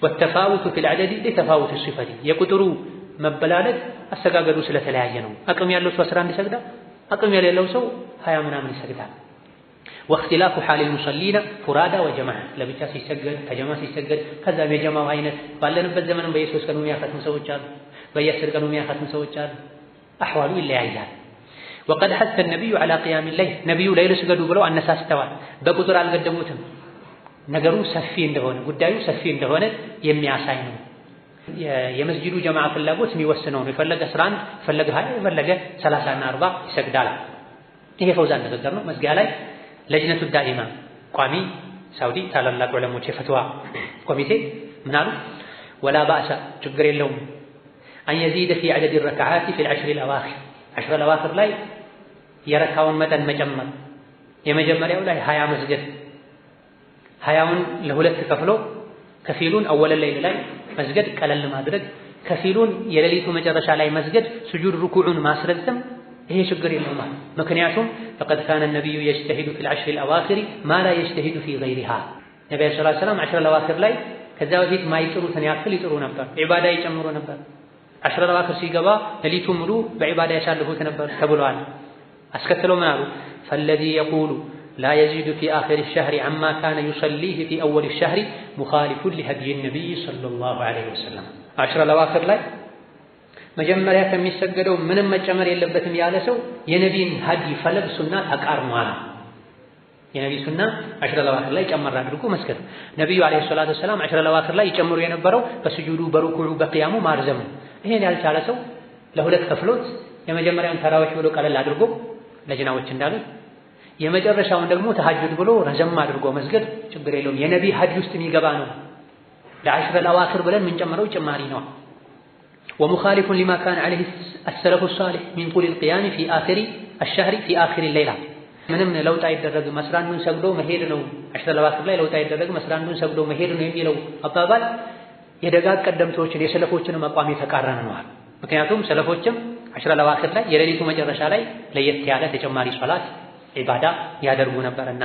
والتفاوت في العدد لتفاوت الصفة የቁጥሩ መበላለጥ አሰጋገዱ ስለተለያየ ነው። አቅም ያለው ሰው 11 ይሰግዳል፣ አቅም የሌለው ሰው 20 ምናምን ይሰግዳል። واختلاف حال المصلين فرادى وجماعة ለብቻ ሲሰገድ ከጀማ ሲሰገድ ከዛም የጀማው አይነት ባለንበት ዘመን በየሶስት ቀኑ የሚያፈትሙ ሰዎች አሉ፣ በየ10 ቀኑ የሚያፈትሙ ሰዎች አሉ። አህዋሉ ይለያያል። وقد حث النبي على قيام الليل ነብዩ ሌሊት ስገዱ ብለው አነሳስተዋል። በቁጥር አልገደሙትም። ነገሩ ሰፊ እንደሆነ ጉዳዩ ሰፊ እንደሆነ የሚያሳይ ነው። የመስጂዱ ጀማዓ ፍላጎት የሚወስነው ነው። የፈለገ 11 የፈለገ 20 የፈለገ 30 እና 40 ይሰግዳል። ይሄ ፈውዛን ነገር ነው። መስጊያ ላይ ለጅነቱ ዳኢማ ቋሚ ሳውዲ ታላላቅ ዑለሞች የፈትዋ ኮሚቴ ምን አሉ? ولا بأس ችግር የለውም أن يزيد في عدد الركعات في العشر الأواخر 10 الأواخر ላይ የረካውን መጠን መጨመር። የመጀመሪያው ላይ 20 መስገድ 20ውን ለሁለት ከፍሎ ከፊሉን አወለ ሌሊት ላይ መስገድ ቀለል ማድረግ ከፊሉን የሌሊቱ መጨረሻ ላይ መስገድ ስጁድ ሩኩዑን ማስረዘም ይሄ ችግር የለውም። ምክንያቱም فقد كان النبي يجتهد في العشر الأواخر ما لا يجتهد في غيرها ነብዩ ሰለላሁ ዐለይሂ ወሰለም 10 الأواخر ላይ ከዛ በፊት ማይጥሩትን ያክል ይጥሩ ነበር፣ ዒባዳ ይጨምሩ ነበር። 10 الأواخر ሲገባ ሌሊቱን ሙሉ በዒባዳ ያሳልፉት ነበር ተብሏል። አስከትለው ምን አሉ? فالذي يقول لا يزيد في آخر الشهر عما كان يصليه في أول الشهر مخالف لهدي النبي صلى الله عليه وسلم 10 الأواخر ላይ መጀመሪያ ከሚሰገደው ምንም መጨመር የለበትም ያለ ሰው የነቢን ሀዲ ፈለግ ሱና ተቃርሟል። የነቢ ሱና 10 الأواخر ላይ ጨመር አድርጎ መስገድ። ነብዩ አለይሂ ሰላቱ ወሰላም 10 الأواخر ላይ ይጨምሩ የነበረው በስጁዱ በሩኩዑ በቂያሙ ማርዘሙ። ይሄን ያልቻለ ሰው ለሁለት ከፍሎት የመጀመሪያውን ተራዊህ ብሎ ቀለል አድርጎ ለጅናዎች እንዳሉት የመጨረሻውን ደግሞ ተሐጁድ ብሎ ረዘም አድርጎ መስገድ ችግር የለውም። የነቢ ሀዲ ውስጥ የሚገባ ነው። ለ10 الأواخر ብለን ምን ጨመረው ጭማሪ ነው። ومخالف لما كان عليه السلف الصالح من طول القيام في آخر الشهر في آخر الليلة ምንም ለውጥ አይደረግም መስራንዱን ሰግዶ መሄድ ነው። 10 الأواخر ላይ ለውጥ አይደረግም መስራንዱን ሰግዶ መሄድ ነው የሚለው አባባል የደጋግ ቀደምቶችን የሰለፎችንም አቋም የተቃረነ ነው። ምክንያቱም ሰለፎችም 10 الأواخر ላይ የሌሊቱ መጨረሻ ላይ ለየት ያለ ተጨማሪ ሶላት ዒባዳ ያደርጉ ነበርና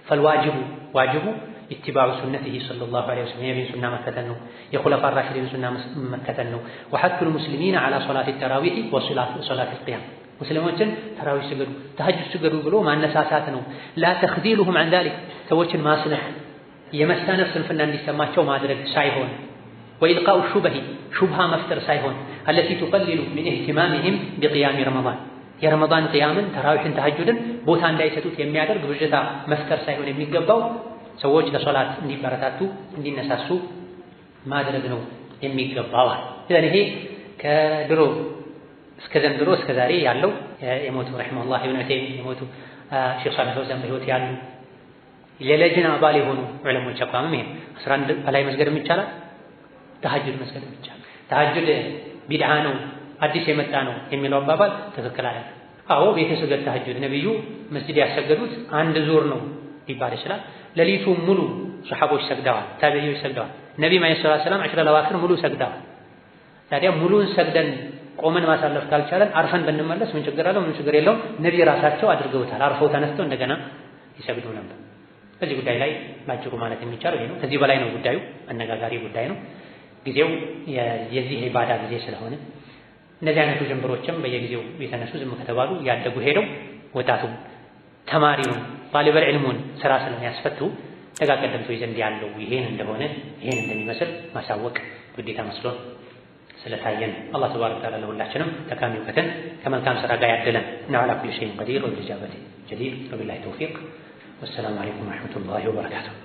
فالواجب واجب اتباع سنته صلى الله عليه وسلم የነቢዩ ሱና መከተል ነው። የኹለፋ ራሺዲን ሱና መከተል ነው። وحث المسلمين على صلاة التراويح وصلاة القيام ሙስሊሞችን ተራዊህ ስገዱ ተሐጁድ ስገዱ ብሎ ማነሳሳት ነው። لا تخذيلهم عن ذلك ሰዎችን ማስነፍ የመሳነፍ ስንፍና እንዲሰማቸው ማድረግ ሳይሆን وإلقاء الشبه شبهة مفتر ሳይሆን التي تقلل من اهتمامهم بقيام رمضان የረመዳን ቂያምን ተራዊህን ተሐጁድን ቦታ እንዳይሰጡት የሚያደርግ ብዥታ መፍጠር ሳይሆን የሚገባው ሰዎች ለሶላት እንዲበረታቱ እንዲነሳሱ ማድረግ ነው የሚገባው። ስለዚህ ይሄ ከድሮ እስከ ዘንድሮ እስከ ዛሬ ያለው የሞቱ ረሂመሁላህ ኢብኑ ተይሚያ የሞቱ ሼኽ ሷሊህ ፈውዛን በህይወት ያሉ የለጅና አባል የሆኑ ዑለሞች አቋምም ይሄ 11 በላይ መስገድ ይቻላል፣ ተሐጁድ መስገድ ይቻላል። ተሐጁድ ቢድዓ ነው አዲስ የመጣ ነው የሚለው አባባል ትክክል አይደለም። አዎ ቤተሰገድ ተሐጁድ ነብዩ መስጂድ ያሰገዱት አንድ ዙር ነው ሊባል ይችላል። ሌሊቱ ሙሉ ሱሐቦች ሰግደዋል፣ ታቢዒዎች ሰግደዋል። ነብዩ አለይሂ ሰላም 10 الأواخر ሙሉ ሰግደዋል። ታዲያ ሙሉን ሰግደን ቆመን ማሳለፍ ካልቻለን አርፈን ብንመለስ ምን ችግር አለው? ምን ችግር የለውም። ነብዩ ራሳቸው አድርገውታል። አርፈው ተነስተው እንደገና ይሰግዱ ነበር። በዚህ ጉዳይ ላይ ባጭሩ ማለት የሚቻለው ይሄ ነው። ከዚህ በላይ ነው ጉዳዩ፣ አነጋጋሪ ጉዳይ ነው። ጊዜው የዚህ ኢባዳ ጊዜ ስለሆነ እነዚህ አይነቱ ጀምበሮችም በየጊዜው የተነሱ ዝም ከተባሉ ያደጉ ሄደው ወጣቱ ተማሪውን ጣሊበል ዒልሙን ስራ ስለሚያስፈቱ ተጋቀደምቶች ዘንድ ያለው ይሄን እንደሆነ ይሄን እንደሚመስል ማሳወቅ ግዴታ መስሎን ስለታየን አላህ ተባረከ ወተዓላ ለሁላችንም ጠቃሚ እውቀትን ከመልካም ስራ ጋር ያደለን እና አላ ኩሊ ሸይን ቀዲር ወቢልኢጃበቲ ጀዲር ወቢላሂ ተውፊቅ ወሰላሙ አለይኩም ወረሕመቱላሂ ወበረካቱሁ።